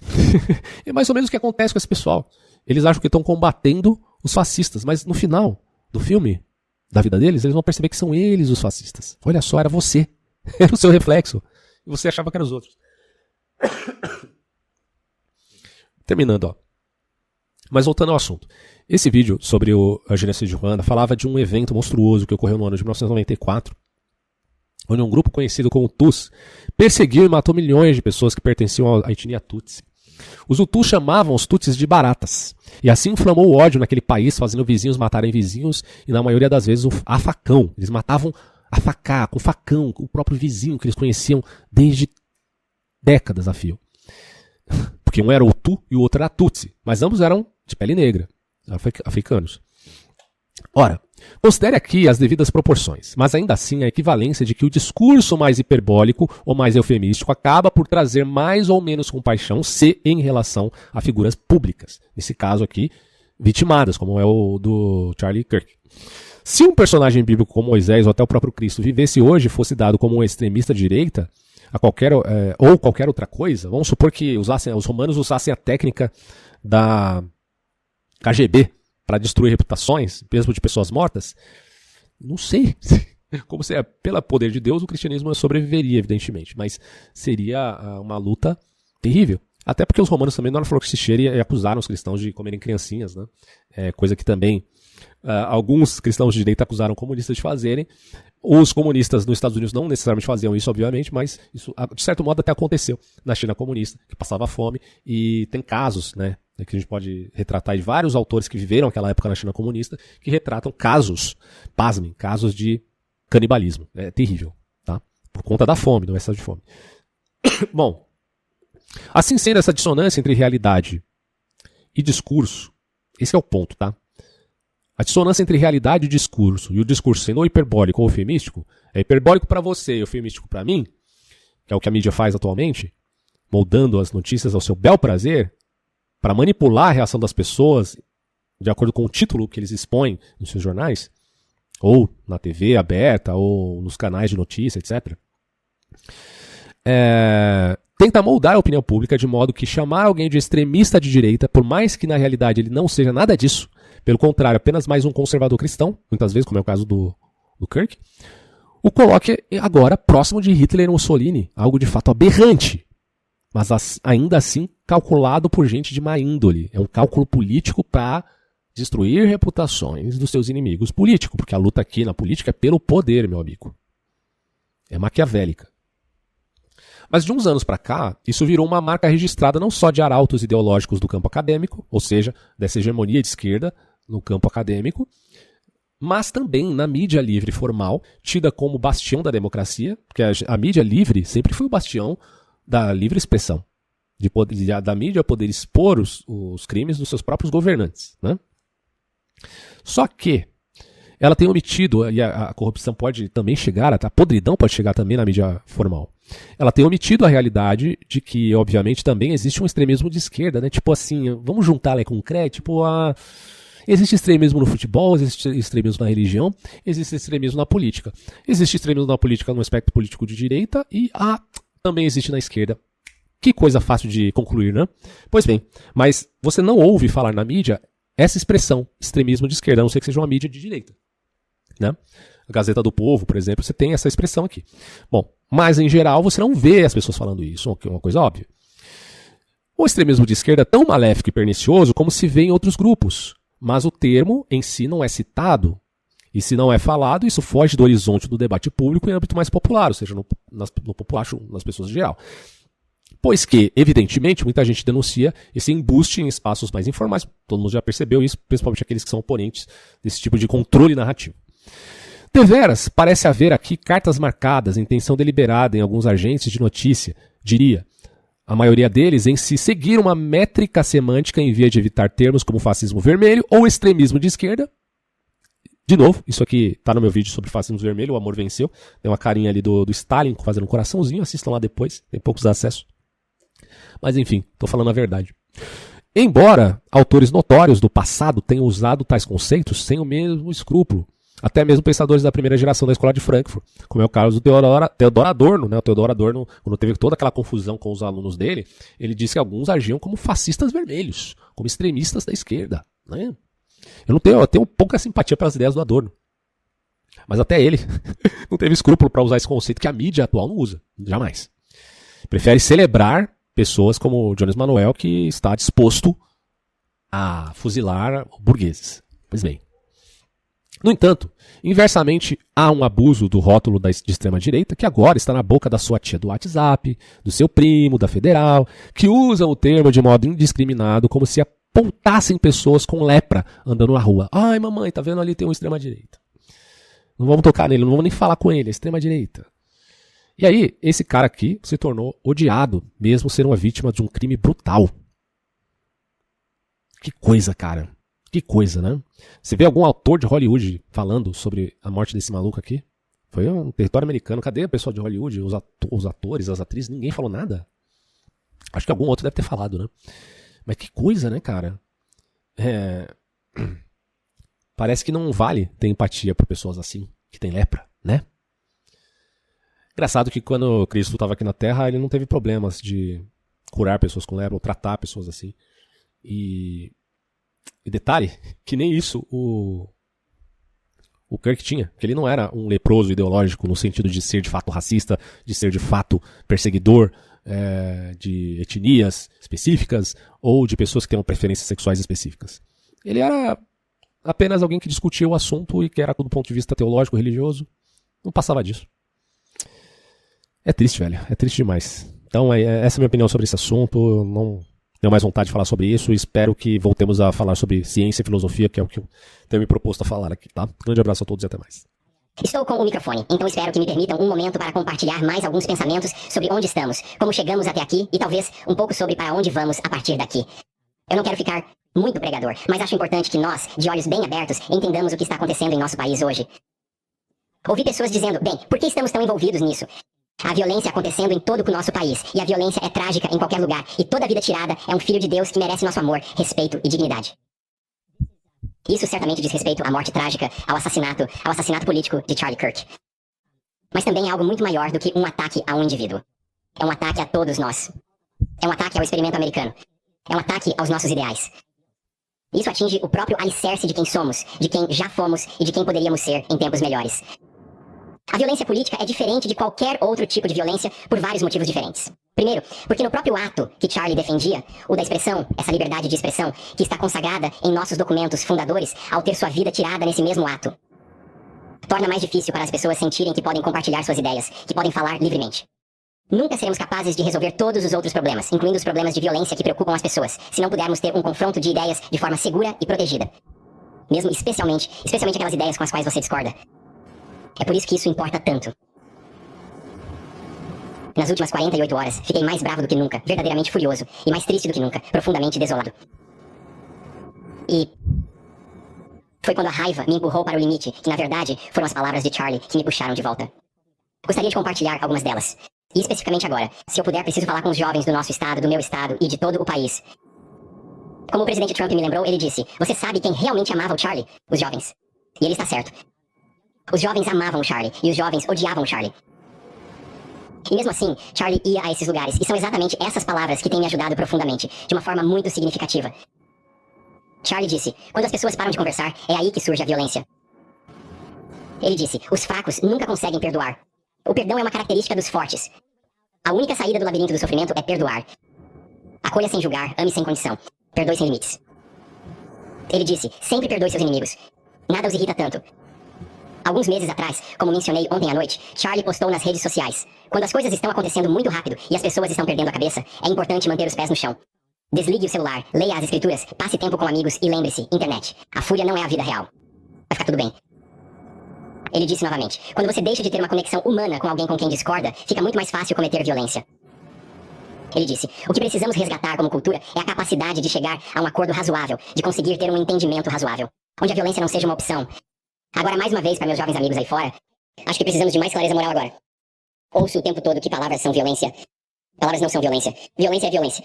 É mais ou menos o que acontece com esse pessoal. Eles acham que estão combatendo os fascistas, mas no final do filme, da vida deles, eles vão perceber que são eles os fascistas. Olha só, era você. Era o seu reflexo. E você achava que eram os outros. Terminando, ó. Mas voltando ao assunto. Esse vídeo sobre a genocídio de Ruanda falava de um evento monstruoso que ocorreu no ano de 1994, onde um grupo conhecido como Tuts perseguiu e matou milhões de pessoas que pertenciam à etnia Tutsi. Os Hutus chamavam os Tutsis de baratas, e assim inflamou o ódio naquele país, fazendo vizinhos matarem vizinhos, e na maioria das vezes a facão. Eles matavam a facá, com facão, o próprio vizinho que eles conheciam desde décadas a fio. Porque um era Hutu e o outro era Tutsi, mas ambos eram de pele negra, africanos. Ora, considere aqui as devidas proporções, mas ainda assim a equivalência de que o discurso mais hiperbólico ou mais eufemístico acaba por trazer mais ou menos compaixão se em relação a figuras públicas. Nesse caso aqui, vitimadas, como é o do Charlie Kirk. Se um personagem bíblico como Moisés ou até o próprio Cristo vivesse hoje e fosse dado como um extremista de direita, ou qualquer outra coisa, vamos supor que os romanos usassem a técnica da KGB para destruir reputações, mesmo de pessoas mortas, não sei como se pelo poder de Deus o cristianismo sobreviveria, evidentemente, mas seria uma luta terrível. Até porque os romanos também não eram flor-que-se-cheira e acusaram os cristãos de comerem criancinhas, né? Coisa que também alguns cristãos de direita acusaram comunistas de fazerem. Os comunistas nos Estados Unidos não necessariamente faziam isso, obviamente, mas isso, de certo modo, até aconteceu na China comunista, que passava fome, e tem casos, né, que a gente pode retratar de vários autores que viveram aquela época na China comunista, que retratam casos, pasmem, casos de canibalismo. É terrível, tá? Por conta da fome, do excesso de fome. Bom, assim sendo, essa dissonância entre realidade e discurso, esse é o ponto, tá? A dissonância entre realidade e discurso, e o discurso sendo ou hiperbólico ou eufemístico, é hiperbólico para você e eufemístico para mim, que é o que a mídia faz atualmente, moldando as notícias ao seu bel prazer, para manipular a reação das pessoas de acordo com o título que eles expõem nos seus jornais, ou na TV aberta, ou nos canais de notícia, etc. Tenta moldar a opinião pública de modo que chamar alguém de extremista de direita, por mais que na realidade ele não seja nada disso, pelo contrário, apenas mais um conservador cristão, muitas vezes, como é o caso do Kirk, o coloque agora próximo de Hitler e Mussolini, algo de fato aberrante, mas ainda assim calculado por gente de má índole. É um cálculo político para destruir reputações dos seus inimigos políticos, porque a luta aqui na política é pelo poder, meu amigo. É maquiavélica. Mas de uns anos para cá, isso virou uma marca registrada não só de arautos ideológicos do campo acadêmico, ou seja, dessa hegemonia de esquerda no campo acadêmico, mas também na mídia livre formal, tida como bastião da democracia, porque a mídia livre sempre foi o bastião da livre expressão, da mídia poder expor os crimes dos seus próprios governantes, né? Só que ela tem omitido, e a corrupção pode também chegar, a podridão pode chegar também na mídia formal. Ela tem omitido a realidade de que, obviamente, também existe um extremismo de esquerda, né? Tipo assim, vamos juntar lá com o CRE, tipo, existe extremismo no futebol, existe extremismo na religião, existe extremismo na política. Existe extremismo na política no aspecto político de direita e também existe na esquerda. Que coisa fácil de concluir, né? Pois bem, mas você não ouve falar na mídia essa expressão, extremismo de esquerda, a não ser que seja uma mídia de direita, né? A Gazeta do Povo, por exemplo, você tem essa expressão aqui. Bom, mas em geral você não vê as pessoas falando isso, que é uma coisa óbvia. O extremismo de esquerda é tão maléfico e pernicioso como se vê em outros grupos, mas o termo em si não é citado, e se não é falado, isso foge do horizonte do debate público em âmbito mais popular, ou seja, no populacho, nas pessoas em geral. Pois que, evidentemente, muita gente denuncia esse embuste em espaços mais informais, todo mundo já percebeu isso, principalmente aqueles que são oponentes desse tipo de controle narrativo. Deveras, parece haver aqui cartas marcadas, intenção deliberada em alguns agentes de notícia, diria, a maioria deles em se seguir uma métrica semântica em via de evitar termos como fascismo vermelho ou extremismo de esquerda. De novo, isso aqui está no meu vídeo sobre fascismo vermelho, o amor venceu, tem uma carinha ali do Stalin fazendo um coraçãozinho, assistam lá depois, tem poucos acessos. Mas enfim, estou falando a verdade. Embora autores notórios do passado tenham usado tais conceitos sem o mesmo escrúpulo, até mesmo pensadores da primeira geração da Escola de Frankfurt, como é o caso do Theodor Adorno, né? O Theodor Adorno, quando teve toda aquela confusão com os alunos dele, ele disse que alguns agiam como fascistas vermelhos, como extremistas da esquerda, né? Eu tenho pouca simpatia pelas ideias do Adorno. Mas até ele não teve escrúpulo para usar esse conceito que a mídia atual não usa, jamais. Prefere celebrar pessoas como o Jones Manuel, que está disposto a fuzilar burgueses. Pois bem. No entanto, inversamente, há um abuso do rótulo de extrema-direita que agora está na boca da sua tia do WhatsApp, do seu primo, da Federal, que usam o termo de modo indiscriminado como se apontassem pessoas com lepra andando na rua. Ai, mamãe, tá vendo ali tem um extrema-direita. Não vamos tocar nele, não vamos nem falar com ele, é extrema-direita. E aí, esse cara aqui se tornou odiado, mesmo sendo uma vítima de um crime brutal. Que coisa, cara. Que coisa, né? Você vê algum autor de Hollywood falando sobre a morte desse maluco aqui? Foi um território americano. Cadê a pessoa de Hollywood? Os atores, as atrizes? Ninguém falou nada. Acho que algum outro deve ter falado, né? Mas que coisa, né, cara? Parece que não vale ter empatia por pessoas assim, que têm lepra, né? Engraçado que quando Cristo estava aqui na Terra, ele não teve problemas de curar pessoas com lepra ou tratar pessoas assim. E detalhe, que nem isso o Kirk tinha, que ele não era um leproso ideológico no sentido de ser de fato racista, de ser de fato perseguidor de etnias específicas ou de pessoas que tenham preferências sexuais específicas. Ele era apenas alguém que discutia o assunto e que era do ponto de vista teológico, religioso, não passava disso. É triste, velho, é triste demais. Então essa é a minha opinião sobre esse assunto, eu não tenho mais vontade de falar sobre isso e espero que voltemos a falar sobre ciência e filosofia, que é o que eu tenho me proposto a falar aqui, tá? Grande abraço a todos e até mais. Estou com o microfone, então espero que me permitam um momento para compartilhar mais alguns pensamentos sobre onde estamos, como chegamos até aqui e talvez um pouco sobre para onde vamos a partir daqui. Eu não quero ficar muito pregador, mas acho importante que nós, de olhos bem abertos, entendamos o que está acontecendo em nosso país hoje. Ouvi pessoas dizendo, bem, por que estamos tão envolvidos nisso? Há violência acontecendo em todo o nosso país, e a violência é trágica em qualquer lugar, e toda vida tirada é um filho de Deus que merece nosso amor, respeito e dignidade. Isso certamente diz respeito à morte trágica, ao assassinato político de Charlie Kirk. Mas também é algo muito maior do que um ataque a um indivíduo. É um ataque a todos nós. É um ataque ao experimento americano. É um ataque aos nossos ideais. Isso atinge o próprio alicerce de quem somos, de quem já fomos e de quem poderíamos ser em tempos melhores. A violência política é diferente de qualquer outro tipo de violência por vários motivos diferentes. Primeiro, porque no próprio ato que Charlie defendia, o da expressão, essa liberdade de expressão, que está consagrada em nossos documentos fundadores, ao ter sua vida tirada nesse mesmo ato, torna mais difícil para as pessoas sentirem que podem compartilhar suas ideias, que podem falar livremente. Nunca seremos capazes de resolver todos os outros problemas, incluindo os problemas de violência que preocupam as pessoas, se não pudermos ter um confronto de ideias de forma segura e protegida. Mesmo especialmente aquelas ideias com as quais você discorda. É por isso que isso importa tanto. Nas últimas 48 horas, fiquei mais bravo do que nunca, verdadeiramente furioso, e mais triste do que nunca, profundamente desolado. E foi quando a raiva me empurrou para o limite, que na verdade foram as palavras de Charlie que me puxaram de volta. Gostaria de compartilhar algumas delas. E especificamente agora, se eu puder, preciso falar com os jovens do nosso estado, do meu estado e de todo o país. Como o presidente Trump me lembrou, ele disse: você sabe quem realmente amava o Charlie? Os jovens. E ele está certo. Os jovens amavam o Charlie, e os jovens odiavam o Charlie. E mesmo assim, Charlie ia a esses lugares, e são exatamente essas palavras que têm me ajudado profundamente, de uma forma muito significativa. Charlie disse: quando as pessoas param de conversar, é aí que surge a violência. Ele disse: os fracos nunca conseguem perdoar. O perdão é uma característica dos fortes. A única saída do labirinto do sofrimento é perdoar. Acolha sem julgar, ame sem condição. Perdoe sem limites. Ele disse: sempre perdoe seus inimigos. Nada os irrita tanto. Alguns meses atrás, como mencionei ontem à noite, Charlie postou nas redes sociais: quando as coisas estão acontecendo muito rápido e as pessoas estão perdendo a cabeça, é importante manter os pés no chão. Desligue o celular, leia as escrituras, passe tempo com amigos e lembre-se, internet, a fúria não é a vida real. Vai ficar tudo bem. Ele disse novamente: quando você deixa de ter uma conexão humana com alguém com quem discorda, fica muito mais fácil cometer violência. Ele disse: o que precisamos resgatar como cultura é a capacidade de chegar a um acordo razoável, de conseguir ter um entendimento razoável, onde a violência não seja uma opção. Agora, mais uma vez, para meus jovens amigos aí fora, acho que precisamos de mais clareza moral agora. Ouço o tempo todo que palavras são violência. Palavras não são violência. Violência é violência.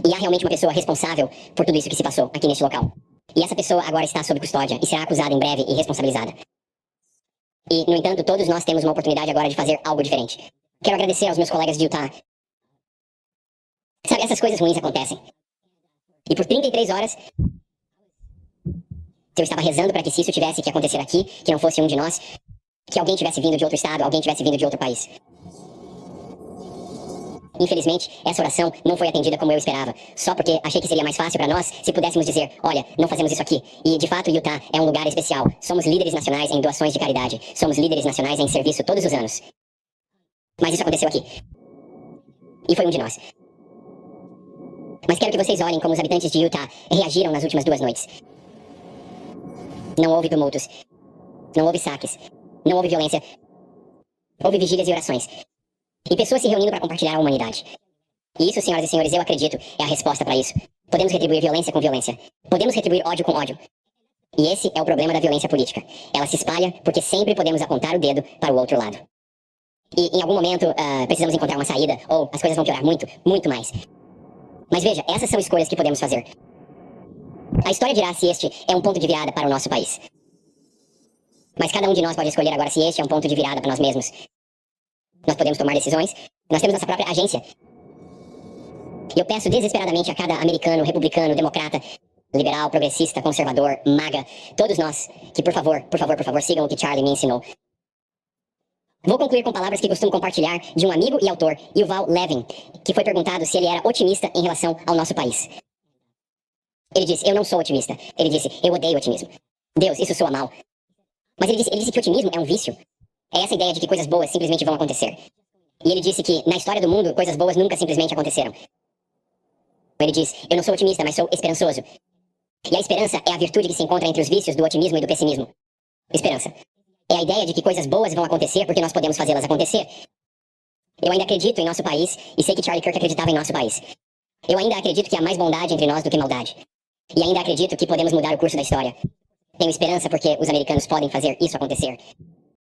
E há realmente uma pessoa responsável por tudo isso que se passou aqui neste local. E essa pessoa agora está sob custódia e será acusada em breve e responsabilizada. E, no entanto, todos nós temos uma oportunidade agora de fazer algo diferente. Quero agradecer aos meus colegas de Utah. Sabe, essas coisas ruins acontecem. E por 33 horas... eu estava rezando para que se isso tivesse que acontecer aqui, que não fosse um de nós, que alguém tivesse vindo de outro estado, alguém tivesse vindo de outro país. Infelizmente, essa oração não foi atendida como eu esperava, só porque achei que seria mais fácil para nós se pudéssemos dizer: olha, não fazemos isso aqui. E, de fato, Utah é um lugar especial. Somos líderes nacionais em doações de caridade. Somos líderes nacionais em serviço todos os anos. Mas isso aconteceu aqui. E foi um de nós. Mas quero que vocês olhem como os habitantes de Utah reagiram nas últimas 2 noites. Não houve tumultos. Não houve saques. Não houve violência. Houve vigílias e orações. E pessoas se reunindo para compartilhar a humanidade. E isso, senhoras e senhores, eu acredito, é a resposta para isso. Podemos retribuir violência com violência. Podemos retribuir ódio com ódio. E esse é o problema da violência política. Ela se espalha porque sempre podemos apontar o dedo para o outro lado. E em algum momento precisamos encontrar uma saída, ou as coisas vão piorar muito, muito mais. Mas veja, essas são escolhas que podemos fazer. A história dirá se este é um ponto de virada para o nosso país. Mas cada um de nós pode escolher agora se este é um ponto de virada para nós mesmos. Nós podemos tomar decisões. Nós temos nossa própria agência. E eu peço desesperadamente a cada americano, republicano, democrata, liberal, progressista, conservador, maga, todos nós, que por favor, sigam o que Charlie me ensinou. Vou concluir com palavras que costumo compartilhar de um amigo e autor, Yuval Levin, que foi perguntado se ele era otimista em relação ao nosso país. Ele disse: eu não sou otimista. Ele disse: eu odeio otimismo. Deus, isso soa mal. Mas ele disse que o otimismo é um vício. É essa ideia de que coisas boas simplesmente vão acontecer. E ele disse que, na história do mundo, coisas boas nunca simplesmente aconteceram. Ele diz: eu não sou otimista, mas sou esperançoso. E a esperança é a virtude que se encontra entre os vícios do otimismo e do pessimismo. Esperança. É a ideia de que coisas boas vão acontecer porque nós podemos fazê-las acontecer. Eu ainda acredito em nosso país, e sei que Charlie Kirk acreditava em nosso país. Eu ainda acredito que há mais bondade entre nós do que maldade. E ainda acredito que podemos mudar o curso da história. Tenho esperança porque os americanos podem fazer isso acontecer.